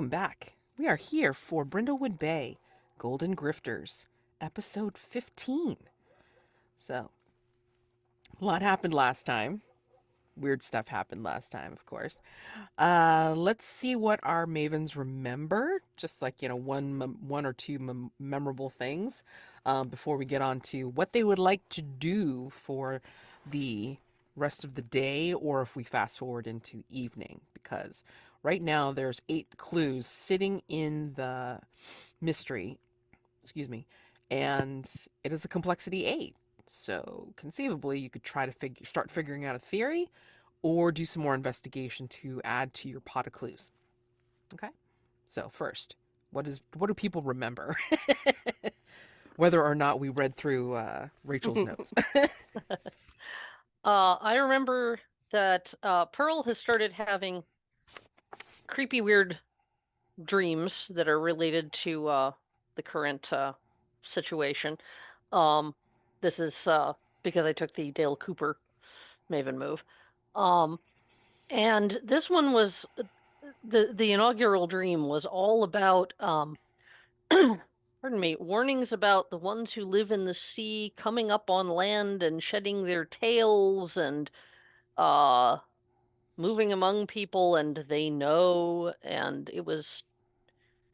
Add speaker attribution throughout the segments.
Speaker 1: welcome back. We are here for Brindlewood Bay, Golden Grifters, episode 15. So, a lot happened last time. Weird stuff happened last time, of course. Let's see what our mavens remember. Just like, one or two memorable things before we get on to what they would like to do for the rest of the day, or if we fast forward into evening, because right now there's 8 clues sitting in the mystery, excuse me, and it is a complexity 8. So conceivably, you could try to start figuring out a theory, or do some more investigation to add to your pot of clues. Okay. So first, what do people remember? Whether or not we read through Rachel's notes.
Speaker 2: I remember that Pearl has started having creepy, weird dreams that are related to the current situation. Um, this is because I took the Dale Cooper Maven move. Um, and this one was the inaugural dream was all about pardon me, warnings about the ones who live in the sea coming up on land and shedding their tails and uh moving among people and they know, and it was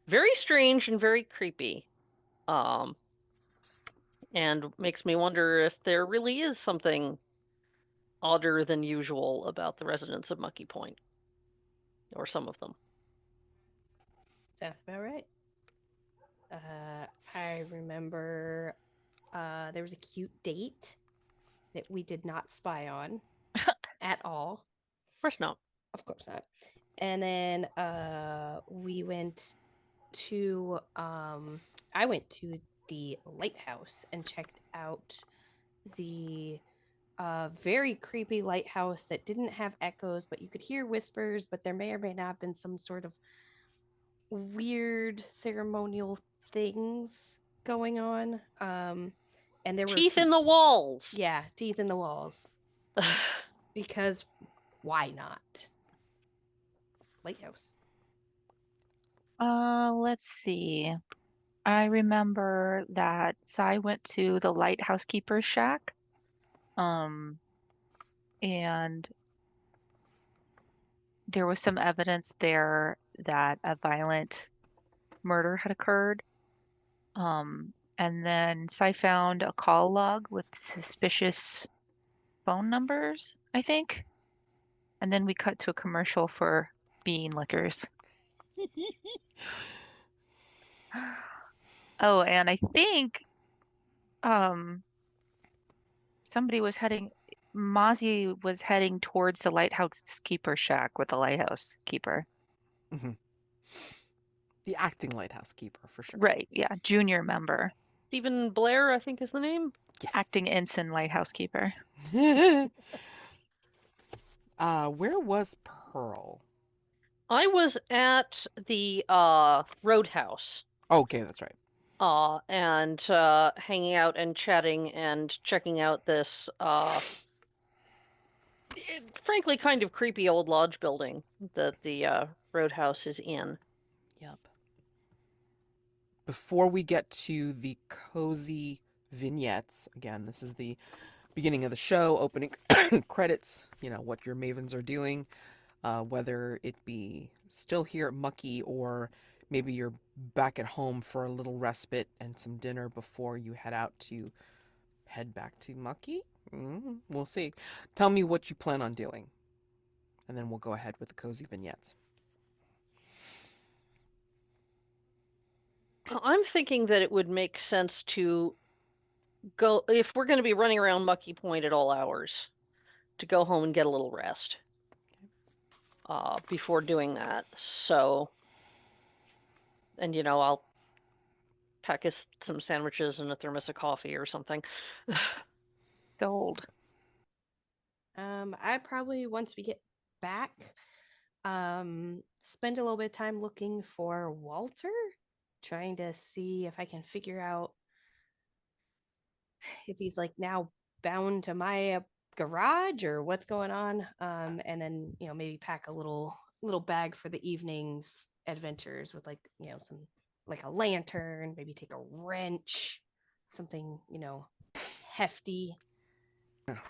Speaker 2: very strange and very creepy. Um, and makes me wonder if there really is something odder than usual about the residents of Mucky Point, or some of them.
Speaker 3: Sounds about right. I remember there was a cute date that we did not spy on at all.
Speaker 2: Of course not.
Speaker 3: Of course not. And then we went to I went to the lighthouse and checked out the very creepy lighthouse that didn't have echoes, but you could hear whispers, but there may or may not have been some sort of weird ceremonial things going on. And there were
Speaker 2: Teeth in the walls.
Speaker 3: Yeah, teeth in the walls. Because why not? Lighthouse.
Speaker 4: Let's see. I remember that Sai went to the lighthouse keeper's shack. And there was some evidence there that a violent murder had occurred. And then Sai found a call log with suspicious phone numbers, I think. And then we cut to a commercial for bean liquors. Oh, and I think Mazi was heading towards the lighthouse keeper shack with the lighthouse keeper.
Speaker 1: Mm-hmm. The acting lighthouse keeper, for sure.
Speaker 4: Right, yeah, junior member.
Speaker 2: Stephen Blair, I think is the name.
Speaker 1: Yes.
Speaker 4: Acting ensign lighthouse keeper.
Speaker 1: Where was Pearl?
Speaker 2: I was at the Roadhouse.
Speaker 1: Okay, that's right.
Speaker 2: And hanging out and chatting and checking out this frankly kind of creepy old lodge building that the Roadhouse is in.
Speaker 1: Yep. Before we get to the cozy vignettes, again, this is the beginning of the show, opening credits, what your mavens are doing, whether it be still here at Mucky or maybe you're back at home for a little respite and some dinner before you head back to Mucky. We'll see. Tell me what you plan on doing, and then we'll go ahead with the cozy vignettes.
Speaker 2: I'm thinking that it would make sense to go, if we're going to be running around Mucky Point at all hours, to go home and get a little rest before doing that. So, and I'll pack us some sandwiches and a thermos of coffee or something.
Speaker 4: Sold.
Speaker 3: I probably, once we get back, spend a little bit of time looking for Walter, trying to see if I can figure out if he's like now bound to my garage or what's going on. And then maybe pack a little little bag for the evening's adventures with, like, some, like, a lantern, maybe take a wrench, something, hefty,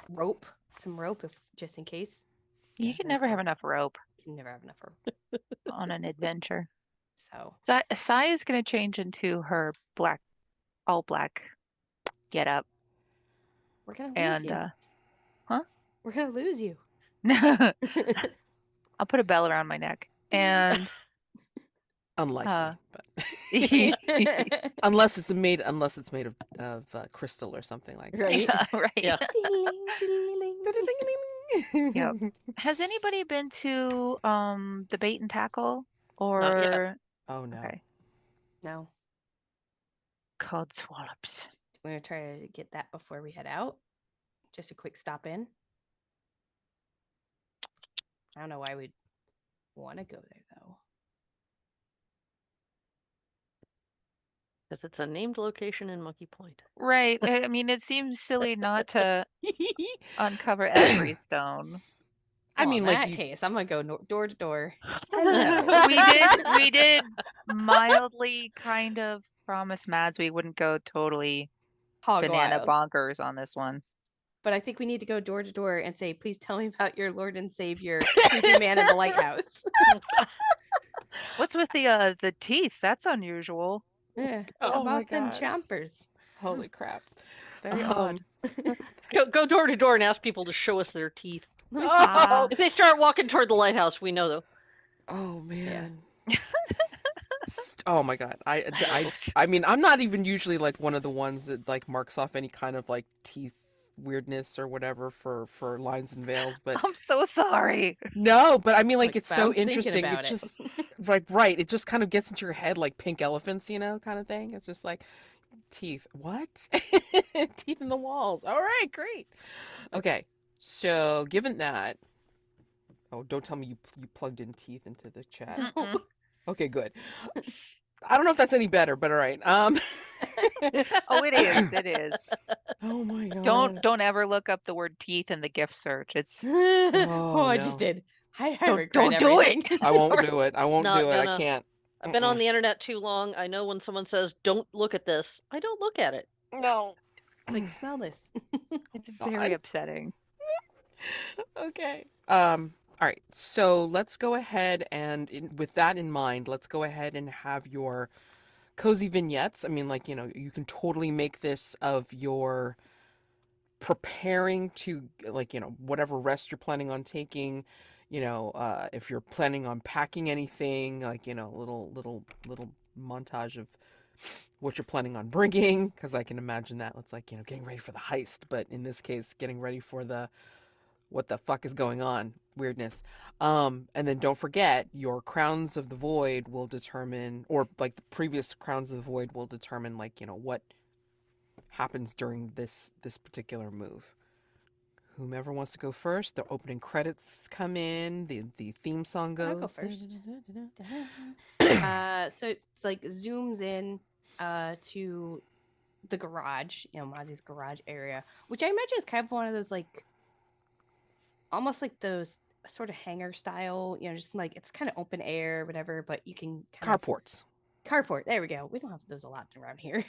Speaker 3: rope, some rope, if just in case.
Speaker 4: You can never have enough rope
Speaker 3: You can never have enough rope.
Speaker 4: on an adventure.
Speaker 3: So
Speaker 4: Sai is going to change into her all black get up.
Speaker 3: we're gonna lose
Speaker 4: And,
Speaker 3: you. We're gonna lose you.
Speaker 4: I'll put a bell around my neck. And
Speaker 1: Unlikely, but unless it's made of crystal or something like that.
Speaker 3: Right.
Speaker 4: yeah, right.
Speaker 2: Yeah.
Speaker 4: Yep. Has anybody been to the bait and tackle
Speaker 2: Not yet.
Speaker 4: or
Speaker 1: Oh no.
Speaker 4: okay.
Speaker 3: No.
Speaker 4: Cod swallops?
Speaker 3: We're gonna try to get that before we head out. Just a quick stop in. I don't know why we'd want to go there though.
Speaker 2: Because it's a named location in Mucky Point.
Speaker 4: Right. I mean, it seems silly not to uncover every stone.
Speaker 1: I mean,
Speaker 3: in
Speaker 1: like
Speaker 3: that case, I'm gonna go door to door.
Speaker 4: we did mildly kind of promise Mads we wouldn't go totally
Speaker 3: Hog
Speaker 4: banana
Speaker 3: wild.
Speaker 4: bonkers on this one.
Speaker 3: But I think we need to go door to door and say, please tell me about your Lord and Savior, creepy man in the lighthouse.
Speaker 4: What's with the teeth? That's unusual.
Speaker 3: Yeah.
Speaker 1: Oh my
Speaker 3: about them
Speaker 1: gosh.
Speaker 3: chompers?
Speaker 1: Holy crap.
Speaker 4: Very odd.
Speaker 2: Go door to door and ask people to show us their teeth.
Speaker 3: Let me see.
Speaker 1: Oh,
Speaker 2: If they start walking toward the lighthouse, we know though.
Speaker 1: oh man. Oh my god. I mean, I'm not even usually like one of the ones that like marks off any kind of like teeth weirdness or whatever for lines and veils, but
Speaker 4: I'm so sorry.
Speaker 1: no, but I mean, like, it's
Speaker 3: But
Speaker 1: so
Speaker 3: I'm thinking
Speaker 1: interesting.
Speaker 3: about
Speaker 1: It
Speaker 3: it.
Speaker 1: just like right, it just kind of gets into your head like pink elephants, kind of thing. It's just like teeth. What? Teeth in the walls. All right, great. Okay, so given that, oh, don't tell me you plugged in teeth into the chat.
Speaker 4: Mm-mm.
Speaker 1: Okay, good. I don't know if that's any better, but all right.
Speaker 4: Oh, it is. It is.
Speaker 1: Oh my god.
Speaker 4: Don't ever look up the word teeth in the gift search. It's
Speaker 3: Oh, I
Speaker 1: no.
Speaker 3: just did. I
Speaker 4: Don't
Speaker 3: regret
Speaker 4: do it.
Speaker 3: everything.
Speaker 1: I won't do it. I won't
Speaker 2: Not
Speaker 1: do it. I
Speaker 2: gonna.
Speaker 1: can't.
Speaker 2: I've been on the internet too long. I know when someone says, "Don't look at this," I don't look at it.
Speaker 1: No.
Speaker 3: It's like, smell this.
Speaker 4: It's very
Speaker 1: God.
Speaker 4: upsetting.
Speaker 1: Okay. All right. So let's go ahead and with that in mind, let's go ahead and have your cozy vignettes. I mean, like, you can totally make this of your preparing to, like, whatever rest you're planning on taking, if you're planning on packing anything, like, little montage of what you're planning on bringing, because I can imagine that it's like, getting ready for the heist, but in this case, getting ready for the what the fuck is going on weirdness. And then don't forget, your crowns of the void will determine, or like the previous crowns of the void will determine, like, what happens during this particular move. Whomever wants to go first, the opening credits come in, the theme song goes.
Speaker 3: I'll go first. So it's like zooms in to the garage, Mazi's garage area, which I imagine is kind of one of those, like, almost like those sort of hangar style, just like it's kind of open air, whatever, but you can
Speaker 1: Carports.
Speaker 3: Carport. There we go. We don't have those a lot around here.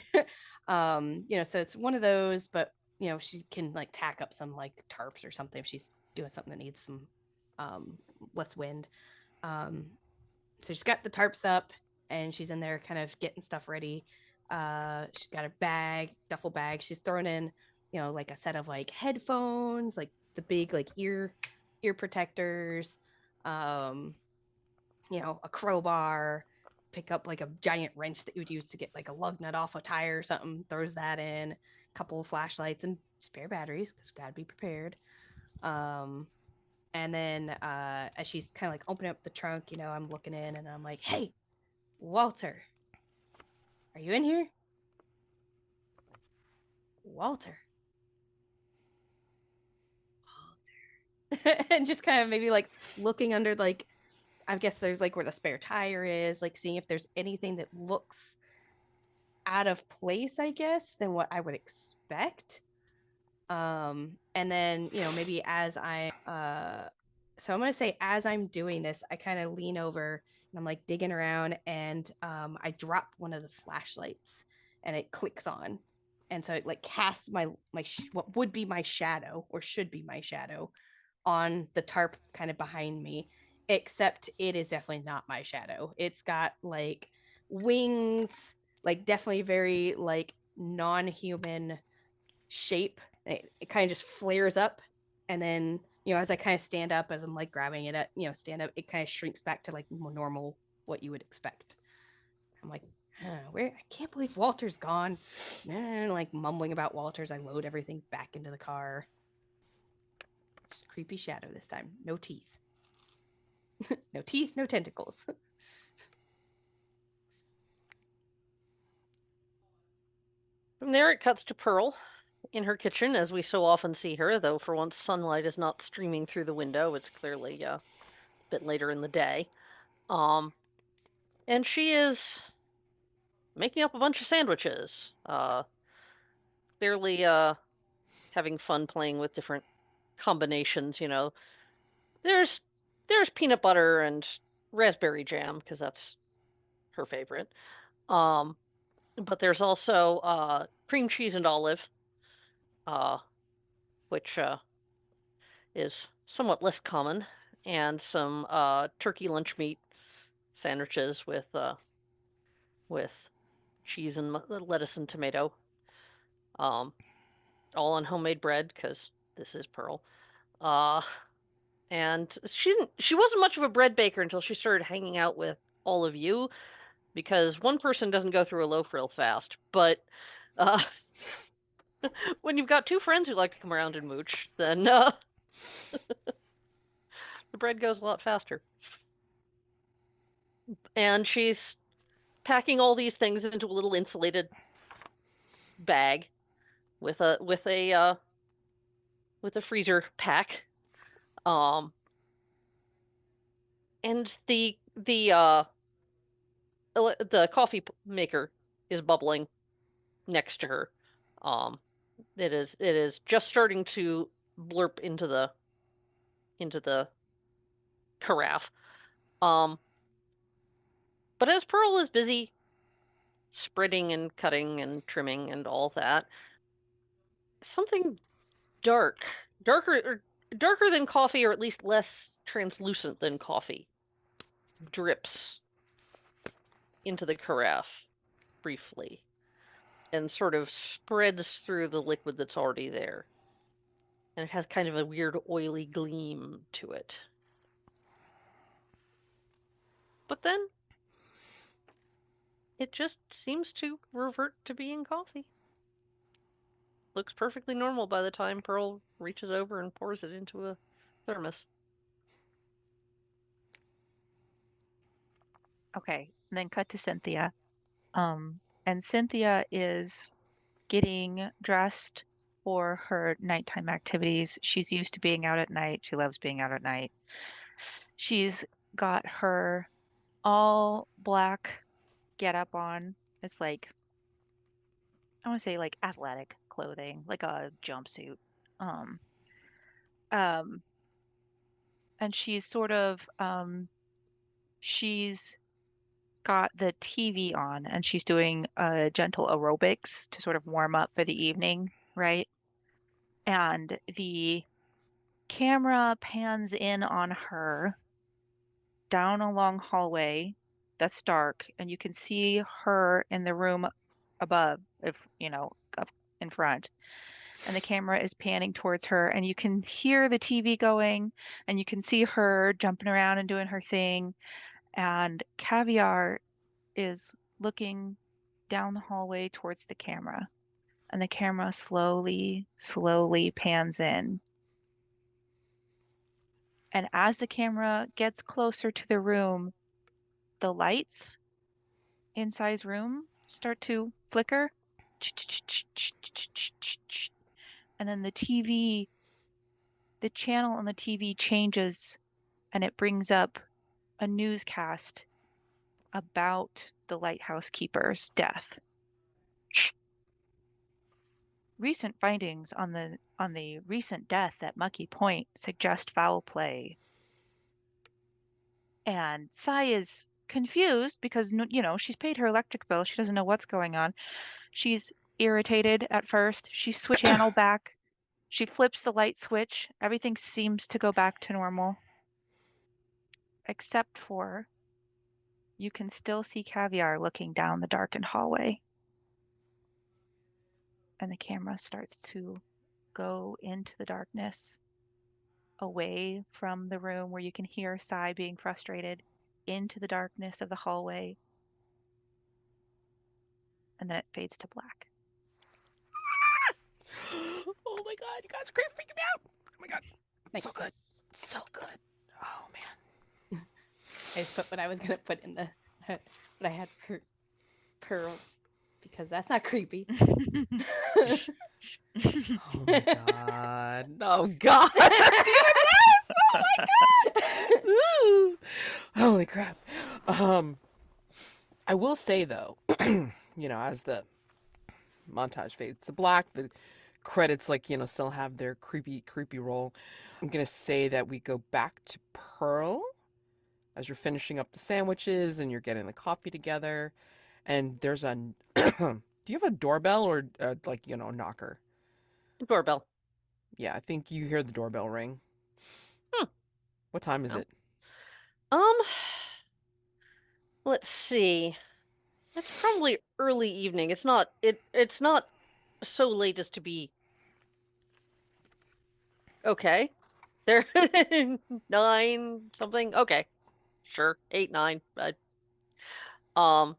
Speaker 3: So it's one of those, but she can like tack up some like tarps or something if she's doing something that needs some less wind. So she's got the tarps up and she's in there kind of getting stuff ready. She's got a duffel bag. She's thrown in, like a set of like headphones, like the big like ear protectors, a crowbar, pick up like a giant wrench that you would use to get like a lug nut off a tire or something, throws that in, a couple of flashlights and spare batteries because gotta be prepared. And then as she's kind of like opening up the trunk, I'm looking in and I'm like, hey, Walter, are you in here? Walter. And just kind of maybe like looking under, like, I guess there's like where the spare tire is, like seeing if there's anything that looks out of place, I guess, than what I would expect. And then, maybe as I So I'm going to say, as I'm doing this, I kind of lean over and I'm like digging around, and I drop one of the flashlights and it clicks on. And so it like casts what would be my shadow, or should be my shadow, on the tarp kind of behind me, except it is definitely not my shadow. It's got like wings, like definitely very like non-human shape. It kind of just flares up, and then as I kind of stand up, as I'm like grabbing it at stand up, it kind of shrinks back to like more normal, what you would expect. I'm like, where? I can't believe Walter's gone. And like mumbling about Walter's, I load everything back into the car. It's a creepy shadow this time. No teeth. No teeth, no tentacles.
Speaker 2: From there, it cuts to Pearl in her kitchen, as we so often see her, though for once sunlight is not streaming through the window. It's clearly a bit later in the day. And she is making up a bunch of sandwiches. Clearly having fun playing with different combinations, There's peanut butter and raspberry jam, because that's her favorite. Um, but there's also cream cheese and olive, uh, which is somewhat less common, and some turkey lunch meat sandwiches with cheese and lettuce and tomato, um, all on homemade bread, because this is Pearl. Uh, and she wasn't much of a bread baker until she started hanging out with all of you, because one person doesn't go through a loaf real fast. But uh, when you've got two friends who like to come around and mooch, then the bread goes a lot faster. And she's packing all these things into a little insulated bag with a freezer pack. Um, and the coffee maker is bubbling next to her. Um, it is just starting to blurp into the carafe. Um, but as Pearl is busy spreading and cutting and trimming and all that, something dark, darker than coffee, or at least less translucent than coffee, drips into the carafe briefly and sort of spreads through the liquid that's already there. And it has kind of a weird oily gleam to it. But then it just seems to revert to being coffee. Looks perfectly normal by the time Pearl reaches over and pours it into a thermos.
Speaker 4: Okay, and then cut to Cynthia. And Cynthia is getting dressed for her nighttime activities. She's used to being out at night. She loves being out at night. She's got her all black getup on. It's like, I want to say like athletic clothing, like a jumpsuit. Um, um, and she's she's got the TV on and she's doing gentle aerobics to sort of warm up for the evening, right? And the camera pans in on her down a long hallway that's dark, and you can see her in the room above, if up in front. And the camera is panning towards her, and you can hear the TV going, and you can see her jumping around and doing her thing. And Caviar is looking down the hallway towards the camera, and the camera slowly, slowly pans in. And as the camera gets closer to the room, the lights inside's room start to flicker. And then the channel on the TV changes, and it brings up a newscast about the lighthouse keeper's death. Recent findings on the recent death at Mucky Point suggest foul play. And Sai is confused because, she's paid her electric bill. She doesn't know what's going on. She's irritated at first. She switches channel back. She flips the light switch. Everything seems to go back to normal. Except for you can still see Caviar looking down the darkened hallway. And the camera starts to go into the darkness, away from the room where you can hear Sai being frustrated, into the darkness of the hallway. And then it fades to black.
Speaker 1: Oh my god, you guys are great freaking me out. Oh my god.
Speaker 3: Nice.
Speaker 1: So good. So good. Oh man.
Speaker 3: I just put what I was gonna put in the what I had for pearls because that's not creepy.
Speaker 1: Oh my god. Oh god. That's even worse. Oh my god. Ooh. Holy crap. I will say though, as the montage fades to black, the credits still have their creepy roll. I'm gonna say that we go back to Pearl as you're finishing up the sandwiches and you're getting the coffee together, and there's a do you have a doorbell or a knocker?
Speaker 2: Doorbell.
Speaker 1: Yeah, I think you hear the doorbell ring. What time is
Speaker 2: No.
Speaker 1: it?
Speaker 2: Let's see. It's probably early evening. It's not so late as to be okay. There 9 something. Okay. Sure. 8, 9.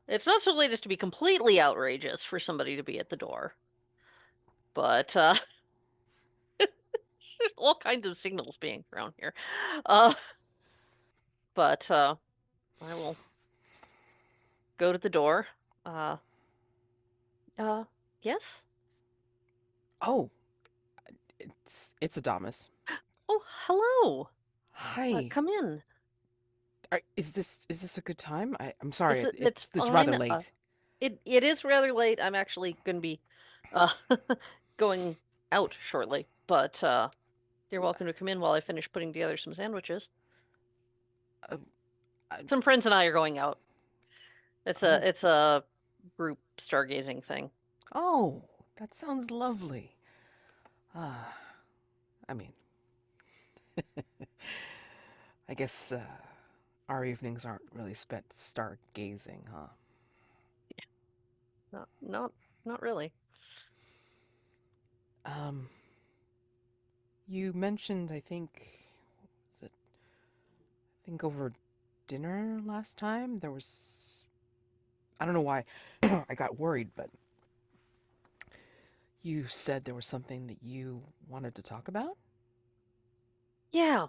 Speaker 2: It's not so late as to be completely outrageous for somebody to be at the door. But all kinds of signals being thrown here. But I will go to the door. Yes?
Speaker 1: Oh, it's Adamus.
Speaker 2: Oh, hello.
Speaker 1: Hi.
Speaker 2: Come in.
Speaker 1: Is this a good time? I'm sorry.
Speaker 2: It's
Speaker 1: It's rather
Speaker 2: fine.
Speaker 1: late.
Speaker 2: It is rather late. I'm actually going to be uh going out shortly, but you're welcome to come in while I finish putting together some sandwiches. Some friends and I are going out. It's a group stargazing thing.
Speaker 1: Oh, that sounds lovely. I mean, I guess our evenings aren't really spent stargazing, huh?
Speaker 2: Not really.
Speaker 1: You mentioned, I think over dinner last time there was, I don't know why I got worried, but you said there was something that you wanted to talk about?
Speaker 2: Yeah.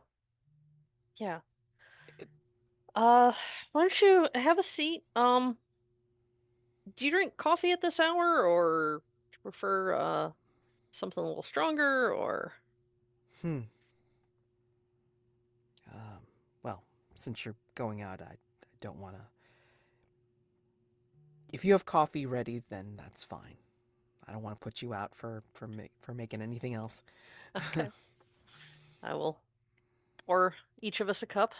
Speaker 2: Why don't you have a seat? Do you drink coffee at this hour, or do you prefer something a little stronger, or?
Speaker 1: Well, since you're going out, I don't want to. If you have coffee ready, then that's fine. I don't want to put you out for making anything else.
Speaker 2: Okay. I will pour each of us a cup.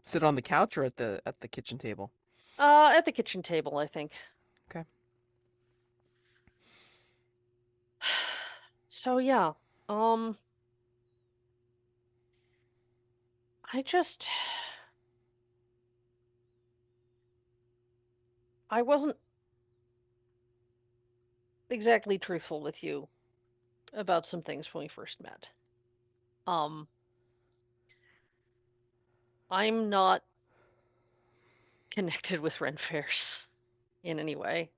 Speaker 1: Sit on the couch or at the kitchen table?
Speaker 2: At the kitchen table, I think.
Speaker 1: Okay.
Speaker 2: So yeah, I wasn't exactly truthful with you about some things when we first met. I'm not connected with Ren Fairs in any way.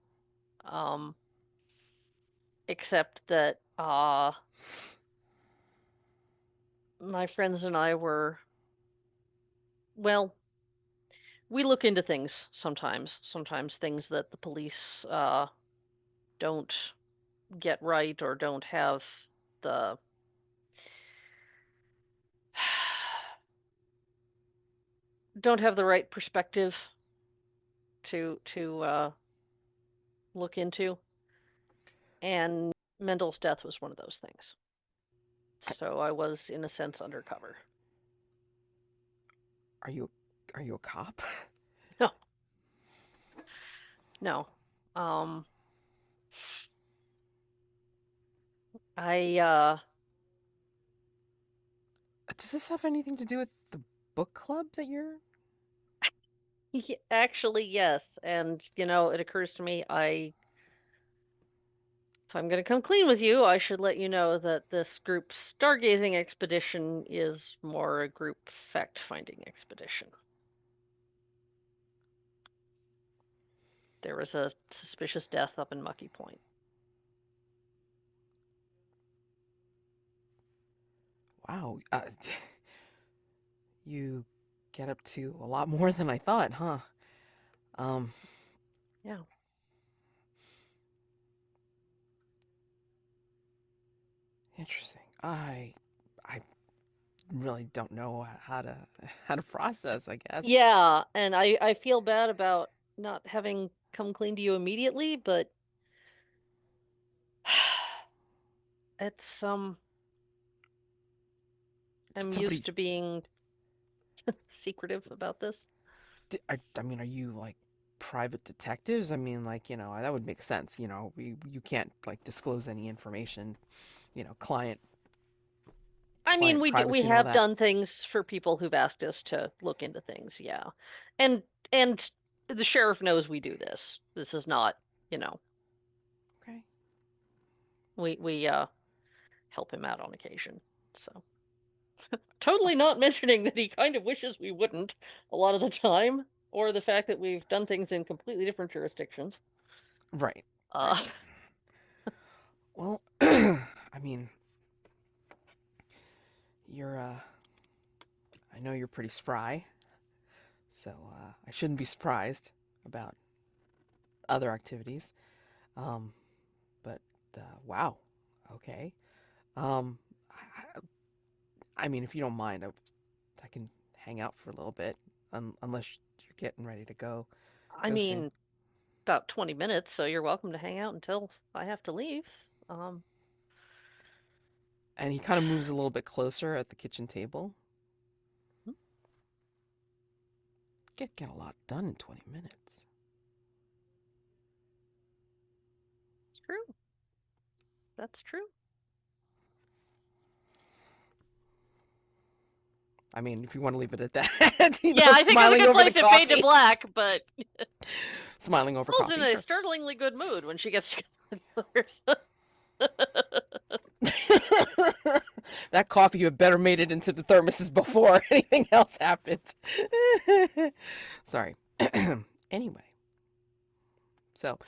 Speaker 2: Except that my friends and I were, well, we look into things sometimes things that the police don't get right or don't have the right perspective to look into, and Mendel's death was one of those things. So I was, in a sense, undercover.
Speaker 1: Are you a cop?
Speaker 2: No. No. I
Speaker 1: Does this have anything to do with the book club that you're?
Speaker 2: actually, yes. And, it occurs to me, if I'm going to come clean with you, I should let you know that this group stargazing expedition is more a group fact-finding expedition. There was a suspicious death up in Mucky Point.
Speaker 1: Wow. You get up to a lot more than I thought, huh?
Speaker 2: Yeah.
Speaker 1: Interesting. I really don't know how to process, I guess.
Speaker 2: Yeah, and I feel bad about not having come clean to you immediately, but it's I'm
Speaker 1: Somebody,
Speaker 2: used to being secretive about this.
Speaker 1: I mean, are you like private detectives? I mean, like, that would make sense. You can't like disclose any information. Client
Speaker 2: I mean, we
Speaker 1: privacy and all
Speaker 2: have
Speaker 1: that.
Speaker 2: done things for people who've asked us to look into things, yeah. And the sheriff knows we do this. This is not,
Speaker 1: Okay.
Speaker 2: we help him out on occasion. So totally not mentioning that he kind of wishes we wouldn't a lot of the time, or the fact that we've done things in completely different jurisdictions.
Speaker 1: Right.
Speaker 2: Uh,
Speaker 1: Right. Well, I mean, you're I know you're pretty spry, so I shouldn't be surprised about other activities. But wow. Okay. Um, I mean, if you don't mind, I can hang out for a little bit, unless you're getting ready to go.
Speaker 2: I
Speaker 1: Go soon.
Speaker 2: mean, about 20 minutes, so you're welcome to hang out until I have to leave.
Speaker 1: And he kind of moves a little bit closer at the kitchen table. Get a lot done in 20 minutes.
Speaker 2: It's true. That's true.
Speaker 1: I mean, if you want to leave it at that,
Speaker 2: Yeah, I think it's a
Speaker 1: smiling
Speaker 2: good
Speaker 1: over the
Speaker 2: place to fade to
Speaker 1: coffee.
Speaker 2: black, but
Speaker 1: Smiling over
Speaker 2: Rachel's
Speaker 1: coffee.
Speaker 2: in a
Speaker 1: Sure.
Speaker 2: startlingly good mood when she gets together with others.
Speaker 1: That coffee had better made it into the thermoses before anything else happened. Sorry. Anyway. So,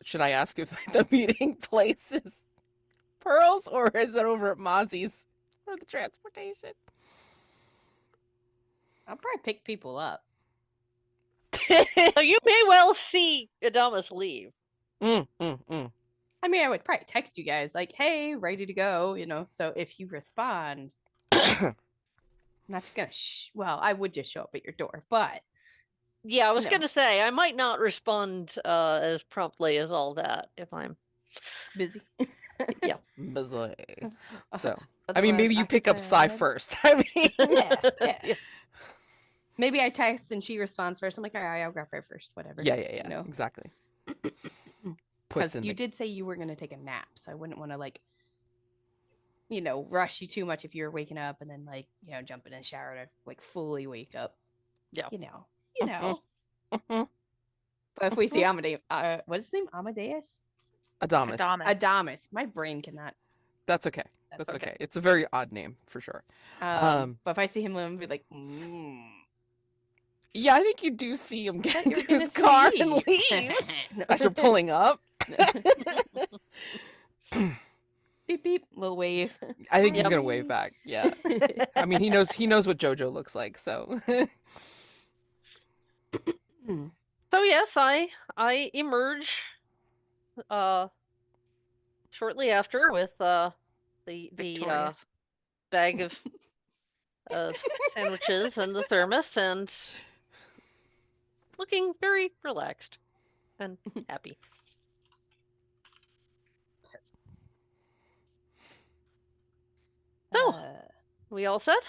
Speaker 1: should I ask if the meeting place is Pearls, or is it over at Mazi's for the transportation?
Speaker 3: I'll probably pick people up.
Speaker 2: So you may well see Adamus leave.
Speaker 3: I mean, I would probably text you guys like, "Hey, ready to go," So if you respond, I'm not just gonna. Well, I would just show up at your door, but
Speaker 2: yeah, I was gonna say I might not respond as promptly as all that if I'm
Speaker 3: busy.
Speaker 2: Yeah,
Speaker 1: busy. So, I
Speaker 3: Otherwise,
Speaker 1: mean, maybe you pick up Psy first. I mean,
Speaker 3: yeah. Maybe I text and she responds first. I'm like, all right, I'll grab her first. Whatever.
Speaker 1: Yeah, exactly.
Speaker 3: Because you did say you were gonna take a nap, so I wouldn't want to rush you too much if you're waking up and then jump in a shower to fully wake up.
Speaker 2: Yeah.
Speaker 3: But if we see Amadeus, what's his name? Amadeus?
Speaker 1: Adamus.
Speaker 3: My brain cannot.
Speaker 1: That's okay. That's okay. It's a very odd name for sure.
Speaker 3: But if I see him, I'm gonna be like,
Speaker 1: Yeah, I think you do see him get into his car and leave as you're pulling up.
Speaker 3: Beep beep, little wave.
Speaker 1: I think he's gonna wave back. Yeah. I mean, he knows what JoJo looks like, so.
Speaker 2: So yes, I emerge shortly after with the bag of sandwiches and the thermos, and looking very relaxed and happy. We all set?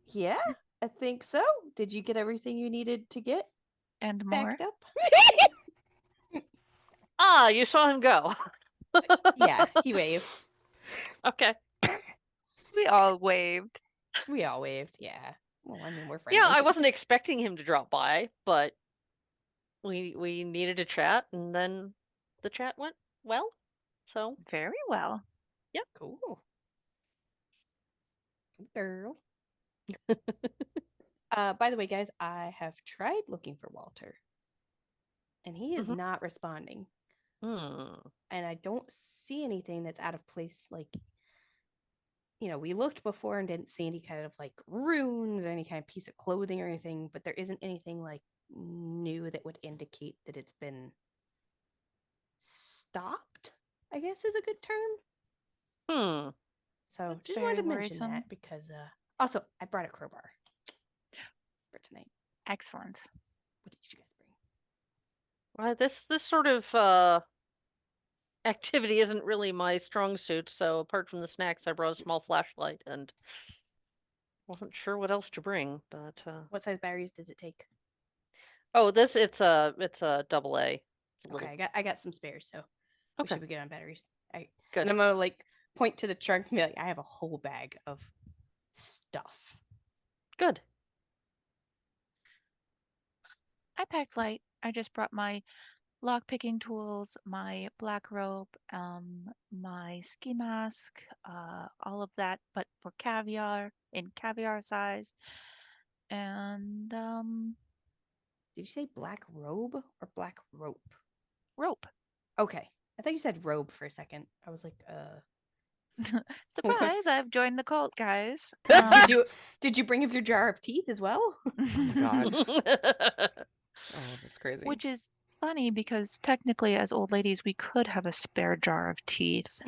Speaker 3: Yeah, I think so. Did you get everything you needed to get
Speaker 4: And more.
Speaker 3: backed up?
Speaker 2: Ah, you saw him go.
Speaker 3: Yeah, he waved.
Speaker 2: Okay.
Speaker 4: We all waved.
Speaker 3: We all waved. Yeah. Well, I mean, we're friendly.
Speaker 2: Yeah, I wasn't expecting him to drop by, but we needed a chat, and then the chat went well. So
Speaker 4: Very well.
Speaker 3: Cool. Girl. By the way, guys, I have tried looking for Walter, and he is
Speaker 2: Mhm.
Speaker 3: not responding.
Speaker 2: Hmm.
Speaker 3: And I don't see anything that's out of place. Like, we looked before and didn't see any kind of like runes or any kind of piece of clothing or anything, but there isn't anything like new that would indicate that it's been stopped, I guess is a good term.
Speaker 2: Hmm.
Speaker 3: So just
Speaker 4: Very
Speaker 3: wanted to mention
Speaker 4: worrisome.
Speaker 3: that because also I brought a crowbar for tonight.
Speaker 4: Excellent.
Speaker 3: What did you guys bring?
Speaker 2: Well, this sort of activity isn't really my strong suit, so apart from the snacks, I brought a small flashlight and wasn't sure what else to bring, but
Speaker 3: What size batteries does it take?
Speaker 2: oh, it's a double A. It's a
Speaker 3: Okay,
Speaker 2: little
Speaker 3: I got some spares, so we
Speaker 2: Okay.
Speaker 3: should be good on batteries. And
Speaker 2: Good.
Speaker 3: I'm gonna like point to the trunk and be like, I have a whole bag of stuff.
Speaker 2: Good.
Speaker 4: I packed light. I just brought my lock picking tools, my black rope, my ski mask, all of that, but for caviar in caviar size. And
Speaker 3: Did you say black robe or black rope?
Speaker 4: rope.
Speaker 3: Okay. I thought you said robe for a second. I was like,
Speaker 4: Surprise, I've joined the cult, guys.
Speaker 3: Did you bring up your jar of teeth as well?
Speaker 1: Oh my god. Oh, that's crazy.
Speaker 4: Which is funny because technically, as old ladies, we could have a spare jar of teeth,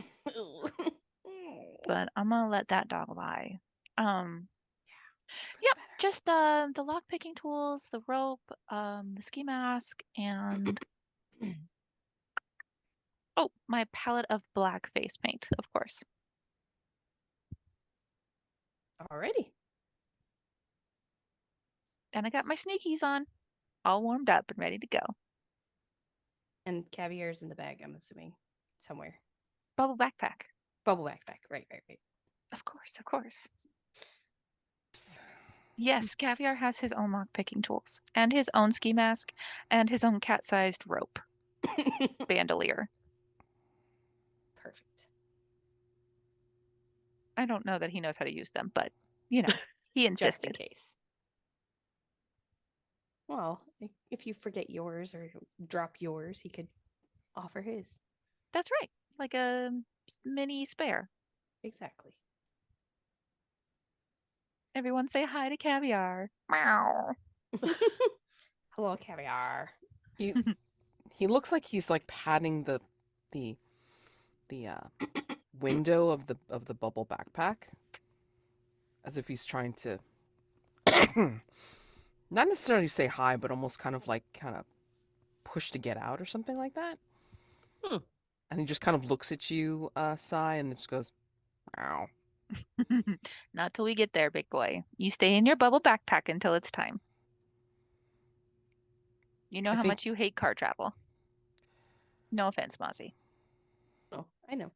Speaker 4: but I'm gonna let that dog lie. Yep, just the lock picking tools, the rope, the ski mask, and oh, my palette of black face paint, of course.
Speaker 3: Alrighty.
Speaker 4: And I got my sneakies on, all warmed up and ready to go.
Speaker 3: And caviar's in the bag, I'm assuming, somewhere.
Speaker 4: Bubble backpack.
Speaker 3: Bubble backpack. Right.
Speaker 4: Of course, of course.
Speaker 1: Oops.
Speaker 4: Yes, Caviar has his own lock picking tools, and his own ski mask, and his own cat-sized rope bandolier.
Speaker 3: Perfect.
Speaker 4: I don't know that he knows how to use them, but he
Speaker 3: Just in
Speaker 4: insisted.
Speaker 3: case. Well, if you forget yours or drop yours, he could offer his.
Speaker 4: That's right, like a mini spare.
Speaker 3: Exactly.
Speaker 4: Everyone say hi to Caviar. Meow.
Speaker 3: Hello, caviar.
Speaker 1: He looks like he's like patting the window of the bubble backpack as if he's trying to not necessarily say hi, but almost kind of push to get out or something like that. And he just kind of looks at you, Sai, and just goes, "Meow."
Speaker 4: Not till we get there, big boy. You stay in your bubble backpack until it's time. You know
Speaker 1: I
Speaker 4: how
Speaker 1: think-
Speaker 4: much you hate car travel. No offense, Mazi.
Speaker 3: Oh, I know.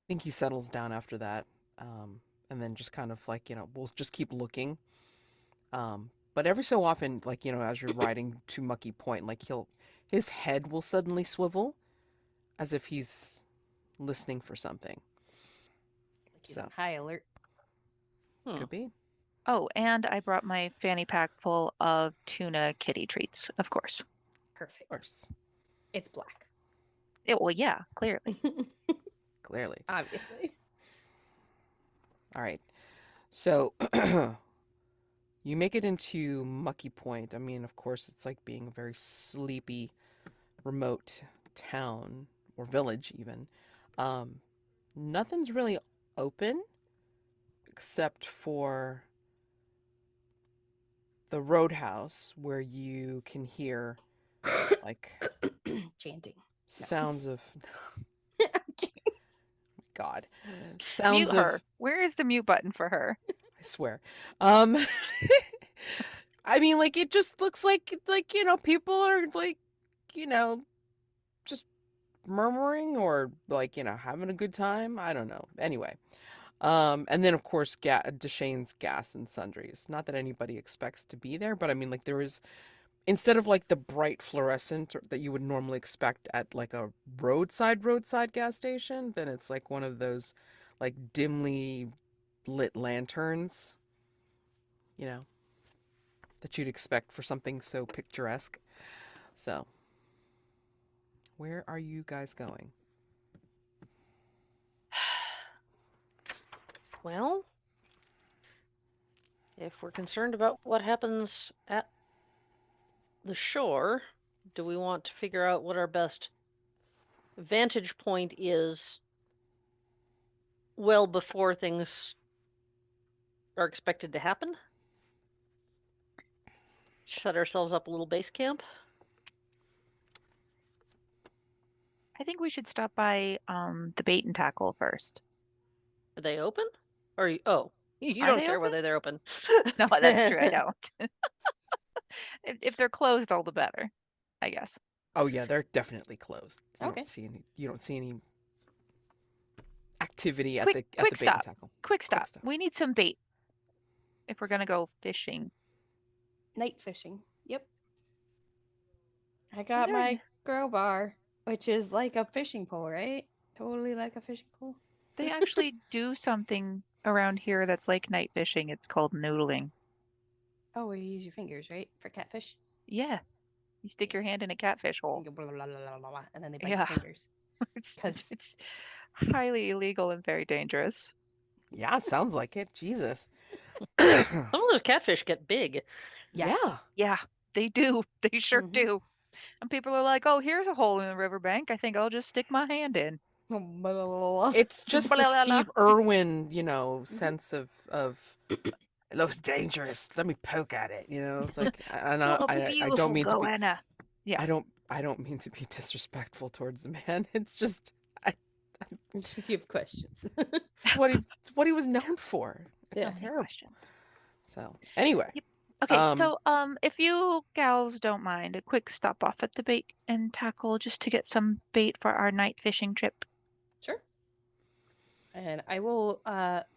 Speaker 1: I think he settles down after that, and then just kind of we'll just keep looking. But every so often, as you're riding to Mucky Point, his head will suddenly swivel, as if he's listening for something.
Speaker 3: Like he's
Speaker 1: So
Speaker 3: on high alert.
Speaker 1: could be.
Speaker 4: Oh, and I brought my fanny pack full of tuna kitty treats, of course.
Speaker 3: Perfect.
Speaker 1: Of course,
Speaker 3: It's black.
Speaker 4: Well, yeah, clearly.
Speaker 1: clearly.
Speaker 3: Obviously.
Speaker 1: All right. So you make it into Mucky Point. I mean, of course, it's like being a very sleepy, remote town or village, even. Nothing's really open except for the roadhouse where you can hear like
Speaker 3: Chanting.
Speaker 1: sounds of
Speaker 3: Okay.
Speaker 1: God.
Speaker 4: Mute
Speaker 1: Sounds
Speaker 4: her.
Speaker 1: of
Speaker 4: Where is the mute button for her?
Speaker 1: I swear. Um I mean, like, it just looks like people are like, you know, just murmuring or like, having a good time. I don't know. Anyway. And then of course Deshane's gas and sundries. Not that anybody expects to be there, but I mean, like, there is, instead of like the bright fluorescent that you would normally expect at like a roadside gas station, then it's like one of those like dimly lit lanterns, you know, that you'd expect for something so picturesque. So, where are you guys going?
Speaker 2: Well, if we're concerned about what happens at the shore, do we want to figure out what our best vantage point is well before things are expected to happen? Set ourselves up a little base camp?
Speaker 4: I think we should stop by the bait and tackle first.
Speaker 2: Are they open? Or you
Speaker 4: Are
Speaker 2: don't
Speaker 4: they
Speaker 2: care
Speaker 4: open?
Speaker 2: whether they're open.
Speaker 4: No, that's true. I don't. If they're closed, all the better, I guess.
Speaker 1: Oh yeah, they're definitely closed.
Speaker 3: Okay.
Speaker 1: You don't see any activity at
Speaker 4: Quick,
Speaker 1: the
Speaker 4: quick
Speaker 1: bait and
Speaker 4: stop.
Speaker 1: tackle.
Speaker 4: Quick stop.
Speaker 1: stop.
Speaker 4: We need some bait if we're gonna go fishing.
Speaker 3: Night fishing. Yep. I got
Speaker 4: there
Speaker 3: my
Speaker 4: any-
Speaker 3: crowbar, which is like a fishing pole, right? Totally like a fishing pole.
Speaker 4: They actually do something around here that's like night fishing. It's called noodling.
Speaker 3: Oh, where you use your fingers, right? For catfish?
Speaker 4: Yeah, you stick your hand in a catfish
Speaker 3: You
Speaker 4: hole.
Speaker 3: go blah, blah, blah, blah, blah, blah, and then they bite
Speaker 4: Yeah.
Speaker 3: your fingers.
Speaker 4: It's
Speaker 3: 'Cause-
Speaker 4: highly illegal and very dangerous.
Speaker 1: Yeah, it sounds like it. Jesus.
Speaker 2: Some of those catfish get big.
Speaker 3: Yeah.
Speaker 4: Yeah, they do. They sure
Speaker 3: Mhm.
Speaker 4: do. And people are like, "Oh, here's a hole in the riverbank. I think I'll just stick my hand in."
Speaker 3: Blah, blah, blah, blah.
Speaker 1: It's just
Speaker 4: Blah,
Speaker 1: the
Speaker 4: blah, blah.
Speaker 1: Steve Irwin, sense of it looks dangerous. Let me poke at it. It's like, and
Speaker 4: You're
Speaker 1: I
Speaker 4: beautiful,
Speaker 1: don't mean to be.
Speaker 4: goanna. Yeah.
Speaker 1: I don't mean to be disrespectful towards the man. It's just
Speaker 3: Just you have questions.
Speaker 1: it's what he was known for. It's
Speaker 3: Yeah.
Speaker 4: So many
Speaker 1: terrible.
Speaker 4: questions.
Speaker 1: So anyway,
Speaker 4: Yep. Okay,
Speaker 1: Um,
Speaker 4: so if you gals don't mind, a quick stop off at the bait and tackle just to get some bait for our night fishing trip.
Speaker 3: Sure. And I will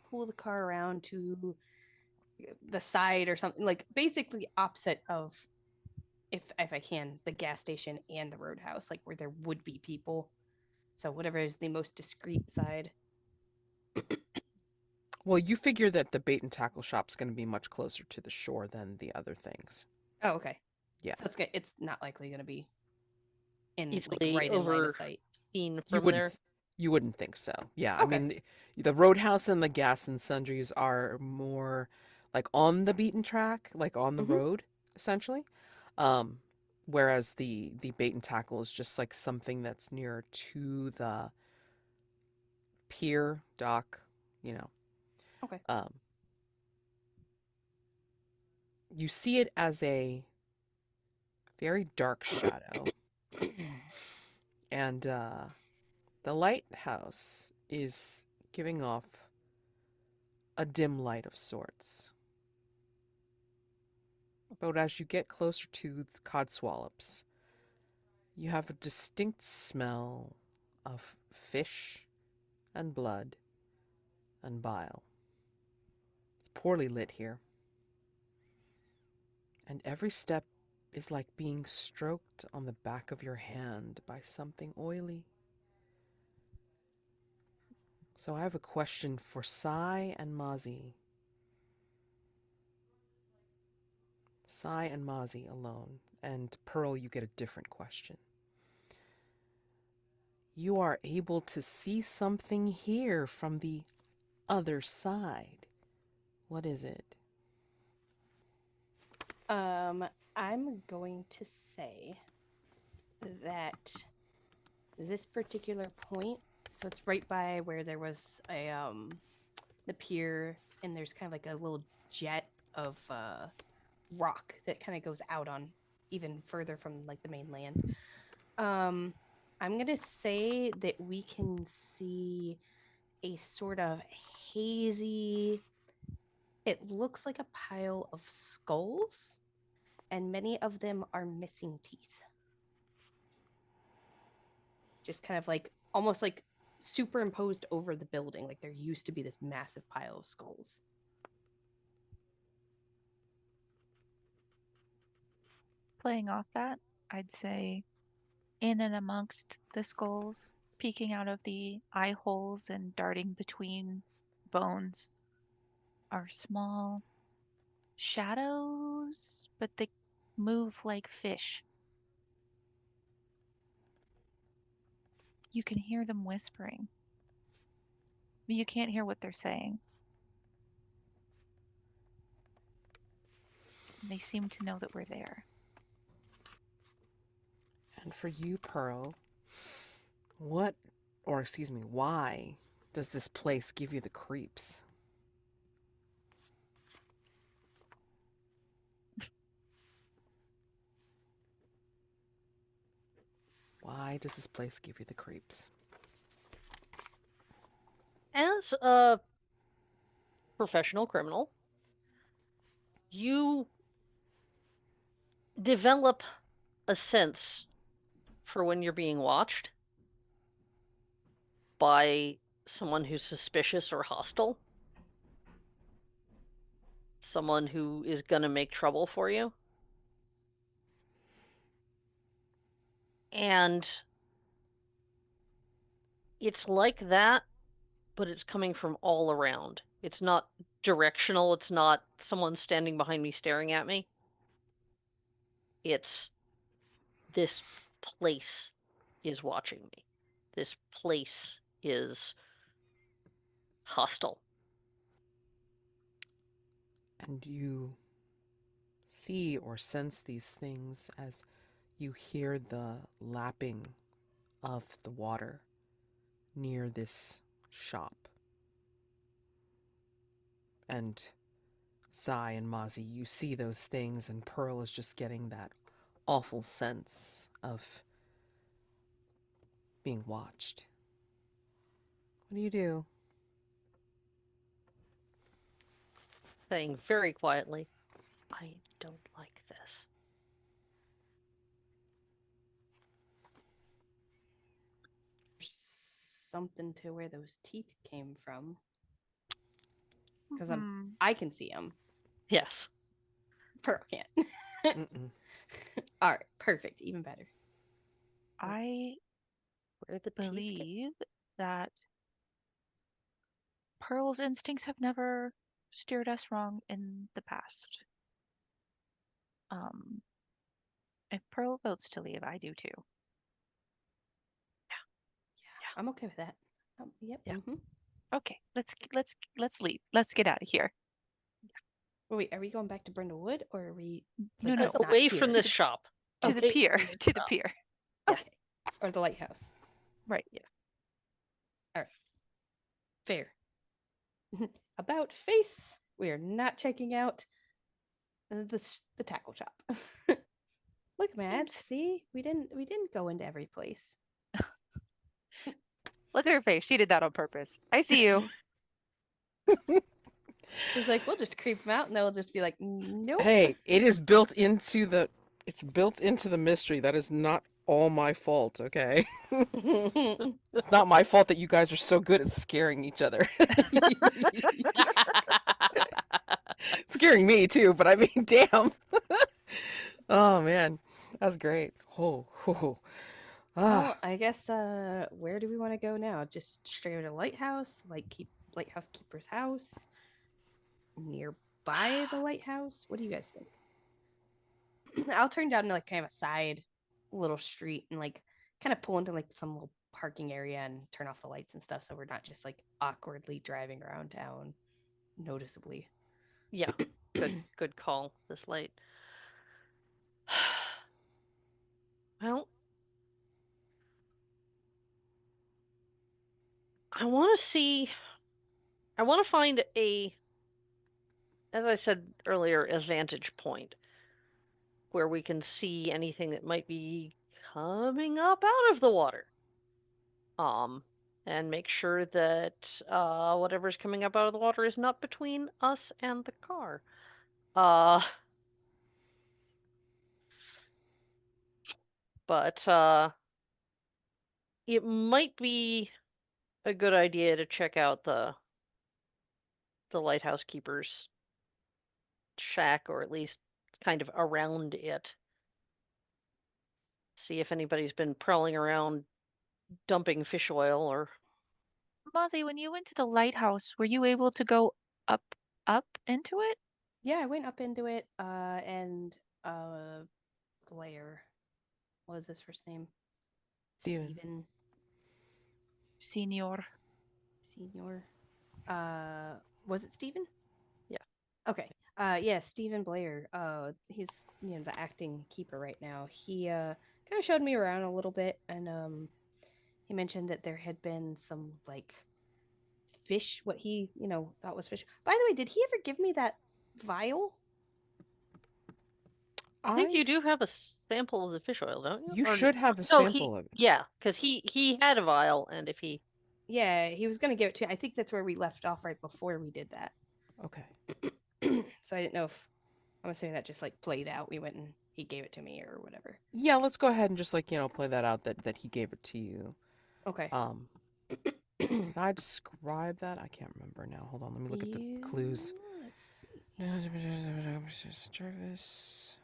Speaker 3: pull the car around to the side or something, like basically opposite of, if I can, the gas station and the roadhouse, like where there would be people. So whatever is the most discreet side.
Speaker 1: well, you figure that the bait and tackle shop's going to be much closer to the shore than the other things.
Speaker 3: Oh, okay.
Speaker 1: Yeah.
Speaker 3: So it's not likely going to be in
Speaker 2: Easily
Speaker 3: right in line of sight.
Speaker 2: Seen
Speaker 1: You
Speaker 2: from
Speaker 1: wouldn't
Speaker 2: there.
Speaker 1: you wouldn't think so. Yeah,
Speaker 3: Okay.
Speaker 1: I mean, the roadhouse and the gas and sundries are more like on the beaten track, like on the
Speaker 3: Mhm.
Speaker 1: road, essentially. Whereas the bait and tackle is just like something that's near to the pier dock, you know.
Speaker 3: Okay.
Speaker 1: You see it as a very dark shadow. And the lighthouse is giving off a dim light of sorts. But as you get closer to the codswallops, you have a distinct smell of fish and blood and bile. It's poorly lit here. And every step is like being stroked on the back of your hand by something oily. So I have a question for Sai and Mazi. Sai and Mazi alone, and Pearl, you get a different question. You are able to see something here from the other side. What is it?
Speaker 3: I'm going to say that this particular point, so it's right by where there was a the pier, and there's kind of like a little jet of rock that kind of goes out on even further from like the mainland. I'm going to say that we can see a sort of hazy, it looks like a pile of skulls, and many of them are missing teeth. Just kind of like, almost like superimposed over the building. Like there used to be this massive pile of skulls.
Speaker 4: Playing off that, I'd say in and amongst the skulls, peeking out of the eye holes and darting between bones are small shadows, but they move like fish. You can hear them whispering, but you can't hear what they're saying. They seem to know that we're there.
Speaker 1: And for you, Pearl, why does this place give you the creeps? Why does this place give you the creeps?
Speaker 2: As a professional criminal, you develop a sense for when you're being watched by someone who's suspicious or hostile, someone who is going to make trouble for you. And it's like that, but it's coming from all around. It's not directional. It's not someone standing behind me staring at me. It's this place is watching me. This place is hostile.
Speaker 1: And you see or sense these things as you hear the lapping of the water near this shop. And Sai and Mazi, you see those things, and Pearl is just getting that awful sense of being watched. What do you do?
Speaker 2: Saying very quietly, I don't like this.
Speaker 3: There's something to where those teeth came from. Because I can see them.
Speaker 2: Yes.
Speaker 3: Pearl can't.
Speaker 1: Mm-mm.
Speaker 3: All right, perfect. Even better.
Speaker 4: I
Speaker 2: Where the teeth go-
Speaker 4: believe that Pearl's instincts have never steered us wrong in the past. If Pearl votes to leave, I do too.
Speaker 3: Yeah, I'm okay with that. Yep.
Speaker 4: Yeah.
Speaker 3: Mm-hmm.
Speaker 4: Okay, let's leave. Let's get out of here.
Speaker 3: Wait, are we going back to Brindlewood, or are we
Speaker 4: No,
Speaker 3: just not
Speaker 2: away
Speaker 3: here?
Speaker 2: from this shop.
Speaker 4: To
Speaker 3: Okay.
Speaker 4: the pier.
Speaker 2: Away from
Speaker 4: To the
Speaker 2: shop.
Speaker 4: pier.
Speaker 2: Yeah.
Speaker 3: Okay. Or the lighthouse.
Speaker 4: Right.
Speaker 2: Yeah.
Speaker 3: All right. Fair. About face, we are not checking out the tackle shop. Look, Mad, see, we didn't go into every place.
Speaker 4: Look at her face. She did that on purpose. I see you.
Speaker 3: She's like, we'll just creep them out, and they'll just be like, nope.
Speaker 1: Hey, it's built into the mystery. That is not all my fault, okay? It's not my fault that you guys are so good at scaring each other. Scaring me too, but I mean, damn. Oh man, that's great. Oh.
Speaker 3: Well, I guess where do we want to go now? Just straight to lighthouse, lighthouse keeper's house, nearby the lighthouse. What do you guys think? I'll turn down to like kind of a side little street and like kind of pull into like some little parking area and turn off the lights and stuff, so we're not just like awkwardly driving around town noticeably.
Speaker 2: Yeah. Good call. This light. Well, I want to find as I said earlier, a vantage point where we can see anything that might be coming up out of the water. And make sure that whatever's coming up out of the water is not between us and the car. But it might be a good idea to check out the lighthouse keeper's shack, or at least kind of around it. See if anybody's been prowling around dumping fish oil or...
Speaker 4: Mazi, when you went to the lighthouse, were you able to go up into it?
Speaker 3: Yeah, I went up into it, and Blair, what was his first name?
Speaker 1: Steven.
Speaker 3: Senior. Was it Steven?
Speaker 2: Yeah.
Speaker 3: Okay. Yeah, Stephen Blair. He's the acting keeper right now. He kind of showed me around a little bit, and he mentioned that there had been some like fish, what he thought was fish. By the way, did he ever give me that vial?
Speaker 2: I think you do have a sample of the fish oil, don't you?
Speaker 1: You should have a sample of it.
Speaker 2: Yeah, because he had a vial, and if he...
Speaker 3: Yeah, he was going to give it to you. I think that's where we left off right before we did that.
Speaker 1: Okay.
Speaker 3: So I didn't know if... I'm assuming that just like played out. We went and he gave it to me or whatever.
Speaker 1: Yeah, let's go ahead and just play that out that he gave it to you.
Speaker 3: Okay.
Speaker 1: Can I describe that? I can't remember now. Hold on, let me look at the clues.
Speaker 3: Let's see.
Speaker 1: Service.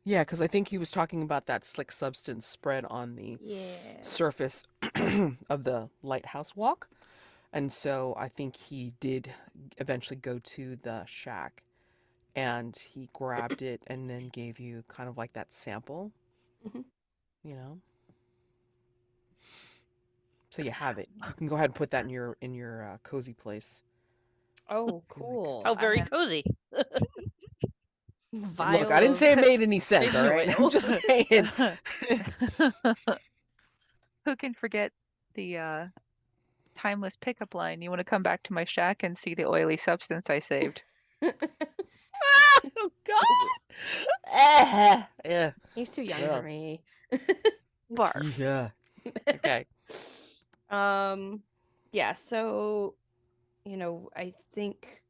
Speaker 1: Yeah, because I think he was talking about that slick substance spread on the surface of the lighthouse walk. And so I think he did eventually go to the shack and he grabbed it and then gave you kind of like that sample, So you have it. You can go ahead and put that in your cozy place.
Speaker 3: Oh, cool.
Speaker 2: How very cozy.
Speaker 1: Look, I didn't say it made any sense, all right? I'm just saying.
Speaker 4: Who can forget the timeless pickup line? You want to come back to my shack and see the oily substance I saved?
Speaker 1: Oh, God! Yeah.
Speaker 3: He's too young for me.
Speaker 4: Barf.
Speaker 1: Yeah. Okay.
Speaker 3: Yeah, so, I think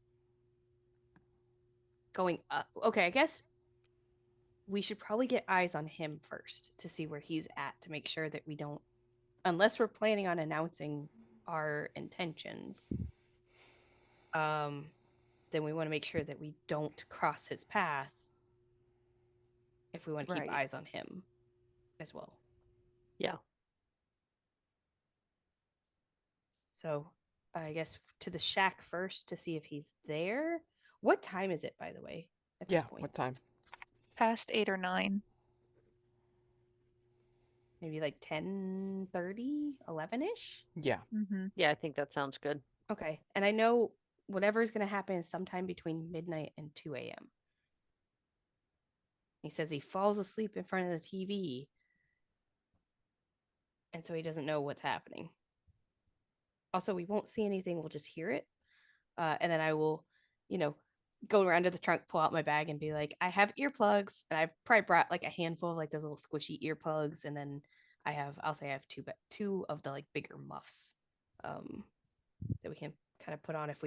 Speaker 3: going up. Okay, I guess we should probably get eyes on him first to see where he's at, to make sure that we don't, unless we're planning on announcing our intentions, then we want to make sure that we don't cross his path if we want to keep eyes on him as well.
Speaker 2: Yeah.
Speaker 3: So I guess to the shack first to see if he's there. What time is it, by the way, at this point?
Speaker 1: What time?
Speaker 4: Past 8 or 9.
Speaker 3: Maybe like 10:30, 11-ish?
Speaker 1: Yeah.
Speaker 4: Mm-hmm.
Speaker 2: Yeah, I think that sounds good.
Speaker 3: Okay. And I know whatever's going to happen is sometime between midnight and 2 a.m. He says he falls asleep in front of the TV. And so he doesn't know what's happening. Also, we won't see anything. We'll just hear it. And then I will, go around to the trunk, pull out my bag and be like, I have earplugs. And I've probably brought like a handful of like those little squishy earplugs. And then I'll say I have two of the like bigger muffs that we can kind of put on if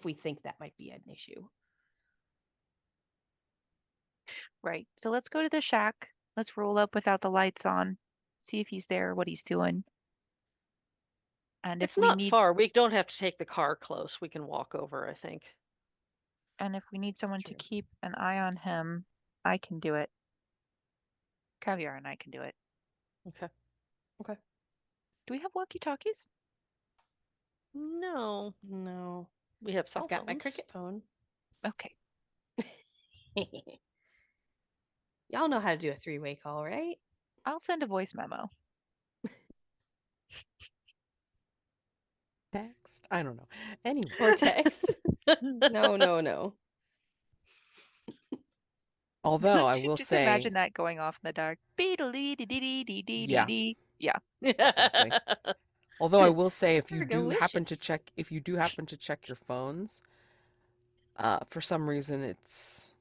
Speaker 3: we think that might be an issue.
Speaker 4: Right. So let's go to the shack. Let's roll up without the lights on. See if he's there, what he's doing. And
Speaker 2: it's not far. We don't have to take the car close. We can walk over, I think.
Speaker 4: And if we need someone to keep an eye on him, I can do it. Caviar and I can do it.
Speaker 3: Okay.
Speaker 4: Do we have walkie-talkies?
Speaker 2: No. We have cell
Speaker 3: I've got my
Speaker 2: phones.
Speaker 3: cricket phone.
Speaker 4: Okay.
Speaker 3: Y'all know how to do a 3-way call, right?
Speaker 4: I'll send a voice memo.
Speaker 1: Text? I don't know. Anyway.
Speaker 3: Or text. No.
Speaker 1: Although I will
Speaker 4: Just
Speaker 1: say,
Speaker 4: imagine that going off in the dark.
Speaker 1: Yeah.
Speaker 4: Yeah.
Speaker 1: Exactly. Although I will say, if you do happen to
Speaker 3: delicious.
Speaker 1: check your phones, for some reason it's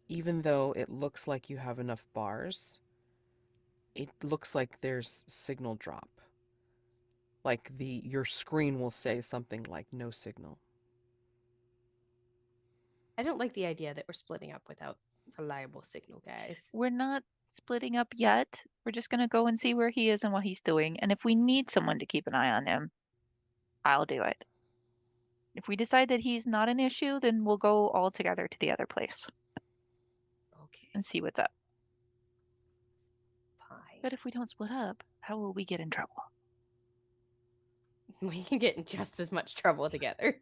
Speaker 1: even though it looks like you have enough bars, it looks like there's signal drop. Like your screen will say something like no signal.
Speaker 3: I don't like the idea that we're splitting up without reliable signal, guys.
Speaker 4: We're not splitting up yet. We're just gonna go and see where he is and what he's doing. And if we need someone to keep an eye on him, I'll do it. If we decide that he's not an issue, then we'll go all together to the other place
Speaker 3: Okay,
Speaker 4: and see what's up.
Speaker 3: fine.
Speaker 4: But if we don't split up, how will we get in trouble?
Speaker 3: We can get in just as much trouble together.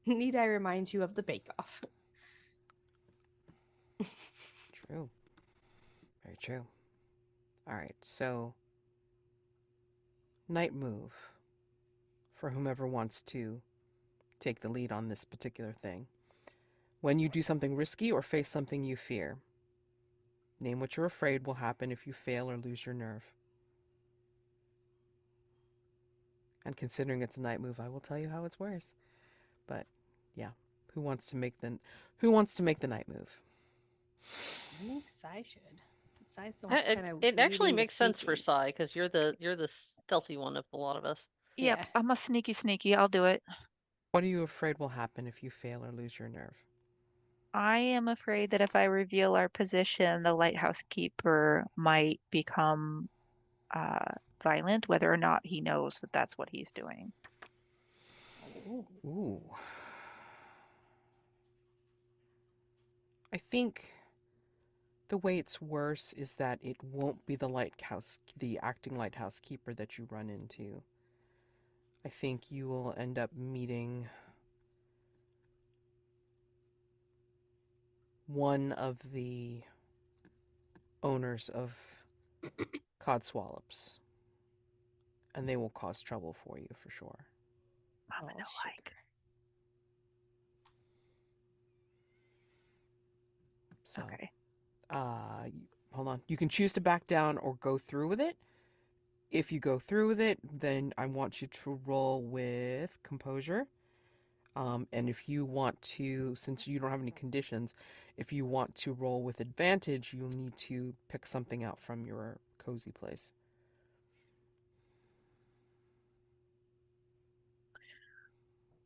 Speaker 3: Need I remind you of the bake-off?
Speaker 1: True. Very true. All right, so night move for whomever wants to take the lead on this particular thing. When you do something risky or face something you fear, name what you're afraid will happen if you fail or lose your nerve. And considering it's a night move, I will tell you how it's worse. But yeah, who wants to make the night move?
Speaker 3: I think Sai should. Sai's the
Speaker 2: It,
Speaker 3: kind of
Speaker 2: it actually
Speaker 3: leading the
Speaker 2: makes sense for
Speaker 3: sneaking.
Speaker 2: Sai because you're the stealthy one of a lot of us.
Speaker 4: Yep,
Speaker 3: Yeah.
Speaker 4: I'm a sneaky. I'll do it.
Speaker 1: What are you afraid will happen if you fail or lose your nerve?
Speaker 4: I am afraid that if I reveal our position, the lighthouse keeper might become violent, whether or not he knows that that's what he's doing.
Speaker 1: Ooh. I think the way it's worse is that it won't be the acting lighthouse keeper that you run into. I think you will end up meeting one of the owners of Codswallops, and they will cause trouble for you for sure.
Speaker 4: I'm gonna like.
Speaker 1: So,
Speaker 4: Okay.
Speaker 1: hold on. You can choose to back down or go through with it. If you go through with it, then I want you to roll with composure. And if you want to, since you don't have any conditions, if you want to roll with advantage, you'll need to pick something out from your cozy place.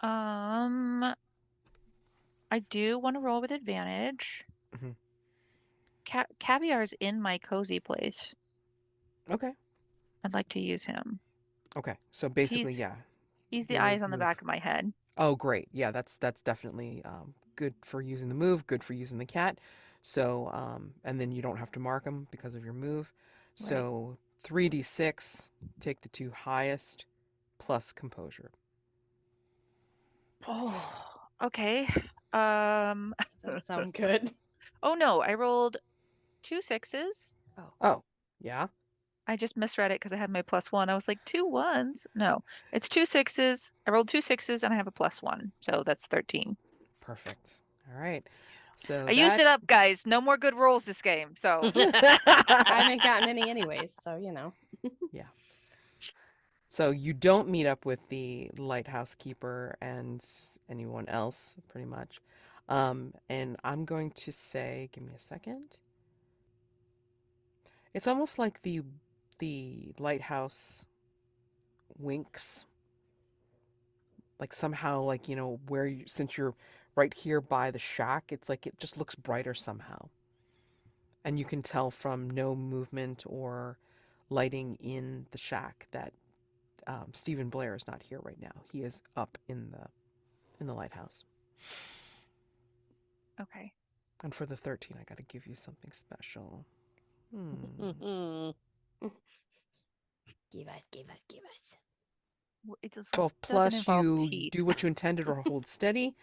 Speaker 4: I do want to roll with advantage.
Speaker 1: Mhm.
Speaker 4: Caviar's in my cozy place.
Speaker 1: Okay.
Speaker 4: I'd like to use him.
Speaker 1: Okay. So basically, yeah.
Speaker 4: He's the
Speaker 1: your
Speaker 4: eyes on the
Speaker 1: move.
Speaker 4: back of my head.
Speaker 1: Oh, great. Yeah, that's definitely good for using the move, good for using the cat. So, and then you don't have to mark them because of your move. So 3d6, take the two highest, plus composure.
Speaker 4: Oh, okay.
Speaker 3: Doesn't sound good.
Speaker 4: Oh no, I rolled 2 6s.
Speaker 1: Oh, yeah?
Speaker 4: I just misread it because I had my +1. I was like, 2 1s? No, it's 2 6s. I rolled 2 6s and I have a +1. So that's 13.
Speaker 1: Perfect. All right. So
Speaker 4: I used it up, guys. No more good rolls this game. So
Speaker 3: I haven't gotten any anyways, so you know.
Speaker 1: Yeah. So you don't meet up with the lighthouse keeper and anyone else, pretty much. And I'm going to say, give me a second. It's almost like the lighthouse winks. Like somehow, like, you know, since you're right here by the shack, it's like it just looks brighter somehow. And you can tell from no movement or lighting in the shack that Stephen Blair is not here right now. He is up in the lighthouse.
Speaker 4: okay.
Speaker 1: And for the 13, I got to give you something special.
Speaker 3: Give us.
Speaker 4: It just
Speaker 1: 12
Speaker 4: doesn't
Speaker 1: plus,
Speaker 4: involve
Speaker 1: you
Speaker 4: heat.
Speaker 1: do what you intended or hold steady,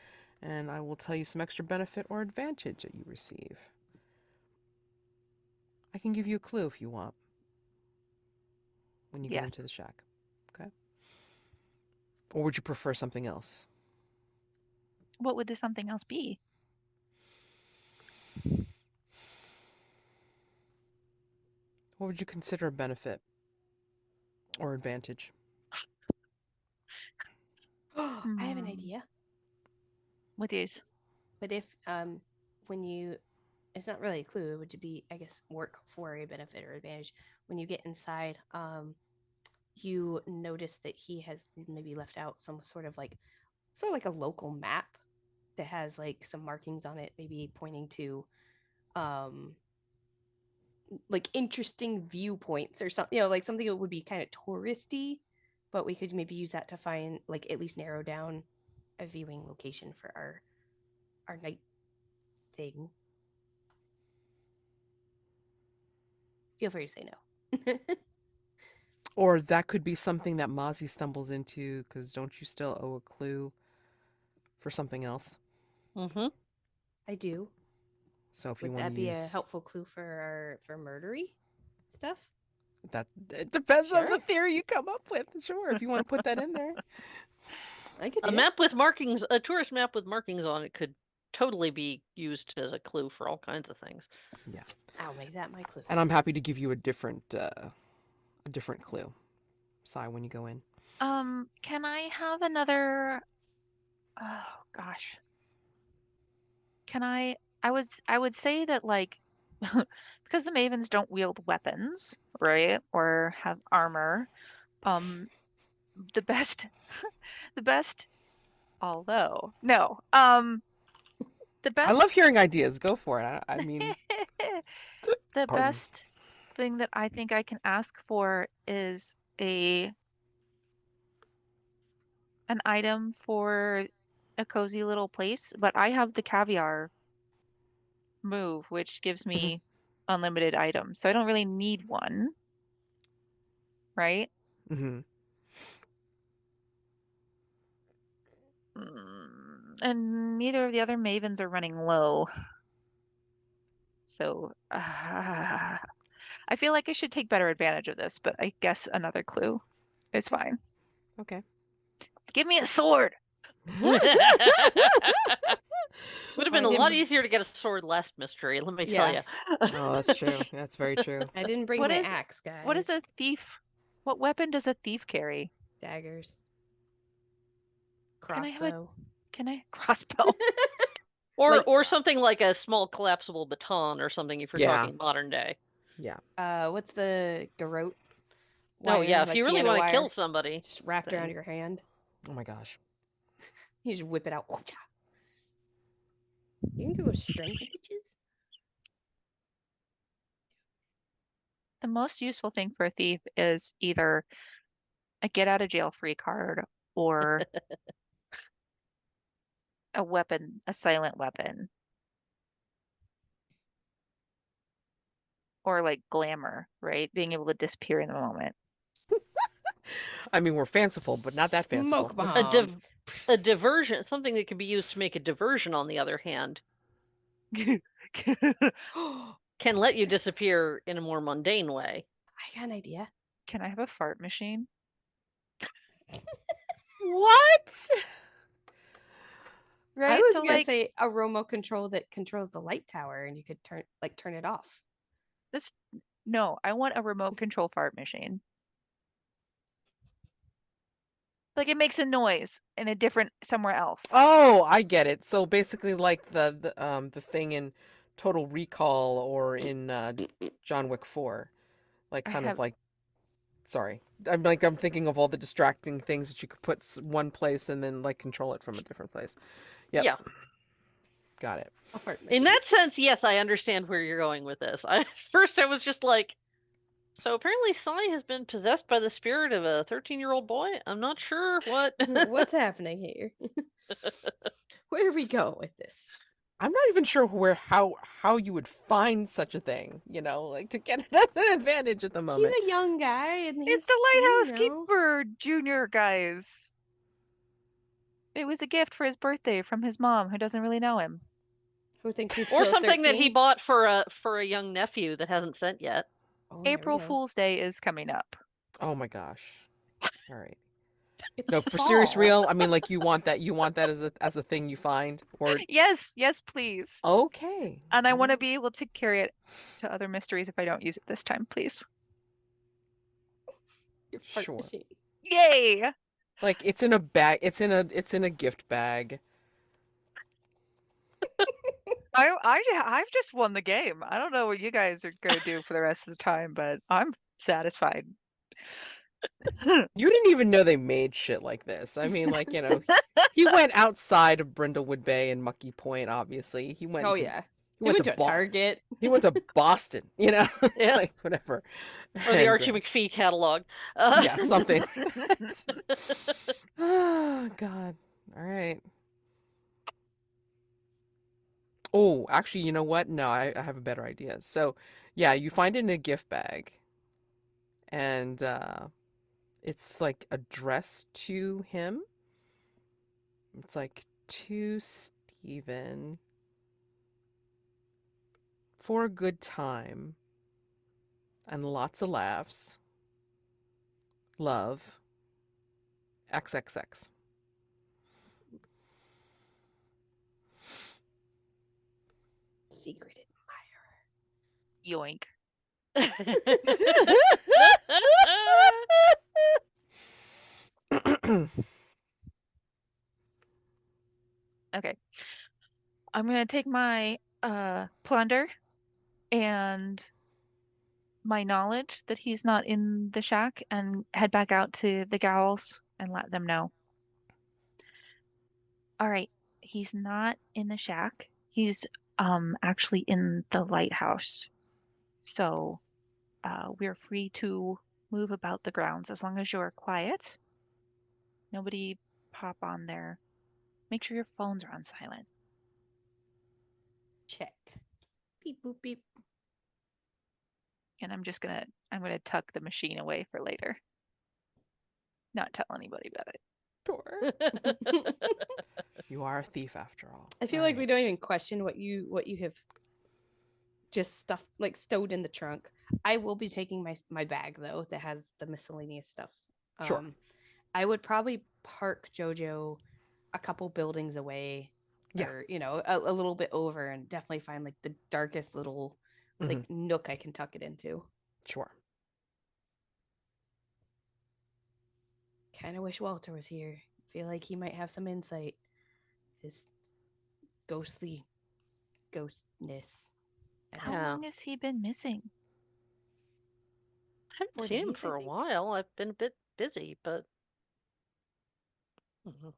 Speaker 1: and I will tell you some extra benefit or advantage that you receive. I can give you a clue if you want when you get into
Speaker 4: Yes.
Speaker 1: the shack. Okay? Or would you prefer something else?
Speaker 4: What would this something else be?
Speaker 1: What would you consider a benefit or advantage?
Speaker 3: I have an idea.
Speaker 4: with these.
Speaker 3: But if when you, it's not really a clue. It would be, I guess, work for a benefit or advantage. When you get inside, you notice that he has maybe left out some sort of like a local map that has like some markings on it, maybe pointing to like interesting viewpoints or something, like something that would be kind of touristy, but we could maybe use that to find, like, at least narrow down a viewing location for our night thing. Feel free to say no.
Speaker 1: Or that could be something that Mazi stumbles into, because don't you still owe a clue for something else?
Speaker 2: Mm-hmm.
Speaker 3: I do.
Speaker 1: So if you
Speaker 3: Would
Speaker 1: want
Speaker 3: that
Speaker 1: to
Speaker 3: be
Speaker 1: use
Speaker 3: a helpful clue for murdery stuff?
Speaker 1: that, it depends on
Speaker 3: Sure.
Speaker 1: the theory you come up with. Sure, if you want to put that in there.
Speaker 3: I could
Speaker 2: A
Speaker 3: do
Speaker 2: map with markings, a tourist map with markings on it could totally be used as a clue for all kinds of things.
Speaker 1: Yeah,
Speaker 3: I'll make that my clue.
Speaker 1: and I'm happy to give you a different clue, Sai, when you go in.
Speaker 4: Can I have another? Oh gosh. Can I? I would say that, like, because the Mavens don't wield weapons, right, or have armor. The best, the best. Although no, the
Speaker 1: I
Speaker 4: best.
Speaker 1: love hearing ideas. Go for it. I mean,
Speaker 4: The
Speaker 1: pardon.
Speaker 4: best thing that I think I can ask for is an item for a cozy little place, but I have the caviar move, which gives me unlimited items. So I don't really need one, right?
Speaker 1: Mm-hmm.
Speaker 4: And neither of the other mavens are running low. So I feel like I should take better advantage of this, but I guess another clue is fine.
Speaker 1: Okay.
Speaker 4: Give me a sword.
Speaker 2: Would have been
Speaker 3: I
Speaker 2: a lot
Speaker 3: didn't-
Speaker 2: easier to get a sword last mystery, let me tell
Speaker 3: Yeah.
Speaker 2: you.
Speaker 1: Oh, that's true. That's very true.
Speaker 3: I didn't bring
Speaker 4: What
Speaker 3: my
Speaker 4: is-
Speaker 3: axe, guys.
Speaker 4: What is a thief? What weapon does a thief carry?
Speaker 3: Daggers.
Speaker 4: Can I have
Speaker 3: Crossbow.
Speaker 4: Can I crossbow?
Speaker 2: Or
Speaker 3: Like
Speaker 2: or something like a small collapsible baton or something if you're
Speaker 1: Yeah.
Speaker 2: talking modern day.
Speaker 1: Yeah.
Speaker 3: What's the garrote?
Speaker 2: Oh yeah,
Speaker 3: Like
Speaker 2: if you really
Speaker 3: piano
Speaker 2: want to
Speaker 3: wire,
Speaker 2: kill somebody.
Speaker 3: just wrapped around
Speaker 2: thing.
Speaker 3: your hand.
Speaker 1: Oh my gosh.
Speaker 3: You just whip it out. You can do a strength, bitches.
Speaker 4: The most useful thing for a thief is either a get out of jail free card or a weapon, a silent weapon. Or like glamour, right? Being able to disappear in the moment.
Speaker 1: I mean, we're fanciful, but not that fanciful.
Speaker 3: Smoke bomb.
Speaker 2: A diversion, something that can be used to make a diversion, on the other hand, can let you disappear in a more mundane way.
Speaker 3: I got an idea.
Speaker 4: Can I have a fart machine?
Speaker 1: What?
Speaker 4: Right?
Speaker 3: I was
Speaker 4: So,
Speaker 3: gonna
Speaker 4: like,
Speaker 3: say a remote control that controls the light tower, and you could turn it off.
Speaker 4: no, I want a remote control fart machine. Like, it makes a noise in a different somewhere else.
Speaker 1: Oh, I get it. So basically, like the thing in Total Recall or in John Wick 4, like
Speaker 4: I
Speaker 1: kind
Speaker 4: have-
Speaker 1: of like. Sorry, I'm thinking of all the distracting things that you could put one place and then like control it from a different place. Yep.
Speaker 2: Yeah.
Speaker 1: Got it.
Speaker 3: A fart
Speaker 2: In
Speaker 3: machine.
Speaker 2: that sense, yes, I understand where you're going with this. First I was just like, so apparently Sai has been possessed by the spirit of a 13-year-old boy? I'm not sure what.
Speaker 3: What's happening here? Where are we going with this?
Speaker 1: I'm not even sure how you would find such a thing. Like to get it as an advantage at the moment.
Speaker 3: He's a young guy, and
Speaker 4: It's the Lighthouse Keeper Junior, guys. It was a gift for his birthday from his mom, who doesn't really know him.
Speaker 3: Who thinks he's
Speaker 2: Or
Speaker 3: still
Speaker 2: something that he
Speaker 3: 13?
Speaker 2: bought for a young nephew that hasn't sent yet.
Speaker 3: Oh, there we
Speaker 4: April
Speaker 3: go.
Speaker 4: Fool's Day is coming up.
Speaker 1: Oh my gosh. All right.
Speaker 3: It's
Speaker 1: No, for serious
Speaker 3: fall.
Speaker 1: real. I mean, like you want that as a thing you find, or
Speaker 4: Yes, please.
Speaker 1: okay.
Speaker 4: And I want to be able to carry it to other mysteries if I don't use it this time, please.
Speaker 3: Your fart
Speaker 1: Sure.
Speaker 3: machine.
Speaker 4: Yay!
Speaker 1: Like it's in a bag. It's in a gift bag.
Speaker 4: I've just won the game. I don't know what you guys are gonna do for the rest of the time, but I'm satisfied.
Speaker 1: You didn't even know they made shit like this. I mean, like, he went outside of Brindlewood Bay and Mucky Point, obviously. He went
Speaker 3: Oh
Speaker 1: to
Speaker 3: yeah.
Speaker 1: he
Speaker 3: We
Speaker 1: went
Speaker 3: went
Speaker 1: to
Speaker 3: to a Target.
Speaker 1: he went to Boston, It's
Speaker 2: Yeah.
Speaker 1: like whatever.
Speaker 2: Or the
Speaker 1: And,
Speaker 2: Archie McPhee catalog.
Speaker 1: yeah, something. Oh God. All right. Oh, actually, you know what? No, I have a better idea. So, yeah, you find it in a gift bag, and it's like addressed to him. It's like to Steven for a good time and lots of laughs. Love. XXX.
Speaker 3: Secret
Speaker 4: Yoink. Okay. I'm gonna take my plunder and my knowledge that he's not in the shack and head back out to the gals and let them know. All right, he's not in the shack. He's actually in the lighthouse. So we're free to move about the grounds as long as you're quiet. Nobody pop on there. Make sure your phones are on silent.
Speaker 3: check. Beep boop beep.
Speaker 4: And I'm gonna tuck the machine away for later. Not tell anybody about it.
Speaker 1: Sure. You are a thief after all.
Speaker 3: I feel like we don't even question what you have just stuff like stowed in the trunk. I will be taking my bag though that has the miscellaneous stuff.
Speaker 1: Sure.
Speaker 3: I would probably park Jojo a couple buildings away,
Speaker 1: Yeah.
Speaker 3: or a little bit over, and definitely find like the darkest little like nook I can tuck it into.
Speaker 1: Sure.
Speaker 3: Kind of wish Walter was here. Feel like he might have some insight. This ghostly ghostness.
Speaker 4: How
Speaker 2: Yeah.
Speaker 4: long has he been missing?
Speaker 2: I haven't
Speaker 3: 4
Speaker 2: seen him
Speaker 3: days, I
Speaker 2: for a
Speaker 3: think.
Speaker 2: while. I've been a bit busy, but Mhm.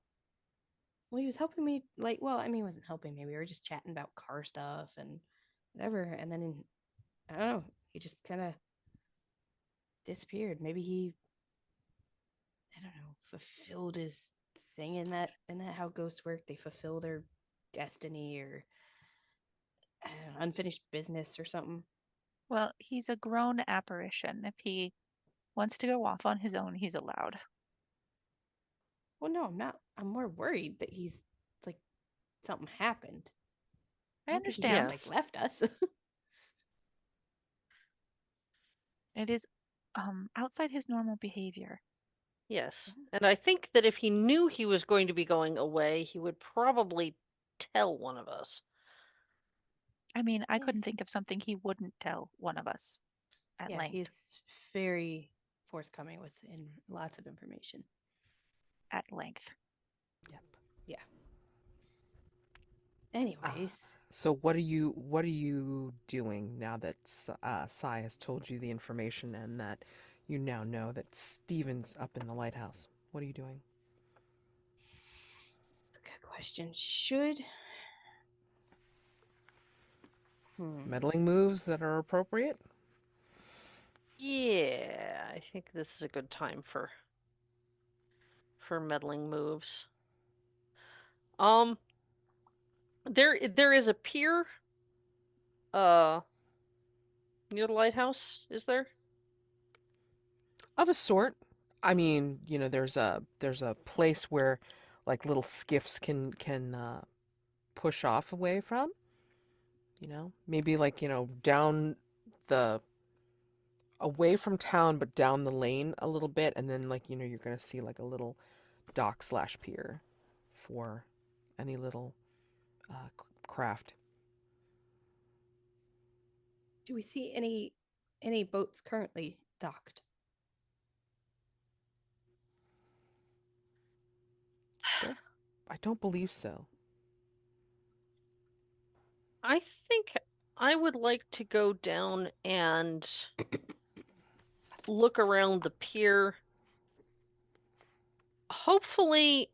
Speaker 3: Well, he was helping me. He wasn't helping me. We were just chatting about car stuff and whatever. And then I don't know. He just kind of disappeared. Maybe he, I don't know, fulfilled his thing in that how ghosts work. They fulfill their destiny, or I don't know, unfinished business or something.
Speaker 4: Well, he's a grown apparition. If he wants to go off on his own, he's allowed.
Speaker 3: Well, no, I'm not. I'm more worried that he's like something happened.
Speaker 4: I
Speaker 3: don't think he just
Speaker 4: understand.
Speaker 3: like left us.
Speaker 4: It is outside his normal behavior.
Speaker 2: Yes. And I think that if he knew he was going to be going away, he would probably tell one of us.
Speaker 4: I mean, I
Speaker 3: Yeah.
Speaker 4: couldn't think of something he wouldn't tell one of us at
Speaker 3: Yeah,
Speaker 4: length.
Speaker 3: he's very forthcoming with lots of information.
Speaker 4: At length.
Speaker 1: Yep.
Speaker 3: Yeah. Anyways,
Speaker 1: So what are you doing now that Sai has told you the information and that you now know that Steven's up in the lighthouse? What are you doing?
Speaker 3: that's a good question. Should
Speaker 1: Meddling moves that are appropriate?
Speaker 2: Yeah, I think this is a good time for meddling moves. There is a pier near the lighthouse, is there?
Speaker 1: Of a sort. I mean, there's a place where like little skiffs can push off away from. Maybe like, down the away from town but down the lane a little bit, and then like, you're going to see like a little dock/pier for any little craft.
Speaker 3: do we see any boats currently docked?
Speaker 1: I don't believe so.
Speaker 2: I think I would like to go down and look around the pier. Hopefully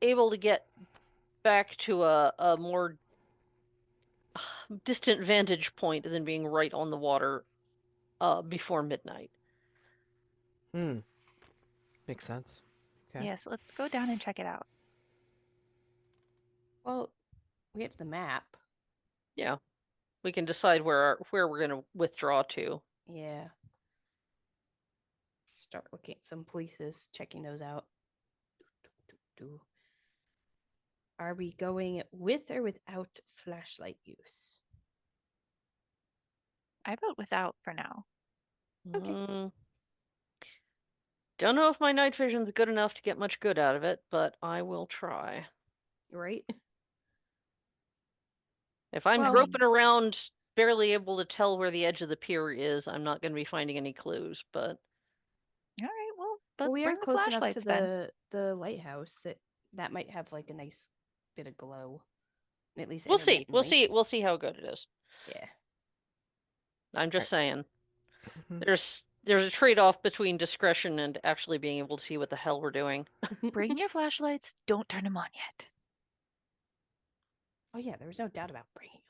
Speaker 2: able to get back to a more distant vantage point than being right on the water before midnight.
Speaker 1: Makes sense. Okay.
Speaker 4: Yes, let's go down and check it out.
Speaker 3: Well, we have the map.
Speaker 2: Yeah. We can decide where we're going to withdraw to.
Speaker 3: Yeah. Start looking at some places, checking those out. Are we going with or without flashlight use?
Speaker 4: I vote without for now.
Speaker 3: Okay.
Speaker 2: Don't know if my night vision's good enough to get much good out of it, but I will try.
Speaker 3: Right?
Speaker 2: If I'm
Speaker 3: Well-
Speaker 2: groping around, barely able to tell where the edge of the pier is, I'm not going to be finding any clues, but
Speaker 4: All right, well,
Speaker 3: Well, we are
Speaker 4: bring the
Speaker 3: close enough
Speaker 4: flashlights
Speaker 3: to
Speaker 4: then.
Speaker 3: the lighthouse that might have like a nice bit of glow. At least
Speaker 2: we'll see. We'll
Speaker 3: intermittently.
Speaker 2: see. We'll see how good it is.
Speaker 3: Yeah.
Speaker 2: I'm just saying.
Speaker 1: Mhm.
Speaker 2: There's a trade-off between discretion and actually being able to see what the hell we're doing.
Speaker 4: Bring your flashlights. Don't turn them on yet.
Speaker 3: Oh yeah, there was no doubt about bringing them.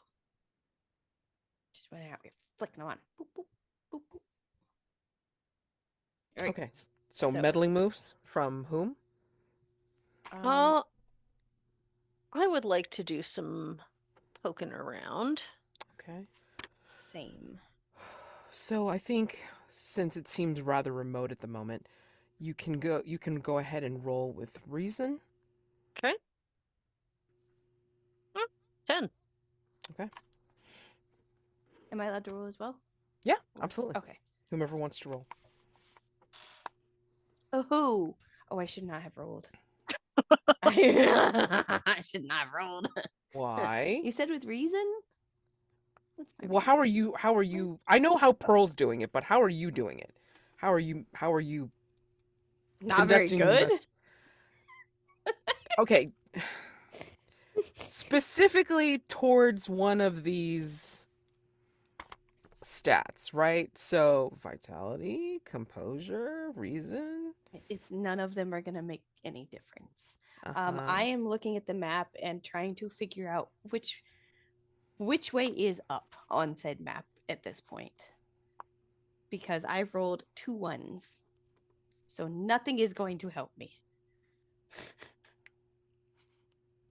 Speaker 3: Just went out, we're flicking them on. Boop, boop, boop, boop. All right.
Speaker 1: Okay. So
Speaker 3: so-
Speaker 1: meddling moves from whom?
Speaker 2: I would like to do some poking around.
Speaker 1: Okay.
Speaker 3: Same.
Speaker 1: So I think since it seems rather remote at the moment, you can go ahead and roll with reason.
Speaker 2: Okay. 10.
Speaker 3: Am I allowed to roll as well?
Speaker 1: Yeah, absolutely.
Speaker 3: Okay.
Speaker 1: Whomever wants to roll.
Speaker 3: Oh, I should not have rolled. I should not have rolled.
Speaker 1: Why?
Speaker 3: You said with reason? What's my
Speaker 1: Well, how are you I know how Pearl's doing it, but how are you doing it? How are you
Speaker 3: Not very
Speaker 1: conducting the
Speaker 3: good.
Speaker 1: invest- Okay. Specifically towards one of these stats, right? So vitality, composure, reason.
Speaker 3: It's none of them are gonna make any difference.
Speaker 1: Uh-huh.
Speaker 3: I am looking at the map and trying to figure out which way is up on said map at this point. Because I've rolled 2 1s. So nothing is going to help me.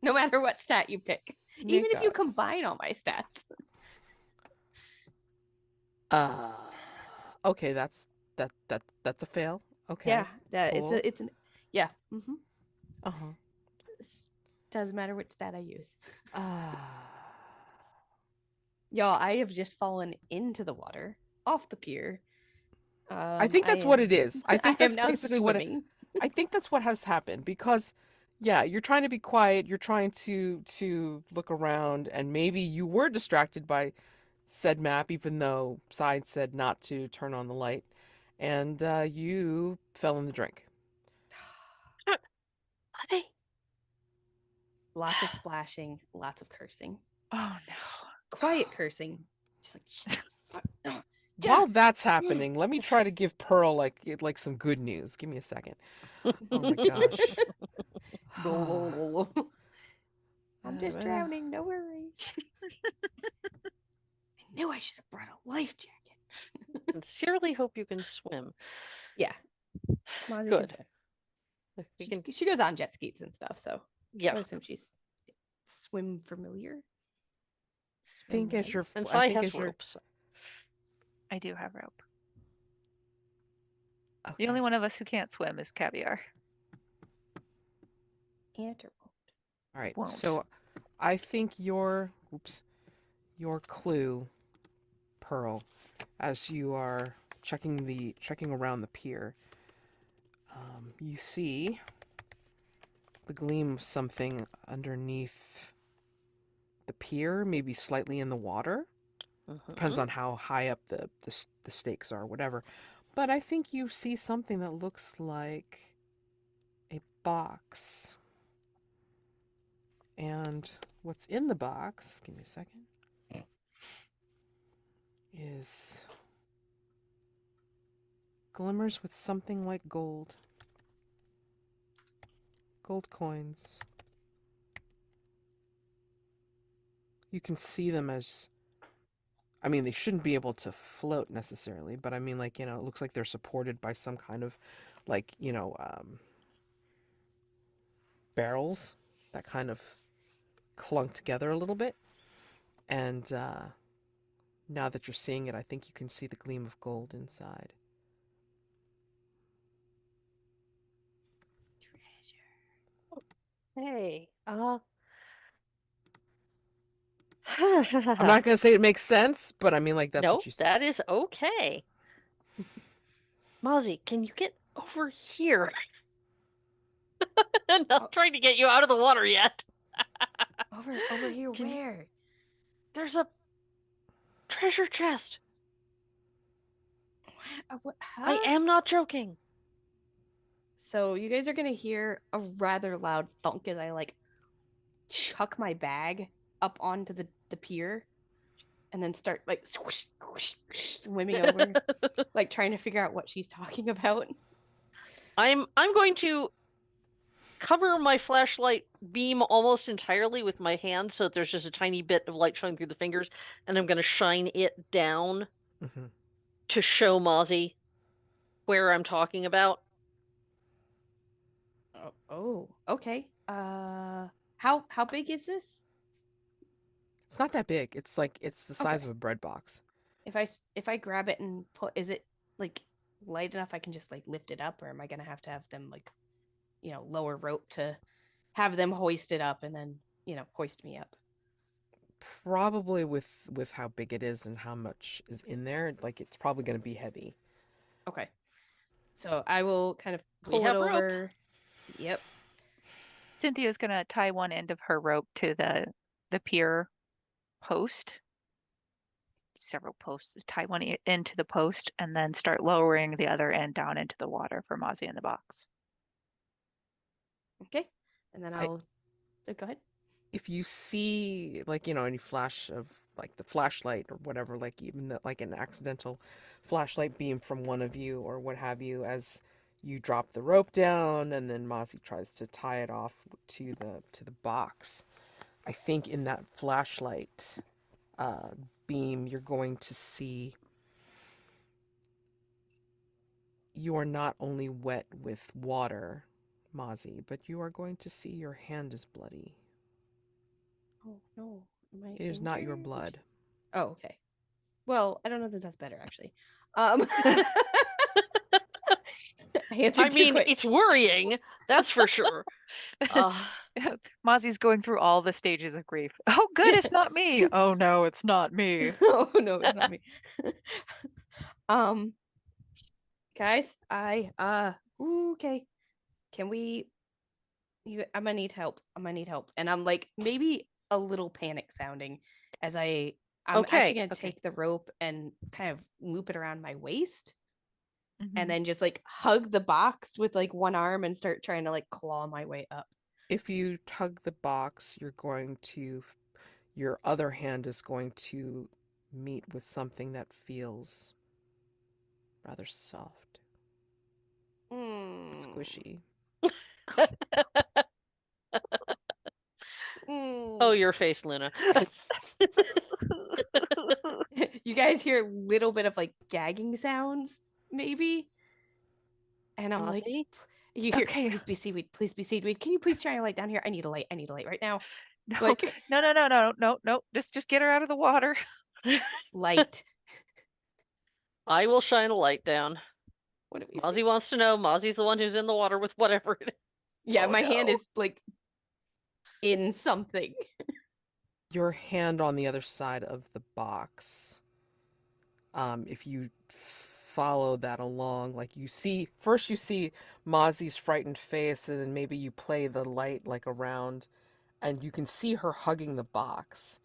Speaker 3: No matter what stat you pick. Even if you
Speaker 1: Makeups.
Speaker 3: combine all my stats.
Speaker 1: Okay, that's a fail. Okay.
Speaker 3: Yeah, it's
Speaker 1: cool.
Speaker 3: an yeah. Mm-hmm.
Speaker 1: Uh-huh.
Speaker 3: Doesn't matter which stat I use.
Speaker 1: Uh,
Speaker 3: Y'all, I have just fallen into the water off the pier.
Speaker 1: I think that's what it is. I think
Speaker 3: am
Speaker 1: that's
Speaker 3: now
Speaker 1: basically what
Speaker 3: swimming.
Speaker 1: I think that's what has happened because yeah, you're trying to be quiet, you're trying to look around, and maybe you were distracted by said map even though Side said not to turn on the light, and you fell in the drink.
Speaker 2: Mazi.
Speaker 3: Lots of splashing, lots of cursing.
Speaker 4: Oh no.
Speaker 3: Quiet cursing. Just like shut the fuck up.
Speaker 1: While that's happening, let me try to give Pearl like some good news. Give me a second. Oh my gosh.
Speaker 3: I'm just drowning, no worries. I knew I should have brought a life jacket.
Speaker 2: Sincerely hope you can swim.
Speaker 3: Yeah. Mazi
Speaker 2: Good.
Speaker 3: can
Speaker 2: We
Speaker 3: swim.
Speaker 2: can,
Speaker 3: She goes on jet skis and stuff, so I
Speaker 2: yeah.
Speaker 3: assume she's swim familiar.
Speaker 1: think as your
Speaker 2: And
Speaker 1: I
Speaker 2: Sai
Speaker 1: think
Speaker 2: has
Speaker 1: as your
Speaker 2: ropes.
Speaker 4: I do have rope.
Speaker 1: okay.
Speaker 4: The only one of us who can't swim is Caviar.
Speaker 3: Can't or
Speaker 1: All right.
Speaker 4: Won't.
Speaker 1: So I think your clue, Pearl, as you are checking around the pier, you see the gleam of something underneath the pier, maybe slightly in the water. Depends on how high up the stakes are, whatever. But I think you see something that looks like a box. And what's in the box, give me a second, is glimmers with something like gold. Gold coins. You can see them as, I mean, they shouldn't be able to float necessarily, but I mean, like, it looks like they're supported by some kind of, like, barrels that kind of clunk together a little bit. And now that you're seeing it, I think you can see the gleam of gold inside.
Speaker 2: Hey,
Speaker 1: I'm not going to say it makes sense, but I mean, like, that's
Speaker 2: no,
Speaker 1: what you see.
Speaker 2: that is okay. Mazi, can you get over here? I'm not trying to get you out of the water yet.
Speaker 3: Over here,
Speaker 2: Can you-
Speaker 3: where?
Speaker 2: There's a treasure chest.
Speaker 3: What? Huh?
Speaker 2: I am not joking.
Speaker 3: So you guys are gonna hear a rather loud thunk as I like chuck my bag up onto the pier, and then start like swimming over, like trying to figure out what she's talking about.
Speaker 2: I'm going to cover my flashlight beam almost entirely with my hand so that there's just a tiny bit of light showing through the fingers, and I'm going to shine it down to show Mazi where I'm talking about.
Speaker 3: Oh, okay. How big is this?
Speaker 1: It's not that big. It's the size of a bread box.
Speaker 3: If I grab it and put, is it like light enough I can just like lift it up, or am I gonna have to have them like, lower rope to have them hoist it up and then hoist me up?
Speaker 1: Probably with how big it is and how much is in there, like it's probably going to be heavy.
Speaker 3: Okay, so I will kind of
Speaker 2: We
Speaker 3: pull it
Speaker 2: have rope.
Speaker 3: over. Yep.
Speaker 4: Cynthia's gonna tie one end of her rope to the pier post. Several posts. Tie one end to the post and then start lowering the other end down into the water for Mazi in the box.
Speaker 3: Okay, and then I'll go ahead.
Speaker 1: If you see like any flash of like the flashlight or whatever, like even like an accidental flashlight beam from one of you or what have you, as you drop the rope down and then Mazi tries to tie it off to the box, I think in that flashlight beam you're going to see you are not only wet with water, Mazi, but you are going to see your hand is bloody.
Speaker 3: Oh no, am I
Speaker 1: It is not your
Speaker 3: injured?
Speaker 1: blood.
Speaker 3: Oh, okay. Well, I don't know that that's better actually. I answered
Speaker 2: I
Speaker 3: too
Speaker 2: mean,
Speaker 3: quick.
Speaker 2: it's worrying, that's for sure.
Speaker 4: Mazi's going through all the stages of grief. Oh, good, it's not me. Oh no, it's not me.
Speaker 3: Oh no, it's not me. Guys, okay. Can we? I'm gonna need help. And I'm like maybe a little panic sounding as I'm actually gonna take the rope and kind of loop it around my waist. And then just like hug the box with like one arm and start trying to like claw my way up.
Speaker 1: If you tug the box, your other hand is going to meet with something that feels rather soft, squishy.
Speaker 2: Oh, your face, Luna.
Speaker 3: You guys hear a little bit of like gagging sounds, maybe? And I'm like,
Speaker 2: Mazi?
Speaker 3: you hear,
Speaker 4: Okay.
Speaker 3: please be seaweed, please be seaweed. Can you please shine a light down here? I need a light right now.
Speaker 4: No,
Speaker 3: Like,
Speaker 4: no. Just get her out of the water.
Speaker 3: light.
Speaker 2: I will shine a light down.
Speaker 3: What do we
Speaker 2: Mazi
Speaker 3: say?
Speaker 2: wants to know. Mazi's the one who's in the water with whatever it is.
Speaker 3: Yeah,
Speaker 2: Oh,
Speaker 3: my hand
Speaker 2: no.
Speaker 3: is like in something.
Speaker 1: Your hand on the other side of the box. If you follow that along, like you see Mazi's frightened face, and then maybe you play the light like around, and you can see her hugging the box.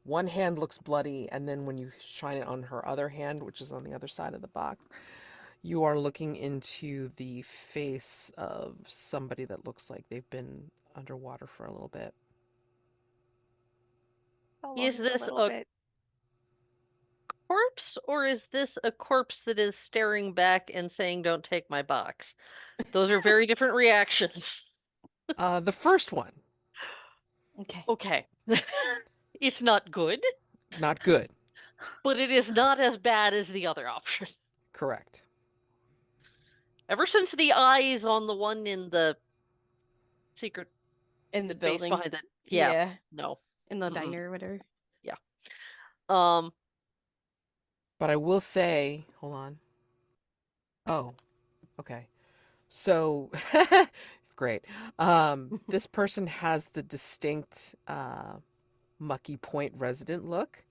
Speaker 1: One hand looks bloody, and then when you shine it on her other hand, which is on the other side of the box, you are looking into the face of somebody that looks like they've been underwater for a little bit.
Speaker 4: How
Speaker 2: Is
Speaker 4: long is a
Speaker 2: this
Speaker 4: little
Speaker 2: a
Speaker 4: bit?
Speaker 2: corpse, or is this a corpse that is staring back and saying, "Don't take my box"? Those are very different reactions.
Speaker 1: The first one,
Speaker 3: Okay.
Speaker 2: Okay. It's not good,
Speaker 1: not good.
Speaker 2: but it is not as bad as the other option.
Speaker 1: Correct.
Speaker 2: Ever since the eyes on the one in the secret
Speaker 3: In the
Speaker 2: base
Speaker 3: building.
Speaker 2: behind it. Yeah.
Speaker 3: Yeah.
Speaker 2: No.
Speaker 3: In the
Speaker 2: Mm-mm.
Speaker 3: diner or whatever.
Speaker 2: Um,
Speaker 1: But I will say, hold on. Oh, okay. So, great. This person has the distinct Mucky Point resident look.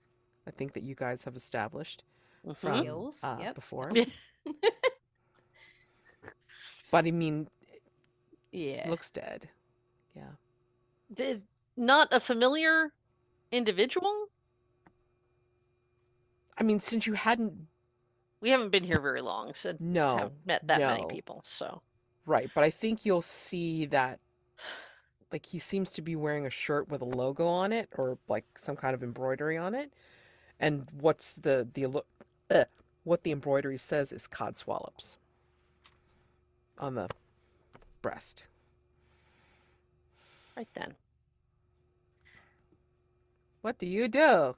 Speaker 1: I think that you guys have established from
Speaker 3: Feels, yep.
Speaker 1: before.
Speaker 2: mhm.
Speaker 1: But I mean,
Speaker 3: Yeah.
Speaker 1: looks dead. Yeah.
Speaker 2: Not a familiar individual?
Speaker 1: I mean, since you hadn't,
Speaker 2: We haven't been here very long, so
Speaker 1: no,
Speaker 2: haven't met that many
Speaker 1: no,
Speaker 2: people, so.
Speaker 1: right. But I think you'll see that, like, he seems to be wearing a shirt with a logo on it, or like some kind of embroidery on it. And what the embroidery says is cod swallops on the breast.
Speaker 2: Right then.
Speaker 1: What do you do?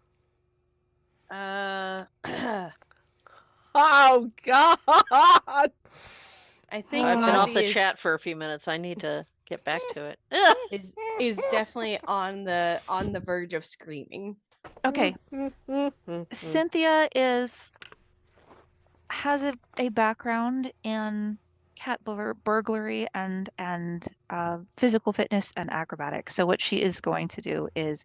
Speaker 3: I
Speaker 1: Oh God!
Speaker 3: think
Speaker 2: I've been off the
Speaker 3: Mazi
Speaker 2: chat for a few minutes. I need to get back to it. Ugh!
Speaker 3: is definitely on the verge of screaming.
Speaker 4: Okay. Cynthia has a background in cat burglary and physical fitness and acrobatics. So what she is going to do is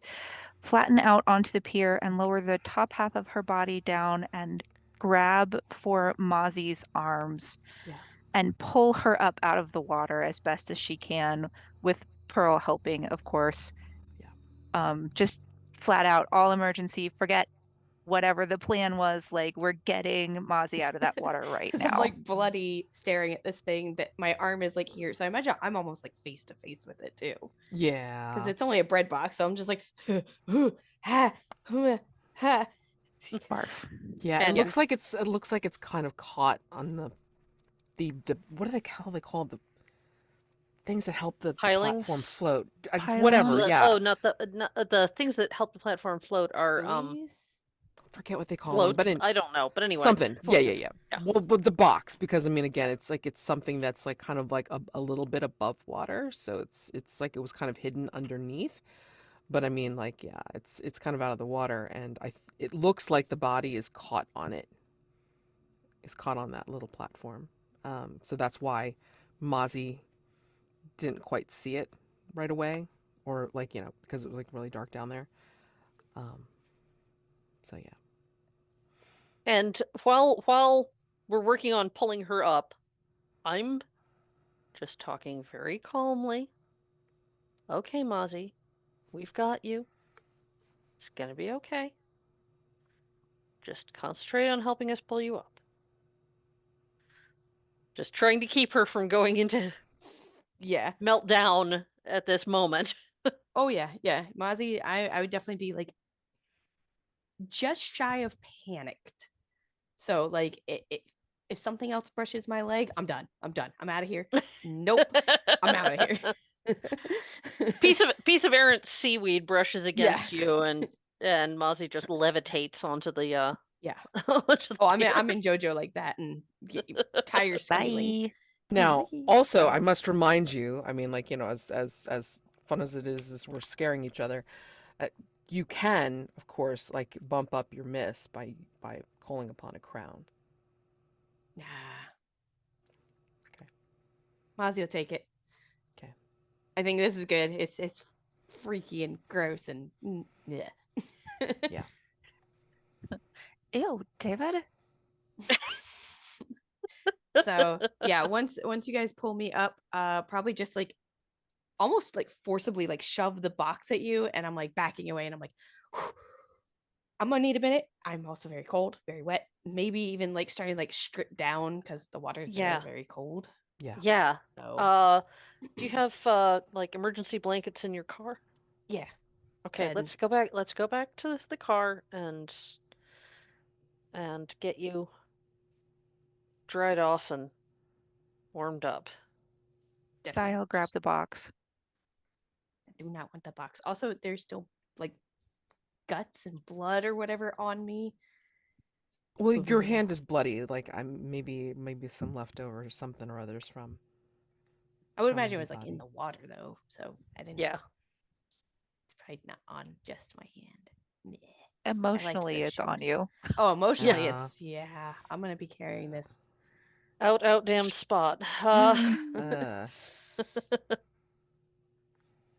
Speaker 4: flatten out onto the pier and lower the top half of her body down and grab for Mazi's arms
Speaker 1: Yeah.
Speaker 4: and pull her up out of the water as best as she can, with Pearl helping, of course.
Speaker 1: Yeah.
Speaker 4: Just flat out, all emergency, forget whatever the plan was. Like, we're getting Mazi out of that water right
Speaker 3: Because I'm
Speaker 4: now.
Speaker 3: like bloody staring at this thing that my arm is like here. So I imagine I'm almost like face to face with it too.
Speaker 1: Yeah.
Speaker 3: Because it's only a bread box. So I'm just like, ha, ha.
Speaker 4: Barf.
Speaker 1: Yeah,
Speaker 2: And-
Speaker 1: it looks like it's kind of caught on the what do they call the things that help the
Speaker 2: Pilings?
Speaker 1: platform float?
Speaker 4: Pylons?
Speaker 1: Whatever, yeah.
Speaker 2: Oh, not the things that help the platform float are
Speaker 3: Buoys?
Speaker 1: Forget what they call
Speaker 2: floats.
Speaker 1: them, but
Speaker 2: I don't know, but anyway.
Speaker 1: something. Yeah.
Speaker 2: Yeah.
Speaker 1: Well, but the box, because I mean, again, it's something that's like kind of like a little bit above water, so it's like it was kind of hidden underneath. But I mean, like, yeah, it's kind of out of the water, and it looks like the body is caught on it. Is caught on that little platform. So that's why Mazi didn't quite see it right away, or like, because it was like really dark down there. So yeah.
Speaker 2: And while we're working on pulling her up, I'm just talking very calmly. Okay, Mazi, we've got you. It's gonna be okay. Just concentrate on helping us pull you up. Just trying to keep her from going into
Speaker 3: Yeah.
Speaker 2: meltdown at this moment.
Speaker 3: Oh yeah, yeah. Mazi, I would definitely be like just shy of panicked. So like if something else brushes my leg, I'm done. I'm out of here. Nope. I'm out of here.
Speaker 2: piece of errant seaweed brushes against
Speaker 3: Yeah.
Speaker 2: you, and Mazi just levitates onto the
Speaker 3: Yeah.
Speaker 2: onto the
Speaker 3: Oh,
Speaker 2: pier.
Speaker 3: I'm in JoJo like that and tires squealing.
Speaker 4: Bye.
Speaker 1: Now,
Speaker 3: Bye.
Speaker 1: also,
Speaker 3: So-
Speaker 1: I must remind you. I mean, like, as fun as it is, as we're scaring each other, you can, of course, like bump up your miss by calling upon a crown.
Speaker 3: Nah.
Speaker 1: Okay.
Speaker 3: Mazi will take it.
Speaker 1: Okay.
Speaker 3: I think this is good. It's freaky and gross and yeah.
Speaker 1: Yeah.
Speaker 4: Ew, David.
Speaker 3: So yeah, once you guys pull me up, probably just like almost like forcibly like shove the box at you, and I'm like backing away, and I'm like, I'm gonna need a minute. I'm also very cold, very wet. Maybe even like starting to like strip down because the water's
Speaker 2: Yeah.
Speaker 3: very cold.
Speaker 1: Yeah.
Speaker 2: Yeah.
Speaker 3: So
Speaker 2: Do you have like emergency blankets in your car?
Speaker 3: yeah.
Speaker 2: Okay,
Speaker 3: And-
Speaker 2: let's go back. Let's go back to the car and get you dried off and warmed up.
Speaker 3: Definitely.
Speaker 4: I'll grab the box.
Speaker 3: I do not want the box. Also, there's still like guts and blood or whatever on me.
Speaker 1: Well, your
Speaker 3: Ooh.
Speaker 1: hand is bloody. Like I'm maybe some leftover something or others from.
Speaker 3: I would
Speaker 1: from
Speaker 3: imagine it
Speaker 1: your
Speaker 3: was like in
Speaker 1: body.
Speaker 3: the water though, so I didn't.
Speaker 2: Yeah.
Speaker 3: It's probably not on just my hand. Meh.
Speaker 4: Emotionally,
Speaker 3: those
Speaker 4: it's on
Speaker 3: shoes.
Speaker 4: you.
Speaker 3: Oh, emotionally,
Speaker 1: Yeah.
Speaker 3: it's I'm gonna be carrying this.
Speaker 2: Out, damned spot.
Speaker 1: Uh,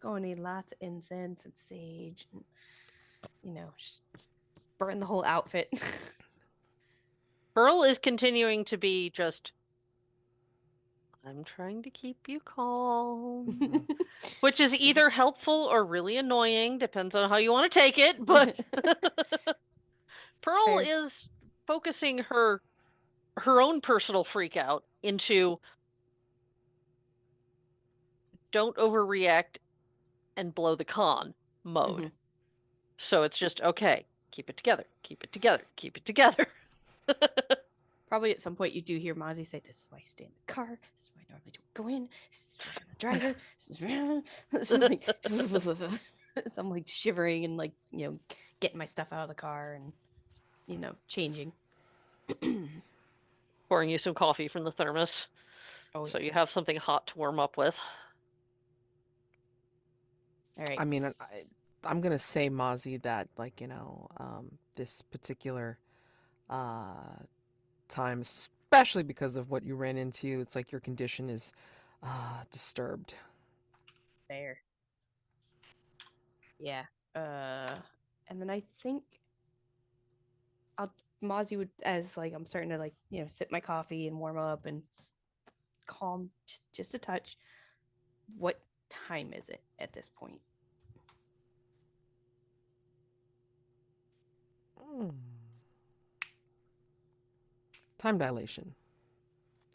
Speaker 3: Gonna need lots of incense and sage, and just burn the whole outfit.
Speaker 2: Pearl is continuing to be just. I'm trying to keep you calm. Which is either helpful or really annoying, depends on how you want to take it, but Pearl
Speaker 3: Fair.
Speaker 2: is focusing her own personal freak out into don't overreact and blow the con mode.
Speaker 3: Mhm.
Speaker 2: So it's just okay, keep it together, keep it together, keep it together.
Speaker 3: Probably at some point you do hear Mazi say, "This is why you stay in the car. This is why I normally don't go in. This is why I'm the driver." This is like, so I'm like shivering and like getting my stuff out of the car and changing.
Speaker 2: Pouring you some coffee from the thermos
Speaker 3: Oh,
Speaker 2: so you have something hot to warm up with.
Speaker 3: all right.
Speaker 1: I mean, I'm gonna say, Mazi, that this particular time, especially because of what you ran into, it's like your condition is disturbed.
Speaker 3: There. Yeah. And then I think Mazi would, as like I'm starting to like sip my coffee and warm up and calm just a touch. What time is it at this point?
Speaker 1: Hmm. Time dilation.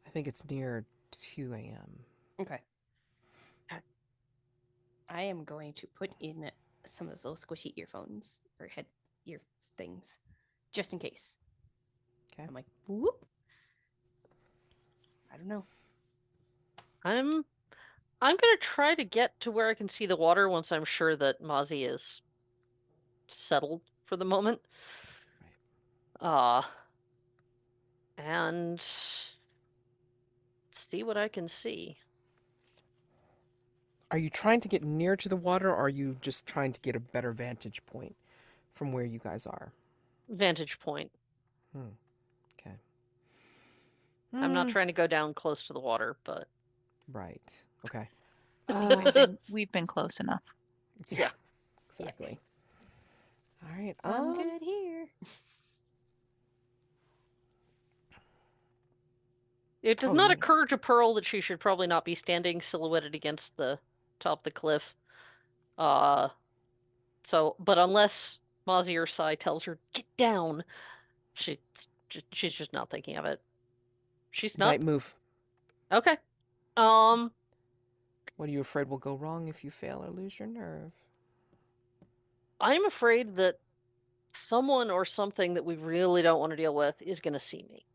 Speaker 1: I think it's near 2 a.m.
Speaker 3: Okay. I am going to put in some of those little squishy earphones or head ear things, just in case.
Speaker 1: Okay.
Speaker 3: I'm like, whoop. I don't know.
Speaker 2: I'm gonna try to get to where I can see the water once I'm sure that Mazi is settled for the moment. And see what I can see.
Speaker 1: Are you trying to get near to the water, or are you just trying to get a better vantage point from where you guys are?
Speaker 2: Vantage point.
Speaker 1: Okay.
Speaker 2: I'm not trying to go down close to the water, but
Speaker 1: Right. Okay.
Speaker 4: We've been close enough.
Speaker 2: Yeah.
Speaker 1: Exactly. All right.
Speaker 3: I'm good here.
Speaker 2: It does
Speaker 1: Oh,
Speaker 2: not
Speaker 1: you-
Speaker 2: occur to Pearl that she should probably not be standing silhouetted against the top of the cliff. But unless Mazi or Sai tells her, get down, she's just not thinking of it. She's not.
Speaker 1: Night move.
Speaker 2: Okay.
Speaker 1: What are you afraid will go wrong if you fail or lose your nerve?
Speaker 2: I'm afraid that someone or something that we really don't want to deal with is going to see me.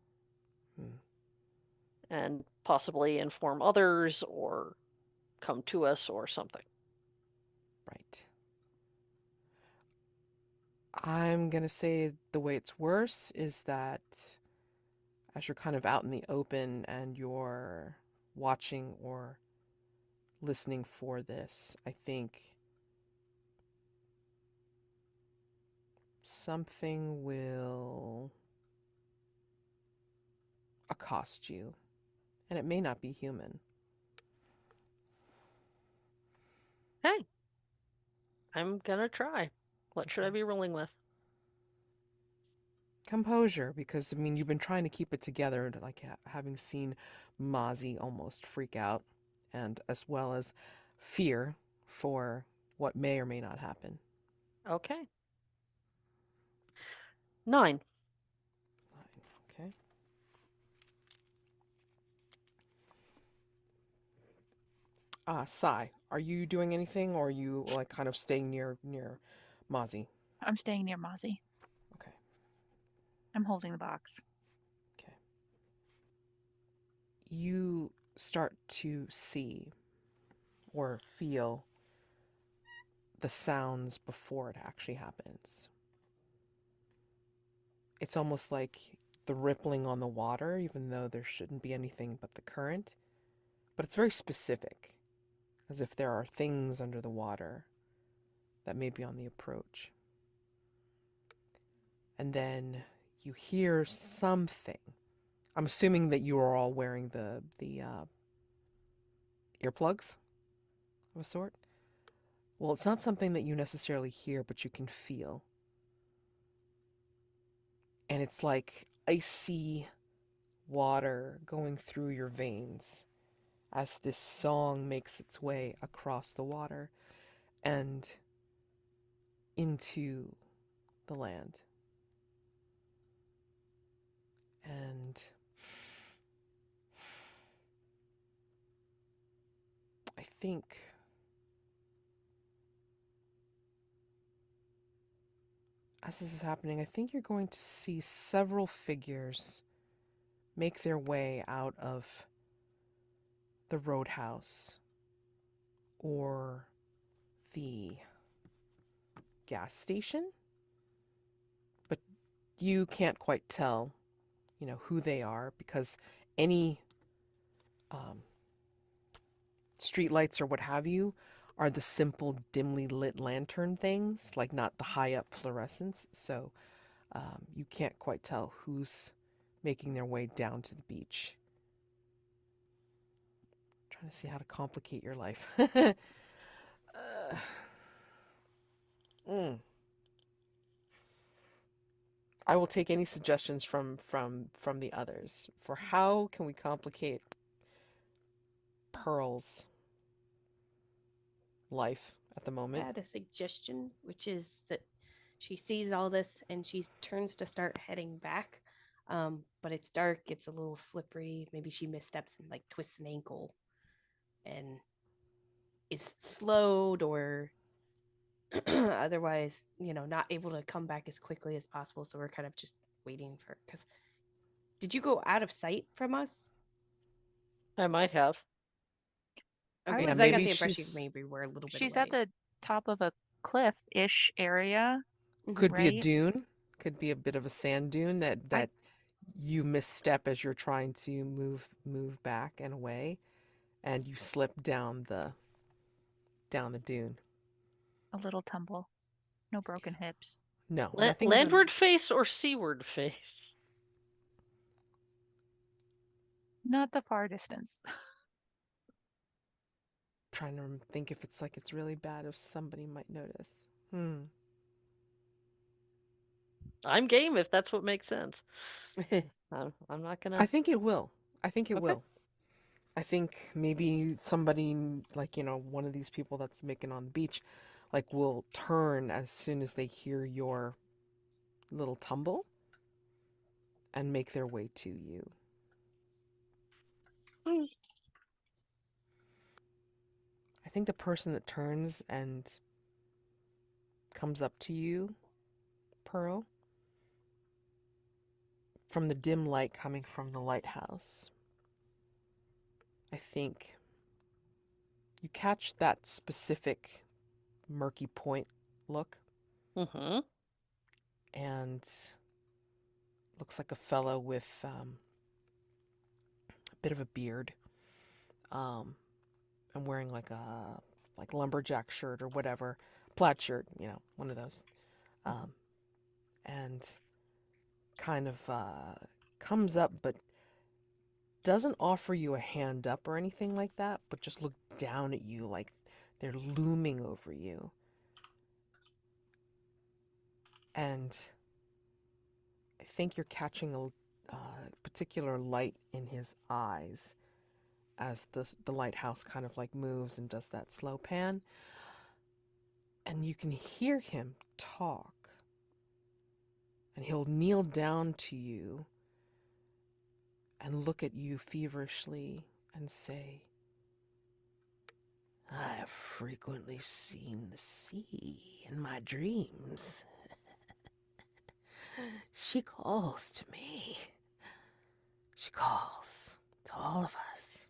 Speaker 2: And possibly inform others or come to us or something.
Speaker 1: Right. I'm going to say the way it's worse is that as you're kind of out in the open and you're watching or listening for this, I think something will accost you, and it may not be human.
Speaker 2: Hey, I'm gonna try. What should I
Speaker 1: Okay.
Speaker 2: be rolling with?
Speaker 1: Composure, because I mean you've been trying to keep it together, like having seen Mazi almost freak out, and as well as fear for what may or may not happen.
Speaker 2: Okay. 9.
Speaker 1: Okay. Sai, Are you doing anything, or are you like kind of staying near Mazi?
Speaker 4: I'm staying near Mazi.
Speaker 1: Okay.
Speaker 4: I'm holding the box.
Speaker 1: Okay. You start to see or feel the sounds before it actually happens. It's almost like the rippling on the water, even though there shouldn't be anything but the current. But it's very specific, as if there are things under the water that may be on the approach. And then you hear something. I'm assuming that you are all wearing the earplugs of a sort. Well, it's not something that you necessarily hear, but you can feel. And it's like icy water going through your veins as this song makes its way across the water and into the land. And I think as this is happening, I think you're going to see several figures make their way out of the roadhouse or the gas station. But you can't quite tell, who they are, because any street lights or what have you are the simple dimly lit lantern things, like not the high up fluorescents. So you can't quite tell who's making their way down to the beach. Trying to see how to complicate your life. I will take any suggestions from the others for how can we complicate Pearl's life at the
Speaker 3: I
Speaker 1: moment.
Speaker 3: had a suggestion, which is that she sees all this and she turns to start heading back. But it's dark, it's a little slippery. Maybe she missteps and like twists an ankle and is slowed or otherwise, not able to come back as quickly as possible. So we're kind of just waiting for, because did you go out of sight from us?
Speaker 2: I might have.
Speaker 3: Okay,
Speaker 1: Yeah,
Speaker 3: because I got
Speaker 1: maybe
Speaker 3: the impression
Speaker 1: she's
Speaker 3: maybe we're a little bit
Speaker 4: She's
Speaker 3: away.
Speaker 4: at the top of a cliff-ish area.
Speaker 1: could be a
Speaker 4: Right.
Speaker 1: dune, could be a bit of a sand dune that you misstep as you're trying to move back and away, and you slip down the dune.
Speaker 4: A little tumble. No broken hips.
Speaker 1: No, nothing of
Speaker 2: Landward face or seaward face?
Speaker 4: Not the far distance.
Speaker 1: Trying to think if it's like it's really bad, if somebody might notice.
Speaker 2: I'm game if that's what makes sense. I'm not gonna.
Speaker 1: I think it will. I think it
Speaker 2: Okay.
Speaker 1: will. I think maybe somebody, like, one of these people that's making on the beach, like, will turn as soon as they hear your little tumble and make their way to you. I think the person that turns and comes up to you, Pearl, from the dim light coming from the lighthouse, I think you catch that specific Mucky Point look,
Speaker 2: Mm-hmm.
Speaker 1: and looks like a fellow with a bit of a beard, and wearing like a lumberjack shirt or whatever, plaid shirt, one of those, and kind of comes up, but doesn't offer you a hand up or anything like that, but just look down at you like they're looming over you. And I think you're catching a particular light in his eyes as the lighthouse kind of like moves and does that slow pan. And you can hear him talk. And he'll kneel down to you and look at you feverishly and say, I have frequently seen the sea in my dreams. She calls to me. She calls to all of us.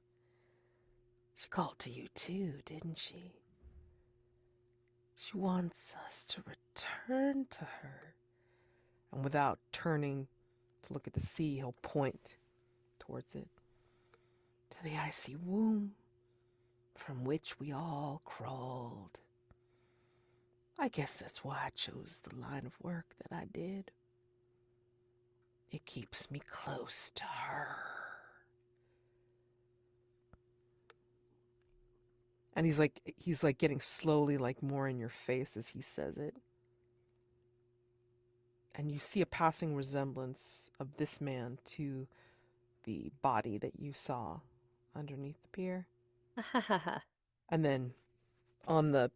Speaker 1: She called to you too, didn't she? She wants us to return to her. And without turning to look at the sea, he'll point towards it, to the icy womb from which we all crawled. I guess that's why I chose the line of work that I did. It keeps me close to her. And he's like getting slowly like more in your face as he says it. And you see a passing resemblance of this man to the body that you saw underneath the pier. And then on the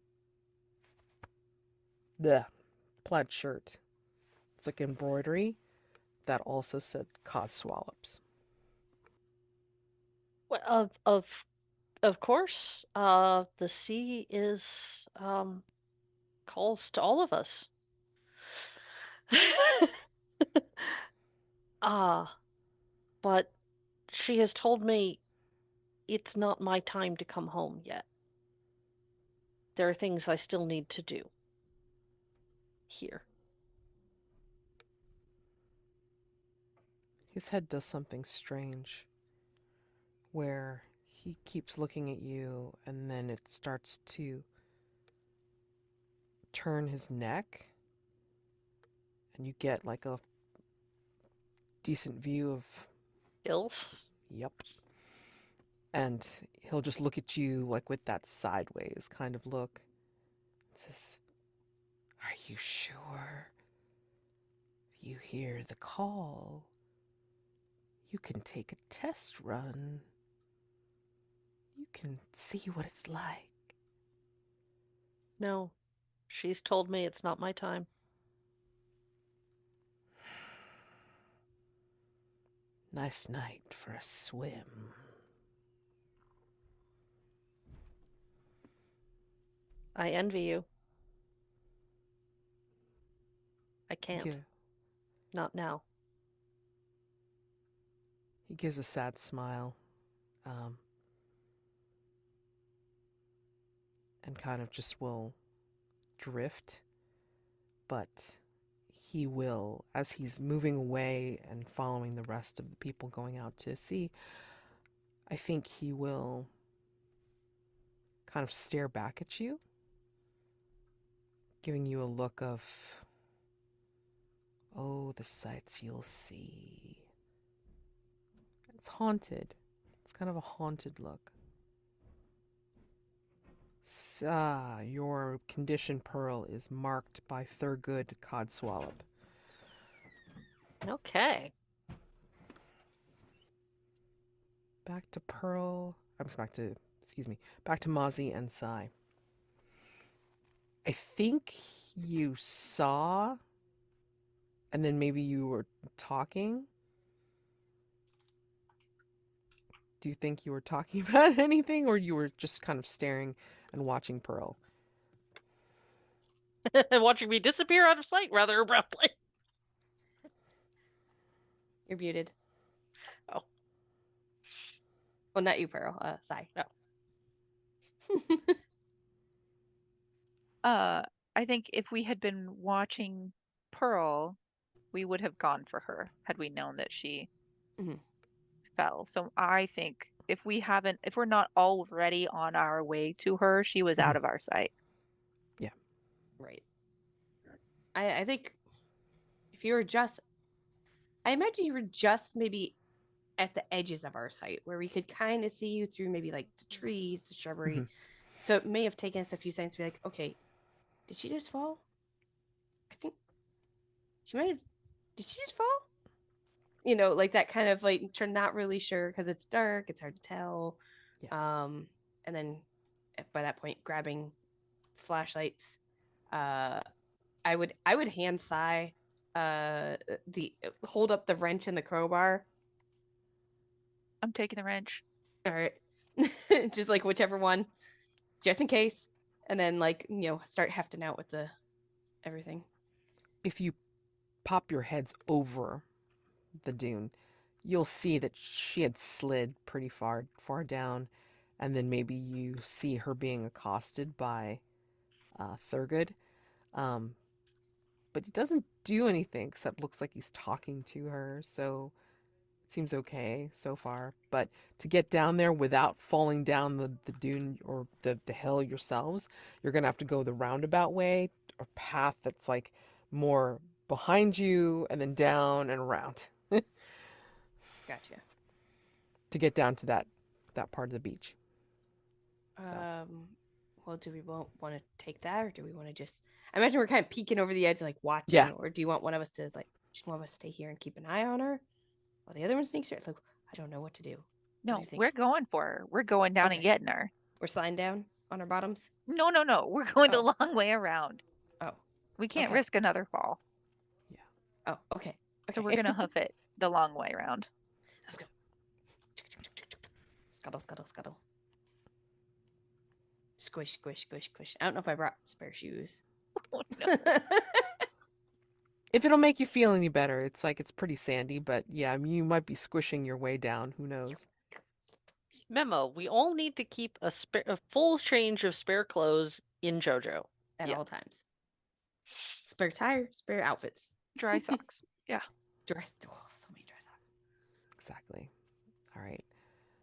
Speaker 1: plaid shirt, it's like embroidery that also said Codswallops.
Speaker 2: Well, of course, the sea is calls to all of us. But she has told me it's not my time to come home yet. There are things I still need to do here.
Speaker 1: His head does something strange where he keeps looking at you and then it starts to turn his neck and you get like a decent view of
Speaker 2: Ills?
Speaker 1: Yep. And he'll just look at you like with that sideways kind of look. Says, "Are you sure? You hear the call. You can take a test run. You can see what it's like."
Speaker 2: No. She's told me it's not my time.
Speaker 1: Nice night for a swim.
Speaker 2: I envy you. I can't. Not now.
Speaker 1: He gives a sad smile. And kind of just will drift. But he will, as he's moving away and following the rest of the people going out to sea, I think he will kind of stare back at you, giving you a look of, "Oh, the sights you'll see." It's haunted. It's kind of a haunted look. Your condition, Pearl, is marked by Thurgood Codswallop.
Speaker 2: Okay.
Speaker 1: Back to Pearl. Back to Mazi and Sai. I think you saw, and then maybe you were talking. Do you think you were talking about anything, or you were just kind of staring and watching Pearl?
Speaker 2: Watching me disappear out of sight rather abruptly.
Speaker 3: You're muted.
Speaker 2: Oh.
Speaker 3: Well, not you, Pearl. Sai.
Speaker 2: No.
Speaker 4: I think if we had been watching Pearl, we would have gone for her had we known that she fell. So I think if we're not already on our way to her, she was out of our sight.
Speaker 1: Yeah.
Speaker 3: Right. I think if you were I imagine you were just maybe at the edges of our sight where we could kind of see you through maybe like the trees, the shrubbery. So it may have taken us a few seconds to be like, okay, did she just fall? I think she might have. Did she just fall? You know, like that kind of like not really sure because it's dark, it's hard to tell.
Speaker 1: Yeah.
Speaker 3: And then by that point, grabbing flashlights, I would hand Sai hold up the wrench and the crowbar.
Speaker 4: I'm taking the wrench.
Speaker 3: All right. Just like whichever one. just in case. And then, like, start hefting out with the everything.
Speaker 1: If you pop your heads over the dune, you'll see that she had slid pretty far down, and then maybe you see her being accosted by Thurgood. But he doesn't do anything except looks like he's talking to her, so it seems okay so far. But to get down there without falling down the dune or the hill yourselves, you're going to have to go the roundabout way, or path that's like more behind you and then down and around
Speaker 3: Gotcha.
Speaker 1: to get down to that part of the beach.
Speaker 3: Well, do we want to take that, or do we want to just? I imagine we're kind of peeking over the edge, like watching.
Speaker 1: Yeah.
Speaker 3: Or do you want one of us to just one of us stay here and keep an eye on her, while the other one sneaks her? It's like, I don't know what to do.
Speaker 4: No,
Speaker 3: do you think?
Speaker 4: we're going for her. We're going down and getting her.
Speaker 3: We're sliding down on our bottoms.
Speaker 4: No. We're going the long way around.
Speaker 3: Oh.
Speaker 4: We can't
Speaker 3: Okay.
Speaker 4: risk another fall.
Speaker 1: Yeah.
Speaker 3: Oh, okay.
Speaker 4: So we're gonna hoof it the long way around.
Speaker 3: Let's go. Scuttle, scuttle, scuttle. Squish, squish, squish, squish. I don't know if I brought spare shoes.
Speaker 4: Oh, no.
Speaker 1: If it'll make you feel any better, it's like it's pretty sandy, but yeah, I mean, you might be squishing your way down. Who knows?
Speaker 2: Memo: we all need to keep a full change of spare clothes in JoJo
Speaker 3: At all times. Spare tire, spare outfits.
Speaker 4: Dry socks. Yeah.
Speaker 3: Dress. Oh, so many dry socks.
Speaker 1: Exactly. All right.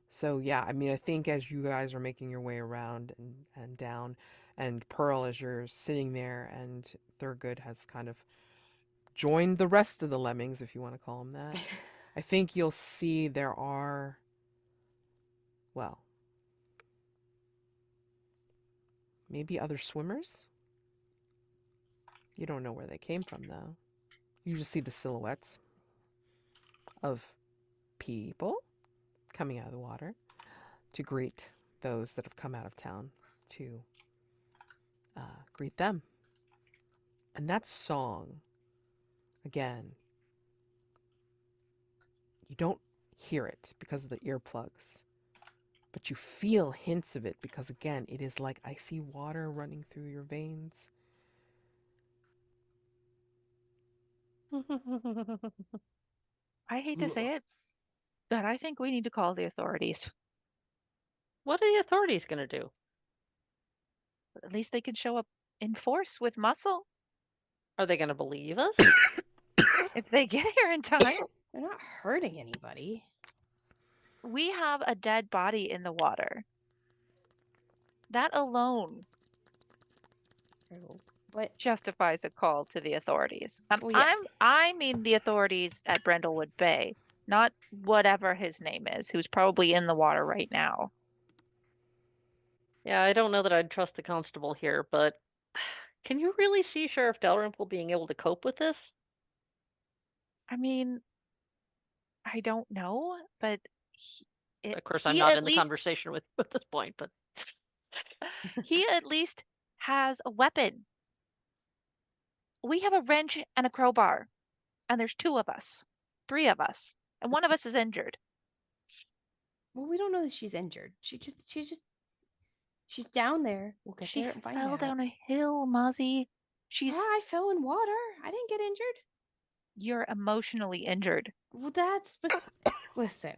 Speaker 1: So yeah, I mean, I think as you guys are making your way around and down, and Pearl, as you're sitting there, and Thurgood has kind of joined the rest of the lemmings, if you want to call them that, I think you'll see there are, well, maybe other swimmers? You don't know where they came from, though. You just see the silhouettes of people coming out of the water to greet those that have come out of town to greet them. And that song, again, you don't hear it because of the earplugs, but you feel hints of it because, again, it is like icy water running through your veins.
Speaker 4: I hate to say it, but I think we need to call the authorities.
Speaker 2: What are the authorities going to do?
Speaker 4: At least they could show up in force with muscle.
Speaker 2: Are they going to believe us?
Speaker 4: If they get here in time.
Speaker 3: They're not hurting anybody.
Speaker 4: We have a dead body in the water. That alone
Speaker 3: What?
Speaker 4: justifies a call to the authorities.
Speaker 3: Well, yeah.
Speaker 4: I mean the authorities at Brindlewood Bay, not whatever his name is, who's probably in the water right now.
Speaker 2: Yeah, I don't know that I'd trust the constable here, but can you really see Sheriff Dalrymple being able to cope with this?
Speaker 4: I mean, I don't know, but
Speaker 2: Of course, I'm not in the conversation with at this point, but
Speaker 4: he at least has a weapon. We have a wrench and a crowbar, and there's 2 of us, 3 of us, and one of us is injured.
Speaker 3: Well, we don't know that she's injured. She's down there. We'll get
Speaker 4: She
Speaker 3: there and find
Speaker 4: fell
Speaker 3: out.
Speaker 4: down a hill, Mazi.
Speaker 3: I fell in water. I didn't get injured.
Speaker 4: You're emotionally injured.
Speaker 3: Well, that's listen.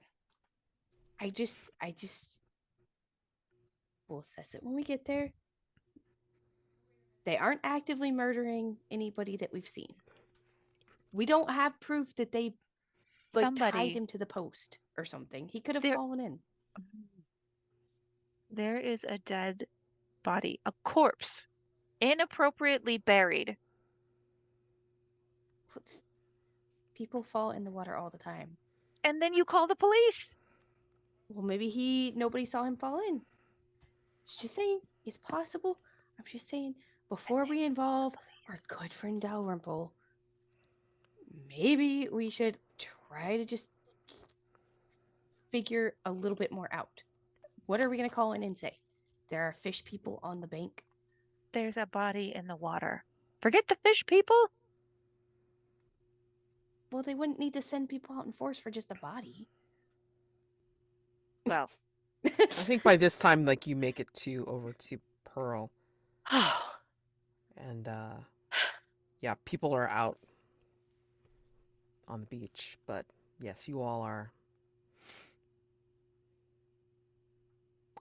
Speaker 3: I just we'll assess it when we get there. They aren't actively murdering anybody that we've seen. We don't have proof that they tied him to the post or something. He could have fallen in.
Speaker 4: There is a dead body, a corpse, inappropriately buried.
Speaker 3: People fall in the water all the time.
Speaker 4: And then you call the police.
Speaker 3: Well, maybe nobody saw him fall in. Just saying, it's possible. I'm just saying, before we involve our good friend Dalrymple, maybe we should try to just figure a little bit more out. What are we going to call in and say? There are fish people on the bank.
Speaker 4: There's a body in the water. Forget the fish people.
Speaker 3: Well, they wouldn't need to send people out in force for just a body.
Speaker 4: Well,
Speaker 1: I think by this time, like, you make it over to Pearl.
Speaker 2: Oh,
Speaker 1: And yeah, people are out on the beach, but yes, you all are.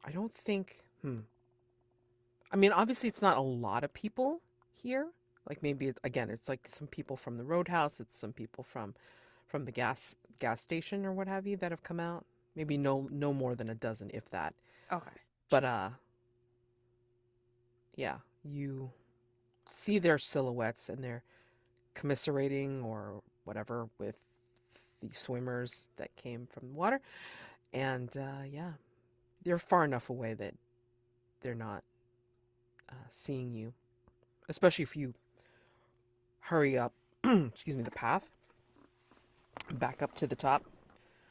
Speaker 1: I don't think. I mean, obviously, it's not a lot of people here. Like maybe again, it's like some people from the Roadhouse. It's some people from the gas station or what have you that have come out. Maybe no more than a dozen, if that.
Speaker 3: Okay.
Speaker 1: But yeah, you see their silhouettes and they're commiserating or whatever with the swimmers that came from the water. And yeah, they're far enough away that they're not seeing you, especially if you hurry up, excuse me, the path back up to the top.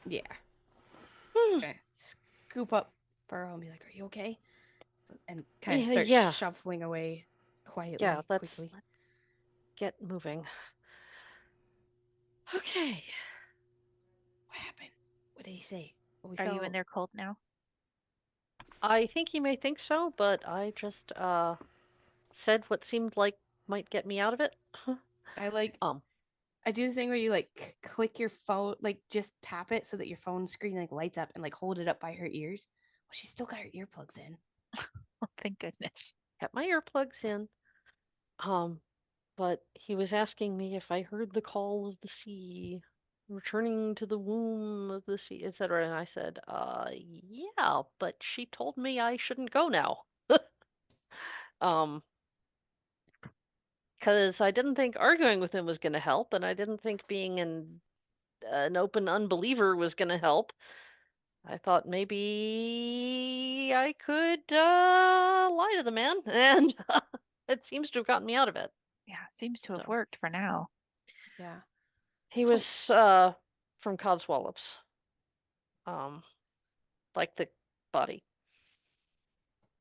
Speaker 3: Yeah.
Speaker 2: Hmm.
Speaker 3: Okay. Scoop up Burrow and be like, "Are you okay?" And kind of
Speaker 2: Yeah,
Speaker 3: start
Speaker 2: yeah.
Speaker 3: shuffling away quietly,
Speaker 2: Yeah, let's
Speaker 3: quickly.
Speaker 2: get moving. Okay.
Speaker 3: What happened? What did he say? What we
Speaker 4: Are
Speaker 3: saw?
Speaker 4: you in their cult now?
Speaker 2: I think you may think so, but I just said what seemed like might get me out of it.
Speaker 3: I like.
Speaker 2: Um,
Speaker 3: I do the thing where you like click your phone, like just tap it so that your phone screen like lights up and like hold it up by her ears. Well, she's still got her earplugs in.
Speaker 4: Oh, thank goodness.
Speaker 2: Kept my earplugs in. But he was asking me if I heard the call of the sea, returning to the womb of the sea, etc. And I said, yeah, but she told me I shouldn't go now. Um, because I didn't think arguing with him was going to help, and I didn't think being an open unbeliever was going to help. I thought maybe I could lie to the man, and it seems to have gotten me out of it.
Speaker 4: Yeah, seems to have
Speaker 2: So
Speaker 4: worked for now.
Speaker 3: Yeah.
Speaker 2: he
Speaker 3: So-
Speaker 2: was from Codswallops, um, like the body.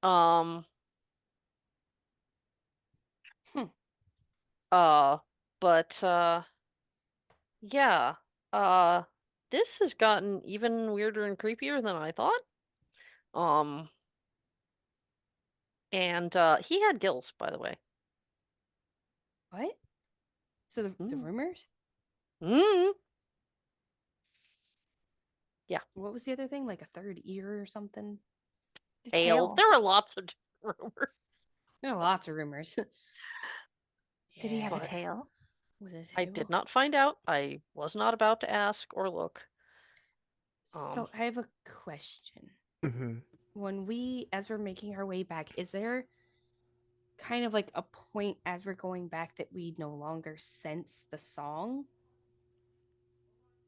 Speaker 2: Um,
Speaker 3: Hmm.
Speaker 2: uh, but yeah, uh, this has gotten even weirder and creepier than I thought. Um, and he had gills, by the way.
Speaker 3: What? So the
Speaker 2: Mm.
Speaker 3: rumors?
Speaker 2: Mm. Yeah,
Speaker 3: What was the other thing? Like a third ear or something?
Speaker 4: The
Speaker 2: tail.
Speaker 4: tail.
Speaker 2: There were lots of rumors.
Speaker 3: There are lots of rumors.
Speaker 4: Did he have a
Speaker 2: But
Speaker 4: tail?
Speaker 3: Was it
Speaker 2: I did not find out. I was not about to ask or look.
Speaker 3: So I have a question.
Speaker 1: Mm-hmm.
Speaker 3: When as we're making our way back, is there kind of like a point as we're going back that we no longer sense the song?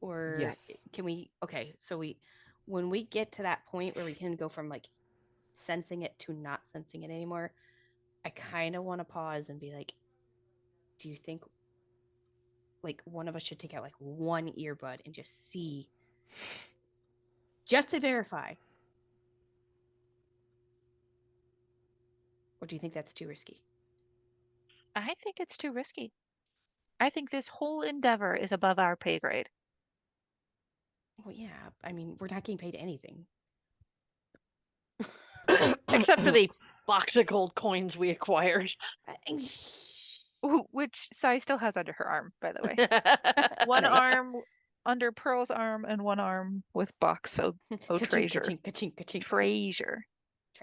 Speaker 3: Or
Speaker 1: Yes.
Speaker 3: can we, okay, so when we get to that point where we can go from like sensing it to not sensing it anymore, I kind of want to pause and be like, do you think like one of us should take out like one earbud and just see, just to verify? Or do you think that's too risky?
Speaker 4: I think it's too risky. I think this whole endeavor is above our pay grade.
Speaker 3: Well, yeah, I mean, we're not getting paid anything.
Speaker 2: Except for the box of gold coins we acquired.
Speaker 4: Which Sai still has under her arm, by the way. One
Speaker 3: Nice.
Speaker 4: arm under Pearl's arm and one arm with Box. So, treasure. Treasure.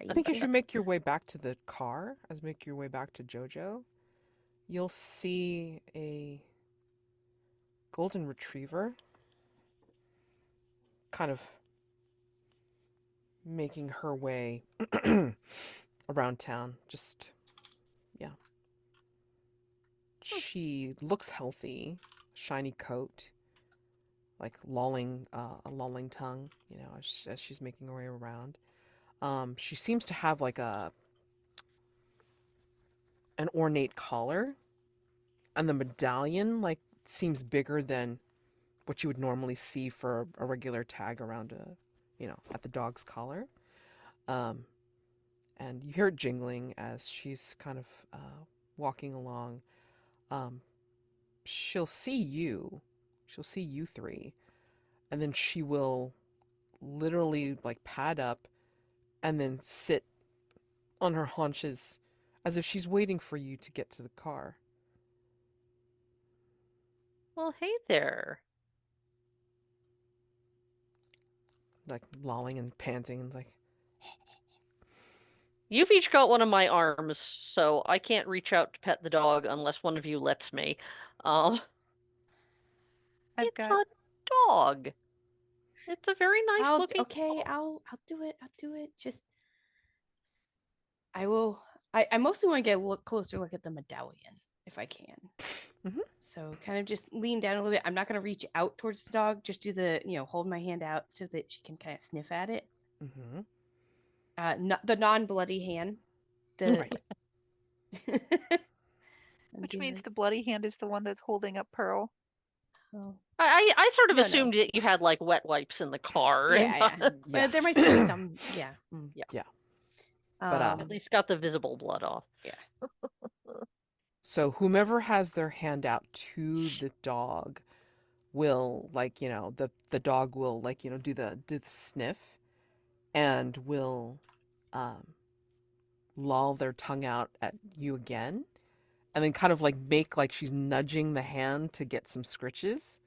Speaker 1: I think as you make your way back to the car, as you make your way back to Jojo, you'll see a golden retriever kind of making her way around town. Just, yeah. She looks healthy, shiny coat, like a lolling tongue, you know, as she's making her way around. She seems to have like an ornate collar, and the medallion like seems bigger than what you would normally see for a regular tag around at the dog's collar. And you hear it jingling as she's kind of walking along. She'll see you. She'll see you three, and then she will literally like pad up and then sit on her haunches, as if she's waiting for you to get to the car.
Speaker 2: Well, hey there.
Speaker 1: Like lolling and panting and like,
Speaker 2: You've each got one of my arms, so I can't reach out to pet the dog unless one of you lets me. Um,
Speaker 4: I've
Speaker 2: it's
Speaker 4: got
Speaker 2: a dog. It's a very nice looking
Speaker 3: Okay,
Speaker 2: dog.
Speaker 3: I'll do it. I'll do it. Just I will. I mostly want to get a closer look at the medallion if I can.
Speaker 1: Mhm.
Speaker 3: So kind of just lean down a little bit. I'm not going to reach out towards the dog. Just do the hold my hand out so that she can kind of sniff at it.
Speaker 1: Mm-hmm.
Speaker 3: The non-bloody hand. The
Speaker 1: Right.
Speaker 4: which means the bloody hand is the one that's holding up Pearl.
Speaker 3: Oh.
Speaker 2: I sort of
Speaker 3: No,
Speaker 2: assumed that you had like wet wipes in the car.
Speaker 3: Yeah.
Speaker 1: Yeah.
Speaker 3: But there might still be some. Yeah.
Speaker 1: Yeah. But
Speaker 2: at least got the visible blood off.
Speaker 3: Yeah.
Speaker 1: So whomever has their hand out to the dog will, like, the dog will, like, do the sniff and will loll their tongue out at you again, and then kind of like make like she's nudging the hand to get some scritches.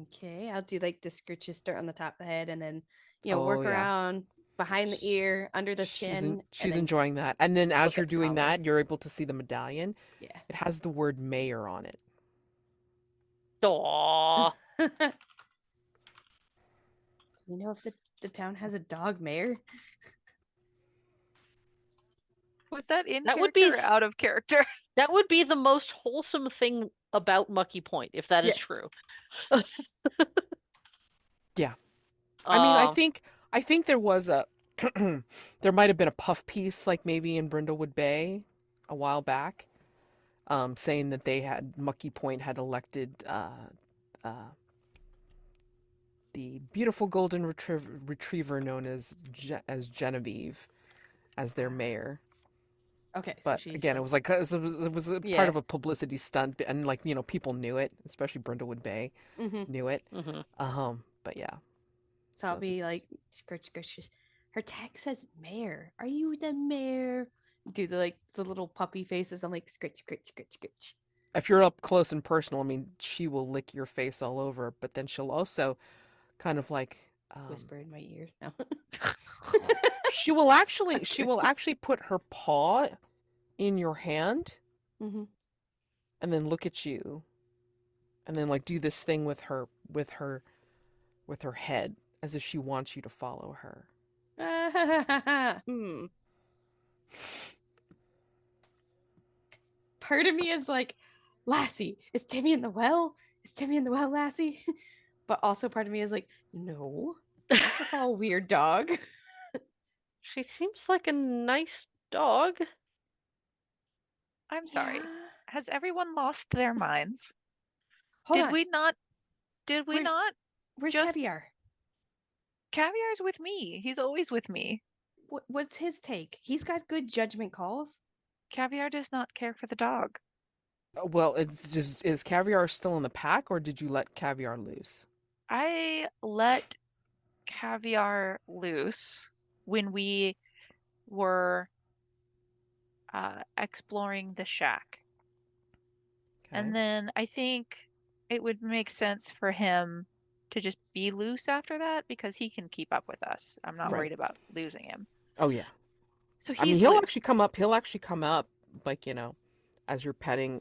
Speaker 3: Okay, I'll do like the scritches start on the top of the head and then
Speaker 1: Oh,
Speaker 3: work
Speaker 1: yeah.
Speaker 3: around behind the
Speaker 1: She's-
Speaker 3: ear, under the chin.
Speaker 1: She's
Speaker 3: and then
Speaker 1: enjoying that. And then as
Speaker 3: look
Speaker 1: you're
Speaker 3: at the
Speaker 1: doing
Speaker 3: collar.
Speaker 1: that, you're able to see the medallion.
Speaker 3: Yeah.
Speaker 1: It has the word mayor on it.
Speaker 2: Aw.
Speaker 3: Do you know if the town has a dog mayor?
Speaker 4: Was that in
Speaker 2: That
Speaker 4: character
Speaker 2: would be-
Speaker 4: or out of character?
Speaker 2: That would be the most wholesome thing about Mucky Point, if that is
Speaker 3: Yeah.
Speaker 2: true.
Speaker 1: Yeah. I mean,
Speaker 2: Um,
Speaker 1: I think there was a there might have been a puff piece, like maybe in Brindlewood Bay a while back, saying that Mucky Point had elected the beautiful golden retriever known as Genevieve as their mayor.
Speaker 3: Okay, so
Speaker 1: But
Speaker 3: she's
Speaker 1: again, it was like it was a
Speaker 3: Yeah.
Speaker 1: part of a publicity stunt, and like people knew it, especially Brindlewood Bay
Speaker 3: Mhm.
Speaker 1: knew it.
Speaker 2: mhm.
Speaker 1: But yeah.
Speaker 3: So I'll
Speaker 1: So
Speaker 3: be
Speaker 1: this is-
Speaker 3: like, scritch. Her tag says mayor. Are you the mayor? Do the little puppy faces. I'm like, scritch.
Speaker 1: If you're up close and personal, I mean, she will lick your face all over, but then she'll also kind of like
Speaker 3: Whisper in my ear. No.
Speaker 1: she will actually put her paw in your hand
Speaker 3: Mm-hmm.
Speaker 1: and then look at you and then like do this thing with her head as if she wants you to follow her.
Speaker 3: Part of me is like, Lassie, is Timmy in the well? Is Timmy in the well, Lassie? But also part of me is like, no. Don't follow weird dog.
Speaker 2: She seems like a nice dog.
Speaker 4: I'm sorry.
Speaker 3: Yeah.
Speaker 4: Has everyone lost their minds?
Speaker 3: Hold
Speaker 4: Did
Speaker 3: on.
Speaker 4: we not? Did we
Speaker 3: Where-
Speaker 4: not?
Speaker 3: Where's
Speaker 4: just-
Speaker 3: Caviar?
Speaker 4: Caviar's with me. He's always with me.
Speaker 3: What's his take? He's got good judgment calls.
Speaker 4: Caviar does not care for the dog.
Speaker 1: Well, it's just, is Caviar still in the pack, or did you let Caviar loose?
Speaker 4: I let Caviar loose when we were exploring the shack.
Speaker 1: Okay.
Speaker 4: And then I think it would make sense for him to just be loose after that because he can keep up with us. I'm not
Speaker 1: Right.
Speaker 4: worried about losing him.
Speaker 1: Oh yeah.
Speaker 4: So he's
Speaker 1: I mean, he'll
Speaker 4: loose.
Speaker 1: actually come up. He'll actually come up, like, as you're petting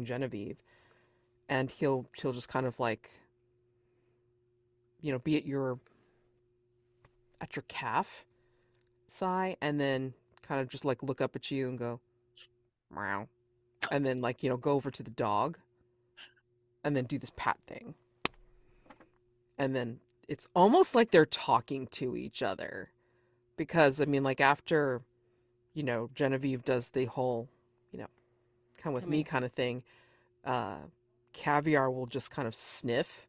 Speaker 1: Genevieve, and he'll just kind of like, be at your calf, sigh, and then kind of just like look up at you and go, meow, and then like go over to the dog, and then do this pat thing, and then it's almost like they're talking to each other, because I mean, like after, Genevieve does the whole, come with
Speaker 3: Come
Speaker 1: me
Speaker 3: here.
Speaker 1: kind of thing, Caviar will just kind of sniff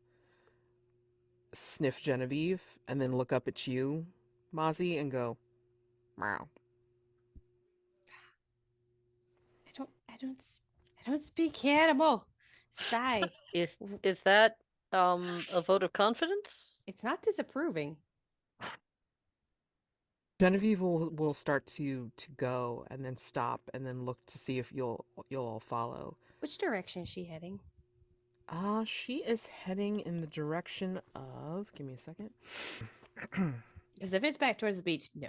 Speaker 1: Genevieve and then look up at you, Mazi, and go, meow.
Speaker 3: I don't speak animal. Sigh.
Speaker 2: Is that a vote of confidence?
Speaker 3: It's not disapproving.
Speaker 1: Genevieve will start to go and then stop and then look to see if you'll all follow.
Speaker 3: Which direction is she heading?
Speaker 1: She is heading in the direction of. Give me a second.
Speaker 3: Because if it's back towards the beach, no.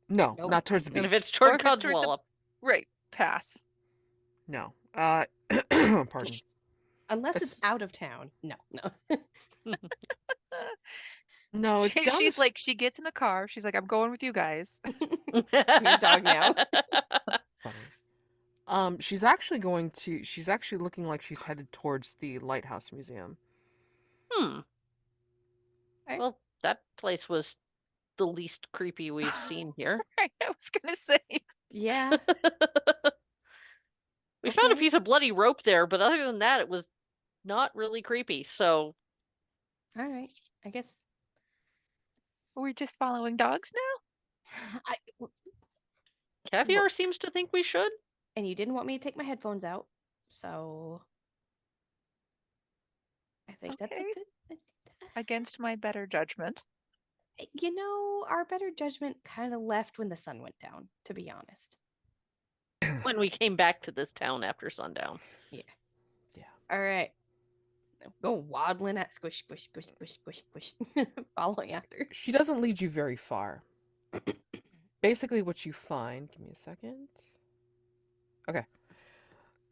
Speaker 1: No,
Speaker 3: Nope.
Speaker 1: not towards the beach.
Speaker 2: And if it's
Speaker 4: Or
Speaker 2: toward
Speaker 4: if it's toward the-
Speaker 2: Codswallop.
Speaker 4: Right. Pass.
Speaker 1: No. Pardon.
Speaker 3: Unless it's
Speaker 1: It's-
Speaker 3: out of town. No.
Speaker 1: No, it's down
Speaker 4: She's
Speaker 1: the
Speaker 4: like, she gets in the car. She's like, I'm going with you guys.
Speaker 3: Your dog now.
Speaker 1: funny. She's actually looking like she's headed towards the Lighthouse Museum.
Speaker 3: Right.
Speaker 2: Well, that place was the least creepy we've seen here.
Speaker 4: I was gonna say.
Speaker 3: Yeah.
Speaker 2: We found a
Speaker 3: Okay.
Speaker 2: piece of bloody rope there, but other than that, it was not really creepy. So,
Speaker 3: All right. I guess.
Speaker 4: Are we just following dogs now?
Speaker 2: Caviar
Speaker 3: Look.
Speaker 2: seems to think we should.
Speaker 3: And you didn't want me to take my headphones out, so I think that's
Speaker 4: Okay.
Speaker 3: it.
Speaker 4: Against my better judgment.
Speaker 3: You know, our better judgment kind of left when the sun went down, to be honest.
Speaker 2: When we came back to this town after sundown.
Speaker 3: All right. Go waddling at squish, squish, squish, squish, squish, squish. Following after.
Speaker 1: She doesn't lead you very far. Basically, what you find. Give me a second. Okay.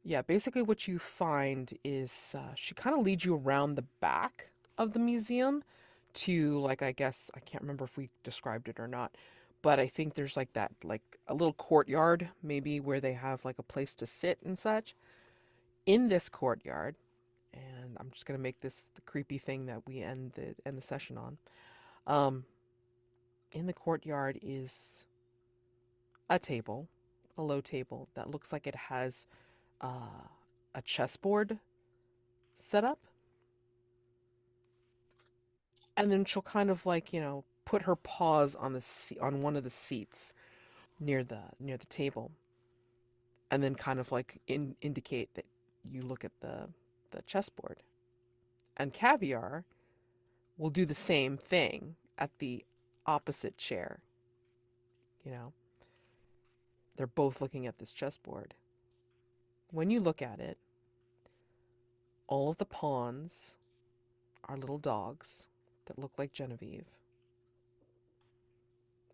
Speaker 1: Yeah, basically what you find is she kind of leads you around the back of the museum to, like, I guess, I can't remember if we described it or not, but I think there's like that, like a little courtyard, maybe, where they have like a place to sit and such. In this courtyard, and I'm just gonna make this the creepy thing that we end the session on. In the courtyard is a table, a low table that looks like it has a chessboard set up, and then she'll kind of like put her paws on on one of the seats near the table, and then kind of like indicate that you look at the chessboard. And Caviar will do the same thing at the opposite chair. They're both looking at this chessboard. When you look at it, all of the pawns are little dogs that look like Genevieve.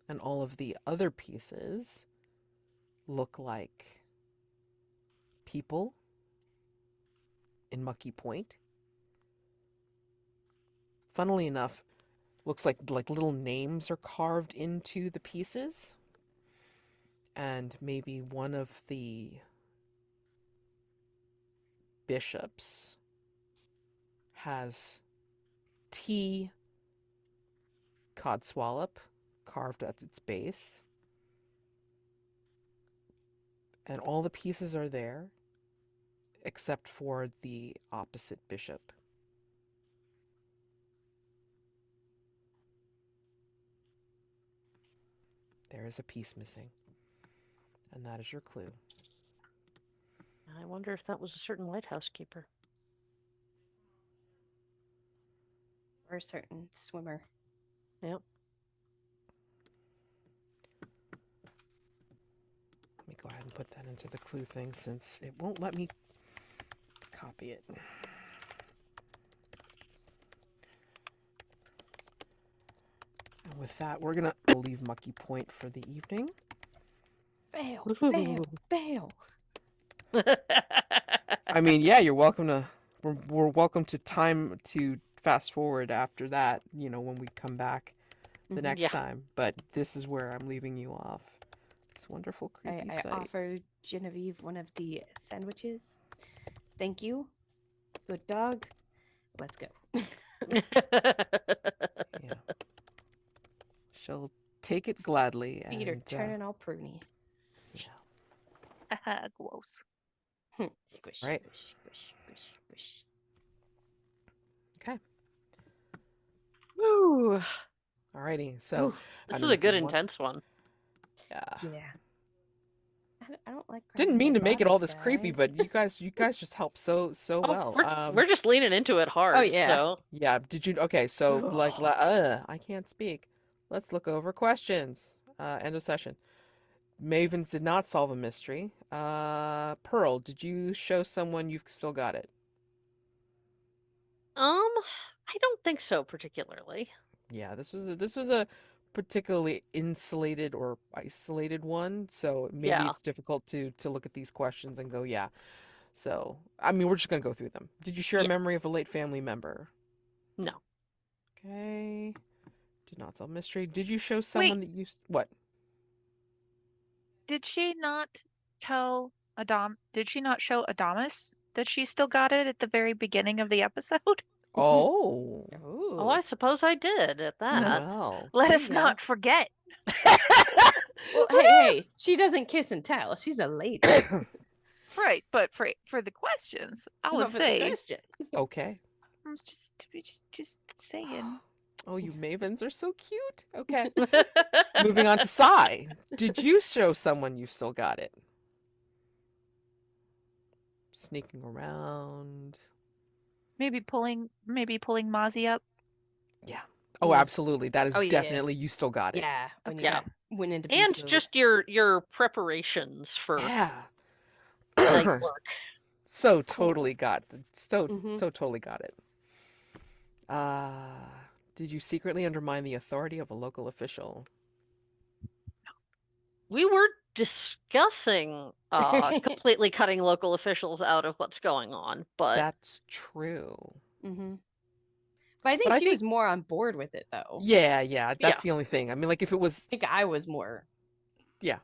Speaker 1: And all of the other pieces look like people in Mucky Point. Funnily enough, looks like little names are carved into the pieces. And maybe one of the bishops has T Codswallop carved at its base. And all the pieces are there, except for the opposite bishop. There is a piece missing. And that is your clue.
Speaker 2: I wonder if that was a certain lighthouse keeper.
Speaker 3: Or a certain swimmer.
Speaker 2: Yep.
Speaker 1: Let me go ahead and put that into the clue thing since it won't let me copy it. And with that, we're going to leave Mucky Point for the evening.
Speaker 3: Fail, fail, fail.
Speaker 1: I mean, yeah, you're welcome to. We're welcome to time to fast forward after that. When we come back the next
Speaker 2: Yeah.
Speaker 1: time. But this is where I'm leaving you off. This wonderful creepy
Speaker 3: I
Speaker 1: site.
Speaker 3: offer Genevieve one of the sandwiches. Thank you. Good dog. Let's go.
Speaker 1: Yeah. She'll take it gladly.
Speaker 3: Feet are
Speaker 1: And,
Speaker 3: turning all pruny.
Speaker 4: Haha, gross.
Speaker 3: Squish,
Speaker 1: Right.
Speaker 3: squish, squish, squish, squish.
Speaker 1: Okay.
Speaker 2: Woo.
Speaker 1: Alrighty. So
Speaker 3: Oof.
Speaker 1: I
Speaker 2: This
Speaker 1: don't
Speaker 2: is
Speaker 1: know
Speaker 2: a
Speaker 1: if you
Speaker 2: good
Speaker 1: want-
Speaker 2: intense one.
Speaker 1: Yeah.
Speaker 3: Yeah. I don't like.
Speaker 1: Didn't
Speaker 3: grabbing
Speaker 1: mean to
Speaker 3: dead
Speaker 1: make it all
Speaker 3: bodies,
Speaker 1: this creepy,
Speaker 3: guys.
Speaker 1: but you guys just helped so
Speaker 2: Oh,
Speaker 1: well.
Speaker 2: we're just leaning into it hard.
Speaker 3: Oh, yeah.
Speaker 2: So.
Speaker 1: Yeah. Did you? Okay. So I can't speak. Let's look over questions. End of session. Mavens did not solve a mystery. Pearl, did you show someone you've still got it?
Speaker 2: I don't think so particularly.
Speaker 1: Yeah, this was a particularly insulated or isolated one, so maybe
Speaker 2: Yeah.
Speaker 1: it's difficult to look at these questions and go, yeah. So, I mean, we're just gonna go through them. Did you share a
Speaker 2: Yeah.
Speaker 1: memory of a late family member?
Speaker 2: No.
Speaker 1: Okay. Did not solve mystery. Did you show someone that you what?
Speaker 4: Did she not tell did she not show Adamus that she still got it at the very beginning of the episode?
Speaker 1: Oh,
Speaker 2: Oh, I
Speaker 3: Ooh.
Speaker 2: suppose I did at that.
Speaker 1: well.
Speaker 4: Let
Speaker 3: There
Speaker 4: us
Speaker 3: you
Speaker 4: not
Speaker 3: go.
Speaker 4: forget.
Speaker 3: Well, hey, she doesn't kiss and tell. She's a lady.
Speaker 4: Right, but for the questions, I would
Speaker 3: But for the
Speaker 4: say
Speaker 3: questions.
Speaker 1: Okay.
Speaker 4: I'm just saying.
Speaker 1: Oh, you mavens are so cute. Okay. Moving on to Sai. Did you show someone you still got it? Sneaking around.
Speaker 4: Maybe pulling Mazi up.
Speaker 1: Yeah. Oh,
Speaker 3: Mm.
Speaker 1: absolutely. That is
Speaker 3: Oh, yeah.
Speaker 1: definitely you still got it.
Speaker 3: Yeah, when you
Speaker 2: Yeah.
Speaker 3: went into
Speaker 2: And
Speaker 3: beast mode.
Speaker 2: just your preparations for
Speaker 1: Yeah.
Speaker 2: night work.
Speaker 1: So
Speaker 3: Cool.
Speaker 1: totally got so
Speaker 3: Mhm.
Speaker 1: so totally got it. Did you secretly undermine the authority of a local official?
Speaker 2: We were discussing completely cutting local officials out of what's going on, but
Speaker 1: That's true.
Speaker 3: Mm-hmm. But I think
Speaker 1: But I
Speaker 3: she
Speaker 1: think-
Speaker 3: was more on board with it, though.
Speaker 1: Yeah, that's
Speaker 2: Yeah.
Speaker 1: the only thing. I mean, like if it was
Speaker 3: I think I was more.
Speaker 1: Yeah.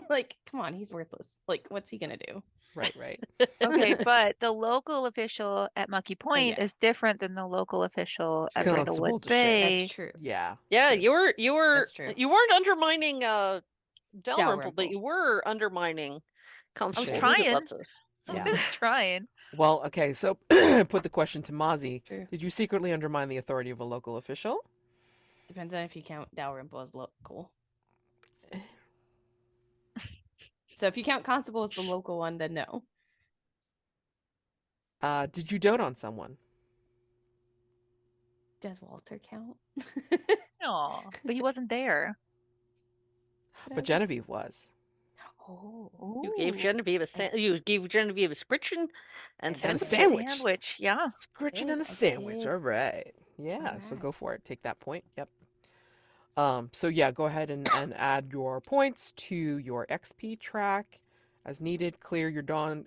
Speaker 3: Like, come on, he's worthless. Like, what's he gonna do?
Speaker 1: right.
Speaker 4: Okay, but the local official at Mucky Point
Speaker 3: yeah.
Speaker 4: is different than the local official at
Speaker 1: Constable
Speaker 4: Brindlewood
Speaker 1: de Shea.
Speaker 4: Bay.
Speaker 3: That's true.
Speaker 1: Yeah.
Speaker 2: yeah,
Speaker 1: true.
Speaker 2: you were
Speaker 3: That's true.
Speaker 2: you weren't undermining Dalrymple, but
Speaker 3: Dalrymple.
Speaker 2: you were undermining Constable
Speaker 4: trying.
Speaker 2: Hoogabuttses.
Speaker 1: Yeah.
Speaker 4: I was trying.
Speaker 1: Well, okay, so put the question to Mazi.
Speaker 3: True.
Speaker 1: Did you secretly undermine the authority of a local official?
Speaker 3: Depends on if you count Dalrymple as local. So if you count Constable as the local one, then no.
Speaker 1: Did you dote on someone?
Speaker 3: Does Walter count?
Speaker 4: Aw, but he wasn't there.
Speaker 1: But Genevieve was.
Speaker 3: Oh.
Speaker 2: You gave Genevieve a scritchen and
Speaker 3: And
Speaker 1: a
Speaker 2: sandwich.
Speaker 1: sandwich.
Speaker 4: Yeah.
Speaker 1: Scritching
Speaker 3: did,
Speaker 1: and a
Speaker 3: I
Speaker 1: sandwich.
Speaker 3: did.
Speaker 1: All right. Yeah, so
Speaker 3: Alright.
Speaker 1: go for it. Take that point. Yep. So yeah, go ahead and add your points to your XP track as needed. Clear your dawn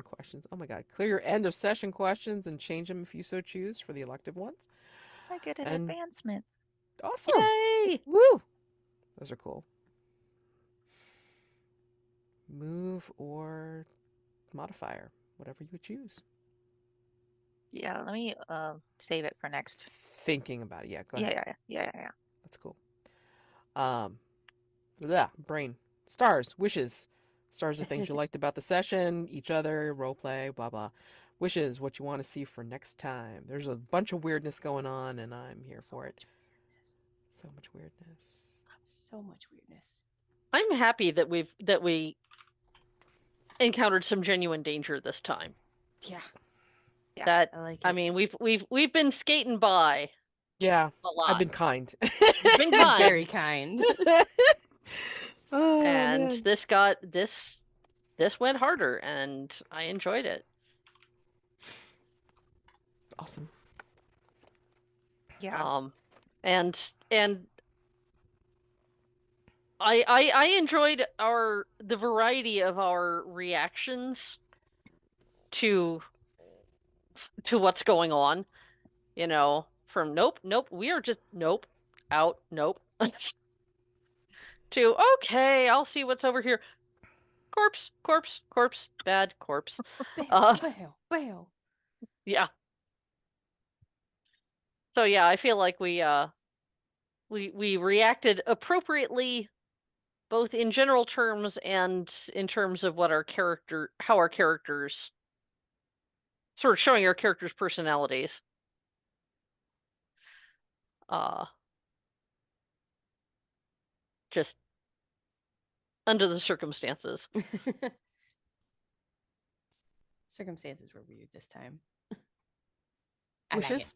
Speaker 1: questions. Oh my god. Clear your end of session questions and change them if you so choose for the elective ones.
Speaker 4: I get an
Speaker 1: And-
Speaker 4: advancement.
Speaker 1: Awesome.
Speaker 2: Yay!
Speaker 1: Woo! Those are cool. Move or modifier, whatever you would choose.
Speaker 4: Yeah, let me save it for next.
Speaker 1: Thinking about it. Yeah, go ahead.
Speaker 4: Yeah.
Speaker 1: That's cool. Brain. Stars. Wishes. Stars are things you liked about the session, each other, role play, blah blah. Wishes, what you want to see for next time. There's a bunch of weirdness going on, and I'm here for it. So much weirdness.
Speaker 3: So much weirdness.
Speaker 2: I'm happy that we encountered some genuine danger this time.
Speaker 3: Yeah.
Speaker 4: Yeah,
Speaker 2: That
Speaker 3: I like it.
Speaker 2: I mean, we've been skating by
Speaker 1: Yeah,
Speaker 2: a lot.
Speaker 1: I've been kind.
Speaker 2: You've been kind.
Speaker 3: very kind.
Speaker 1: Oh,
Speaker 2: and
Speaker 1: man.
Speaker 2: this went harder, and I enjoyed it.
Speaker 1: Awesome.
Speaker 4: Yeah.
Speaker 2: And I enjoyed the variety of our reactions to what's going on. You know, from nope, we are just nope, out, nope, to okay, I'll see what's over here. Corpse, bad corpse.
Speaker 3: Bail.
Speaker 2: Yeah. So yeah, I feel like we reacted appropriately, both in general terms and in terms of how our characters, sort of showing our characters' personalities. Just under the circumstances.
Speaker 3: Circumstances were weird this time. I like
Speaker 1: Wishes?
Speaker 3: it.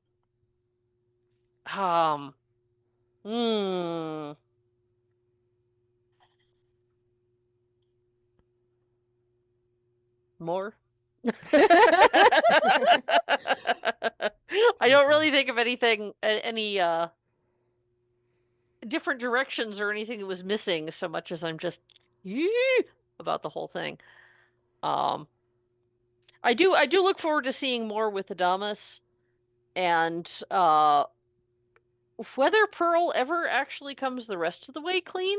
Speaker 2: more. I don't really think of anything, any different directions or anything that was missing so much as I'm just about the whole thing. I do look forward to seeing more with Adamas and whether Pearl ever actually comes the rest of the way clean.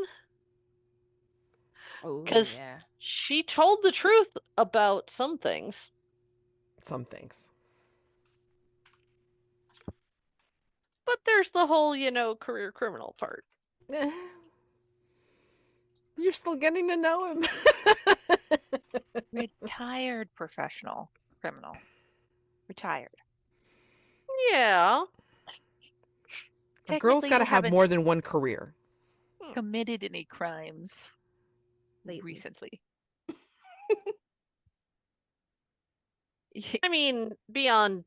Speaker 3: Oh,
Speaker 2: Because
Speaker 3: yeah.
Speaker 2: she told the truth about some things.
Speaker 1: Some things.
Speaker 2: But there's the whole, career criminal part.
Speaker 1: You're still getting to know him.
Speaker 4: Retired professional criminal. Retired.
Speaker 2: Yeah.
Speaker 1: A girl's
Speaker 4: Technically,
Speaker 1: got to
Speaker 4: you
Speaker 1: have
Speaker 4: haven't
Speaker 1: more than one career.
Speaker 4: committed any crimes
Speaker 3: Lately.
Speaker 4: recently.
Speaker 2: I mean, beyond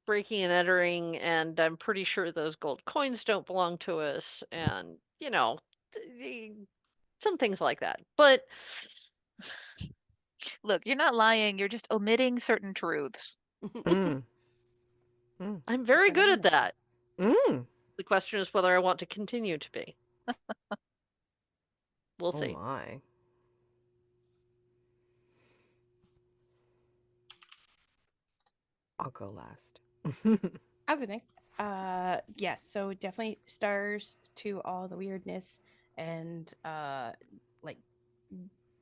Speaker 2: breaking and entering, and I'm pretty sure those gold coins don't belong to us, and, some things like that. But
Speaker 4: Look, you're not lying. You're just omitting certain truths.
Speaker 1: Mm.
Speaker 2: I'm very good at that.
Speaker 1: Mm.
Speaker 2: The question is whether I want to continue to be. We'll
Speaker 1: Oh
Speaker 2: see.
Speaker 1: my. I'll go last.
Speaker 3: I'll go next. Yes, so definitely stars to all the weirdness and like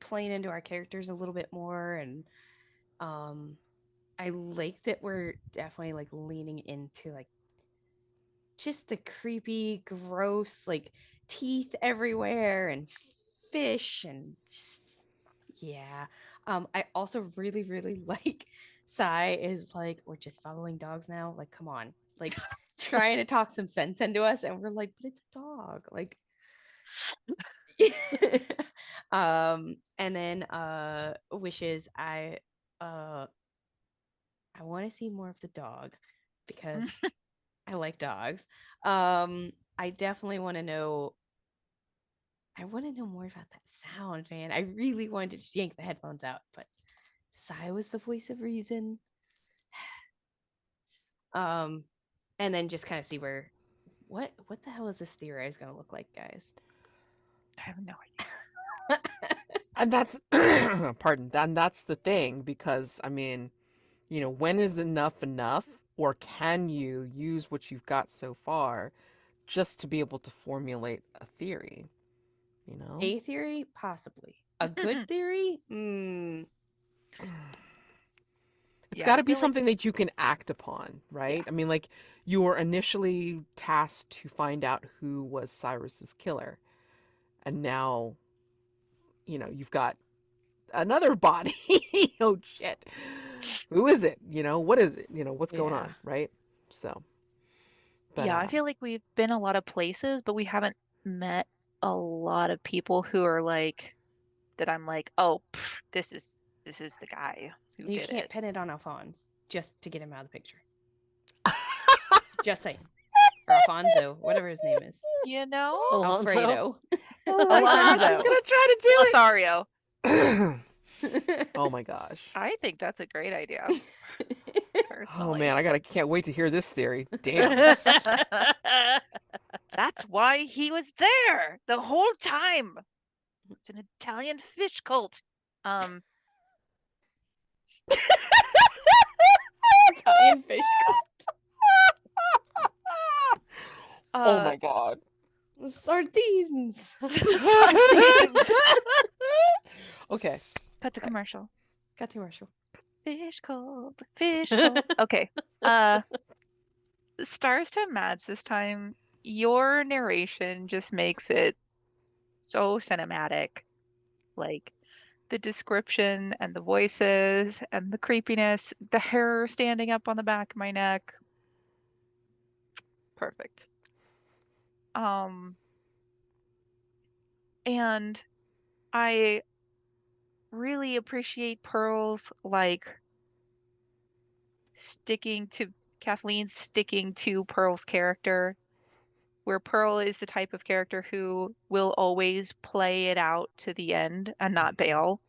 Speaker 3: playing into our characters a little bit more, and I like that we're definitely like leaning into like just the creepy, gross, like teeth everywhere and fish and yeah. I also really, really like Sai is like, we're just following dogs now. Like, come on. Like trying to talk some sense into us, and we're like, but it's a dog. Like and then wishes I want to see more of the dog because I like dogs. I definitely want to know. I want to know more about that sound, man. I really wanted to just yank the headphones out, but Sai was the voice of reason. And then just kind of see where what the hell is this theorized going to look like, guys?
Speaker 4: I have no idea.
Speaker 1: And that's pardon. And that's the thing, because I mean, when is enough, or can you use what you've got so far just to be able to formulate a theory?
Speaker 3: A theory, possibly. A good theory,
Speaker 1: It's
Speaker 4: Yeah,
Speaker 1: got
Speaker 4: I
Speaker 1: to be
Speaker 4: feel like
Speaker 1: something that you can act upon, right?
Speaker 3: Yeah.
Speaker 1: I mean, like, you were initially tasked to find out who was Cyrus's killer, and now, you've got another body. Oh shit, who is it? What is it? What's going
Speaker 3: Yeah.
Speaker 1: on, right? So, but
Speaker 4: yeah, I feel like we've been a lot of places, but we haven't met a lot of people who are like that. I'm like, oh, this is the guy who
Speaker 3: You
Speaker 4: did
Speaker 3: can't
Speaker 4: it.
Speaker 3: pin it on Alphonse just to get him out of the picture. Just saying. Or Alfonso, whatever his name is.
Speaker 4: You know,
Speaker 2: Alonso.
Speaker 3: Alfredo.
Speaker 1: oh my gosh, I was
Speaker 3: Alonso.
Speaker 1: gonna try to do
Speaker 4: Lothario.
Speaker 1: it. Oh my gosh.
Speaker 4: I think that's a great idea.
Speaker 1: Oh
Speaker 4: Personally.
Speaker 1: man, can't wait to hear this theory. Damn.
Speaker 4: That's why he was there the whole time. It's an Italian fish cult.
Speaker 3: Italian fish
Speaker 1: Oh my god.
Speaker 3: cult. Sardines.
Speaker 1: Okay.
Speaker 4: Cut to commercial.
Speaker 3: Got the commercial.
Speaker 4: Fish cult. Fish cult. Okay. Stars to Mads this time. Your narration just makes it so cinematic. Like the description and the voices and the creepiness, the hair standing up on the back of my neck. Perfect. And I really appreciate Pearl's like Kathleen sticking to Pearl's character, where Pearl is the type of character who will always play it out to the end and not bail.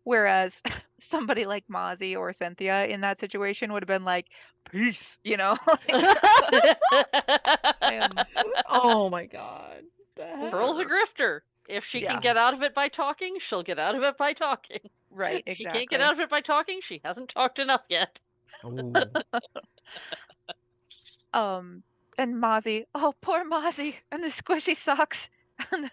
Speaker 4: Whereas somebody like Mazi or Cynthia in that situation would have been like, peace, you know? And
Speaker 1: Oh my god. The
Speaker 2: Pearl's a
Speaker 1: heck?
Speaker 2: grifter. If she
Speaker 4: Yeah.
Speaker 2: can get out of it by talking, she'll get out of it by talking.
Speaker 4: right,
Speaker 2: If she can't get
Speaker 4: exactly.
Speaker 2: out of it by talking, she hasn't talked enough yet.
Speaker 1: Ooh.
Speaker 4: And Mazi, oh, poor Mazi, and the squishy socks. And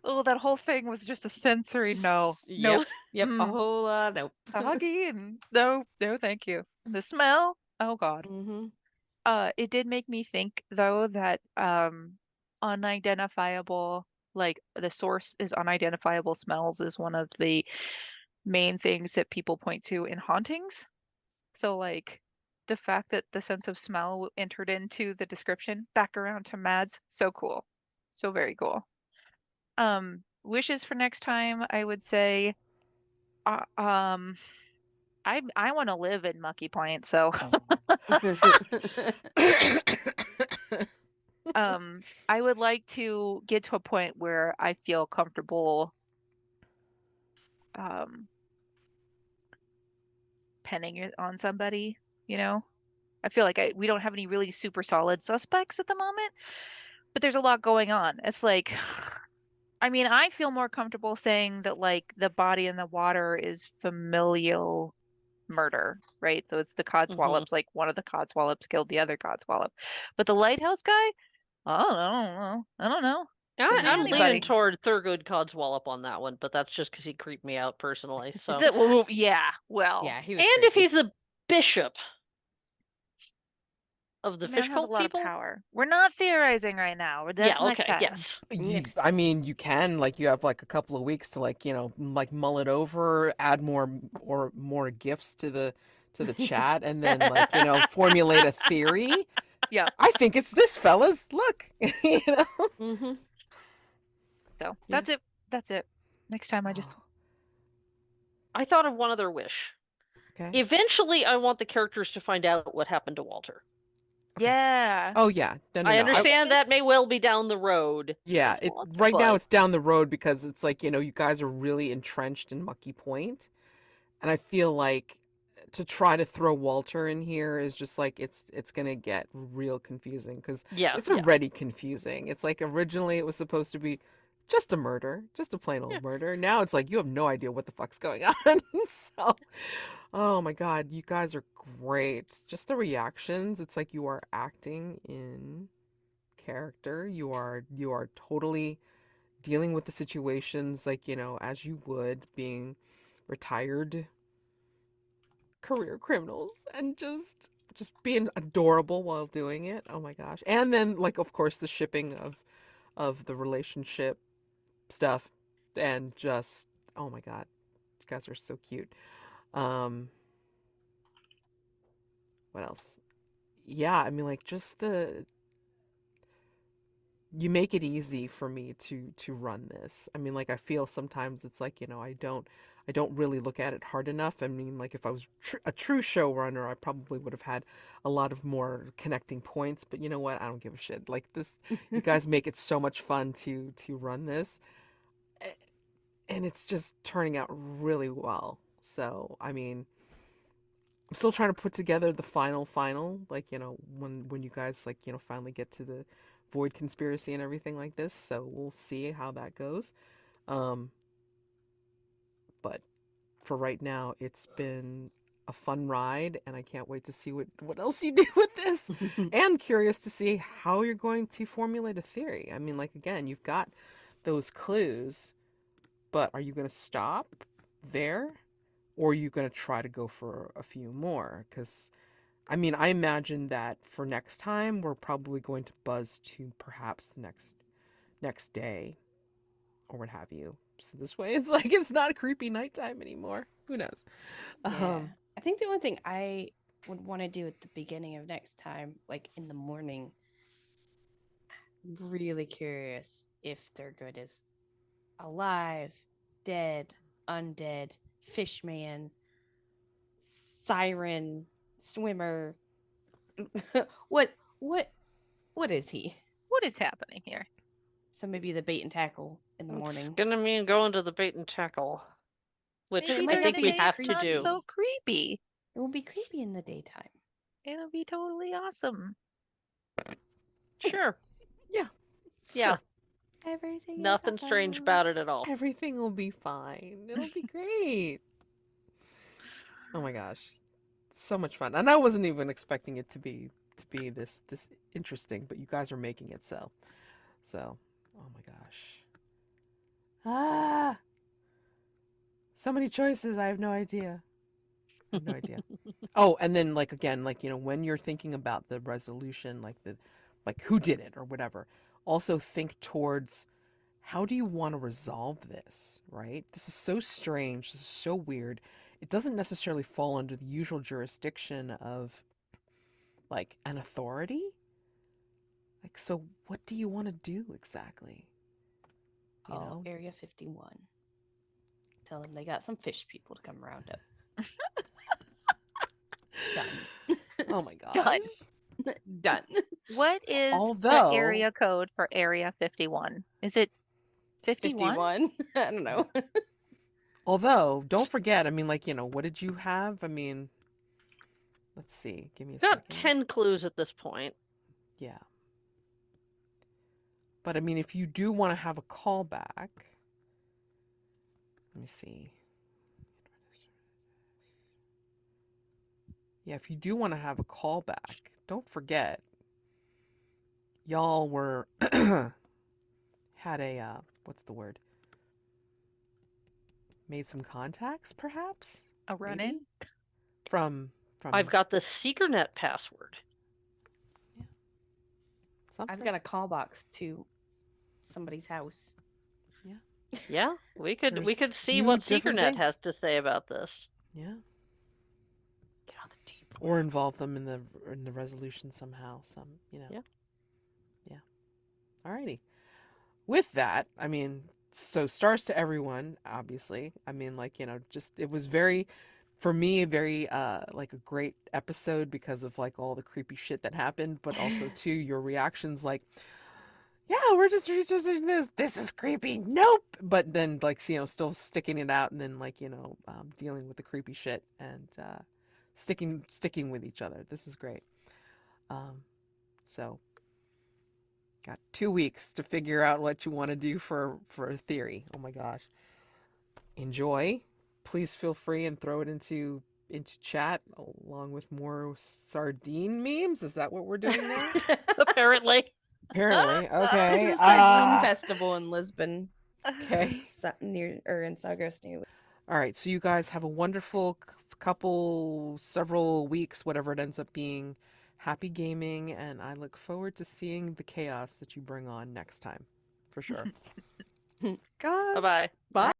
Speaker 4: oh, that whole thing was just a sensory no.
Speaker 2: Yep.
Speaker 3: Yep. A
Speaker 4: Mm.
Speaker 3: whole nope.
Speaker 4: The huggy and no, thank you. And the smell, oh god.
Speaker 3: Mm-hmm.
Speaker 4: It did make me think though that unidentifiable, like the source is unidentifiable smells is one of the main things that people point to in hauntings. So like the fact that the sense of smell entered into the description back around to Mads, so cool. So very cool. Wishes for next time, I would say I want to live in Mucky Point, so I would like to get to a point where I feel comfortable penning it on somebody, you know? I feel like we don't have any really super solid suspects at the moment, but there's a lot going on. It's like, I mean, I feel more comfortable saying that like the body in the water is familial murder, right? So it's the Codswallops, like one of the Codswallops killed the other Codswallop. But the lighthouse guy, I don't know. Could be
Speaker 2: I'm leaning
Speaker 4: anybody.
Speaker 2: toward Thurgood Codswallop on that one, but that's just because he creeped me out personally. So,
Speaker 4: Well, yeah, well,
Speaker 3: Yeah, he was.
Speaker 2: and if
Speaker 3: creepy.
Speaker 2: he's the bishop of the
Speaker 4: the man
Speaker 2: fish
Speaker 4: has a
Speaker 2: cult
Speaker 4: lot
Speaker 2: people,
Speaker 4: of power. We're not theorizing right now. That's
Speaker 2: yeah,
Speaker 4: next
Speaker 2: okay,
Speaker 4: time.
Speaker 2: yes.
Speaker 3: Next
Speaker 1: I mean, you can like you have like a couple of weeks to like like mull it over, add more gifts to the chat, and then like formulate a theory.
Speaker 4: Yeah.
Speaker 1: I think it's this, fellas. Look,
Speaker 3: Mm-hmm.
Speaker 4: So
Speaker 3: Yeah.
Speaker 4: that's it. Next time I just
Speaker 2: I thought of one other wish.
Speaker 1: Okay.
Speaker 2: Eventually, I want the characters to find out what happened to Walter.
Speaker 1: Okay.
Speaker 4: Yeah.
Speaker 1: Oh yeah. No.
Speaker 2: I understand that may well be down the road.
Speaker 1: Yeah.
Speaker 2: as well,
Speaker 1: Right now
Speaker 2: but-
Speaker 1: it's down the road because it's like you guys are really entrenched in Mucky Point, and I feel like to try to throw Walter in here is just like it's gonna get real confusing because
Speaker 2: yeah,
Speaker 1: it's
Speaker 2: yeah.
Speaker 1: already confusing. It's like originally it was supposed to be just a murder, just a plain old murder. Now it's like you have no idea what the fuck's going on. So, oh my god, you guys are great. Just the reactions, it's like you are acting in character. You are totally dealing with the situations like as you would, being retired career criminals, and just being adorable while doing it. Oh my gosh. And then like of course the shipping of the relationship stuff, and just oh my god, you guys are so cute. What else? Yeah, I mean like just you make it easy for me to run this. I mean like I feel sometimes it's like I don't really look at it hard enough. I mean, like if I was a true showrunner, I probably would have had a lot of more connecting points. But you know what? I don't give a shit. Like this, you guys make it so much fun to run this, and it's just turning out really well. So I mean, I'm still trying to put together the final, like when you guys like finally get to the Void conspiracy and everything like this. So we'll see how that goes. But for right now, it's been a fun ride, and I can't wait to see what else you do with this. And curious to see how you're going to formulate a theory. I mean, like again, you've got those clues, but are you going to stop there, or are you going to try to go for a few more? Because I mean, I imagine that for next time, we're probably going to buzz to perhaps the next day, or what have you. So this way, it's like it's not a creepy nighttime anymore. Who knows?
Speaker 3: Yeah. I think the only thing I would want to do at the beginning of next time, like in the morning, I'm really curious if Thurgood is alive, dead, undead, fishman, siren, swimmer. what is he?
Speaker 4: What is happening here?
Speaker 3: So maybe the bait and tackle in the morning.
Speaker 2: Gonna mean going to the bait and tackle. which
Speaker 4: Maybe
Speaker 3: might
Speaker 2: I
Speaker 3: not
Speaker 2: think
Speaker 3: be
Speaker 2: we
Speaker 3: as
Speaker 2: have
Speaker 3: creepy.
Speaker 2: to
Speaker 4: not
Speaker 2: do.
Speaker 4: so creepy.
Speaker 3: It will be creepy in the daytime.
Speaker 4: It'll be totally awesome.
Speaker 2: Sure.
Speaker 1: Yeah.
Speaker 2: Yeah.
Speaker 1: Sure.
Speaker 3: Everything is
Speaker 2: Nothing strange
Speaker 3: awesome.
Speaker 2: about it at all.
Speaker 1: Everything will be fine. It'll be great. Oh my gosh. So much fun. And I wasn't even expecting it to be this interesting, but you guys are making it so. So, oh my gosh. Ah. So many choices. I have no idea. I have no idea. Oh, and then like again, like when you're thinking about the resolution, like who did it or whatever, also think towards how do you want to resolve this, right? This is so strange. This is so weird. It doesn't necessarily fall under the usual jurisdiction of like an authority. Like, so what do you want to do exactly? You
Speaker 3: Call
Speaker 1: know?
Speaker 3: Area 51. Tell them they got some fish people to come round up. Done.
Speaker 1: Oh my god.
Speaker 4: Done.
Speaker 3: Done.
Speaker 4: What is the
Speaker 1: Although-
Speaker 4: area code for Area 51? Is it 51?
Speaker 3: 51. I don't know.
Speaker 1: Although, don't forget, I mean, like, what did you have? I mean, let's see. Give me a
Speaker 2: Got
Speaker 1: second.
Speaker 2: 10 clues at this point.
Speaker 1: Yeah. But I mean, if you do want to have a callback, let me see. Yeah, if you do want to have a callback, don't forget, y'all were had a what's the word? Made some contacts, perhaps?
Speaker 4: A run-in?
Speaker 1: Maybe? From
Speaker 2: I've got the SeekerNet password.
Speaker 1: something.
Speaker 3: I've got a call box to somebody's house.
Speaker 2: Yeah, we could
Speaker 1: There's
Speaker 2: see
Speaker 1: few
Speaker 2: what
Speaker 1: different
Speaker 2: SeekerNet
Speaker 1: things.
Speaker 2: has to say about this.
Speaker 1: Yeah.
Speaker 3: Get on the deep.
Speaker 1: Or involve them in the resolution somehow.
Speaker 2: Yeah.
Speaker 1: Yeah. Alrighty. With that, I mean, so stars to everyone, obviously. I mean, like, just it was very, for me, very like a great episode because of like all the creepy shit that happened, but also too your reactions like, yeah, we're just researching this. This is creepy. Nope. But then like, still sticking it out and then like, dealing with the creepy shit and sticking with each other. This is great. So got 2 weeks to figure out what you want to do for a theory. Oh my gosh. Enjoy. Please feel free and throw it into chat along with more sardine memes. Is that what we're doing now?
Speaker 2: Apparently.
Speaker 1: Apparently. Okay.
Speaker 3: There's a sardine festival in Lisbon.
Speaker 1: Okay.
Speaker 3: In Sagres near.
Speaker 1: All right. So you guys have a wonderful several weeks, whatever it ends up being. Happy gaming, and I look forward to seeing the chaos that you bring on next time, for sure. Gosh.
Speaker 2: Bye-bye.
Speaker 1: Bye.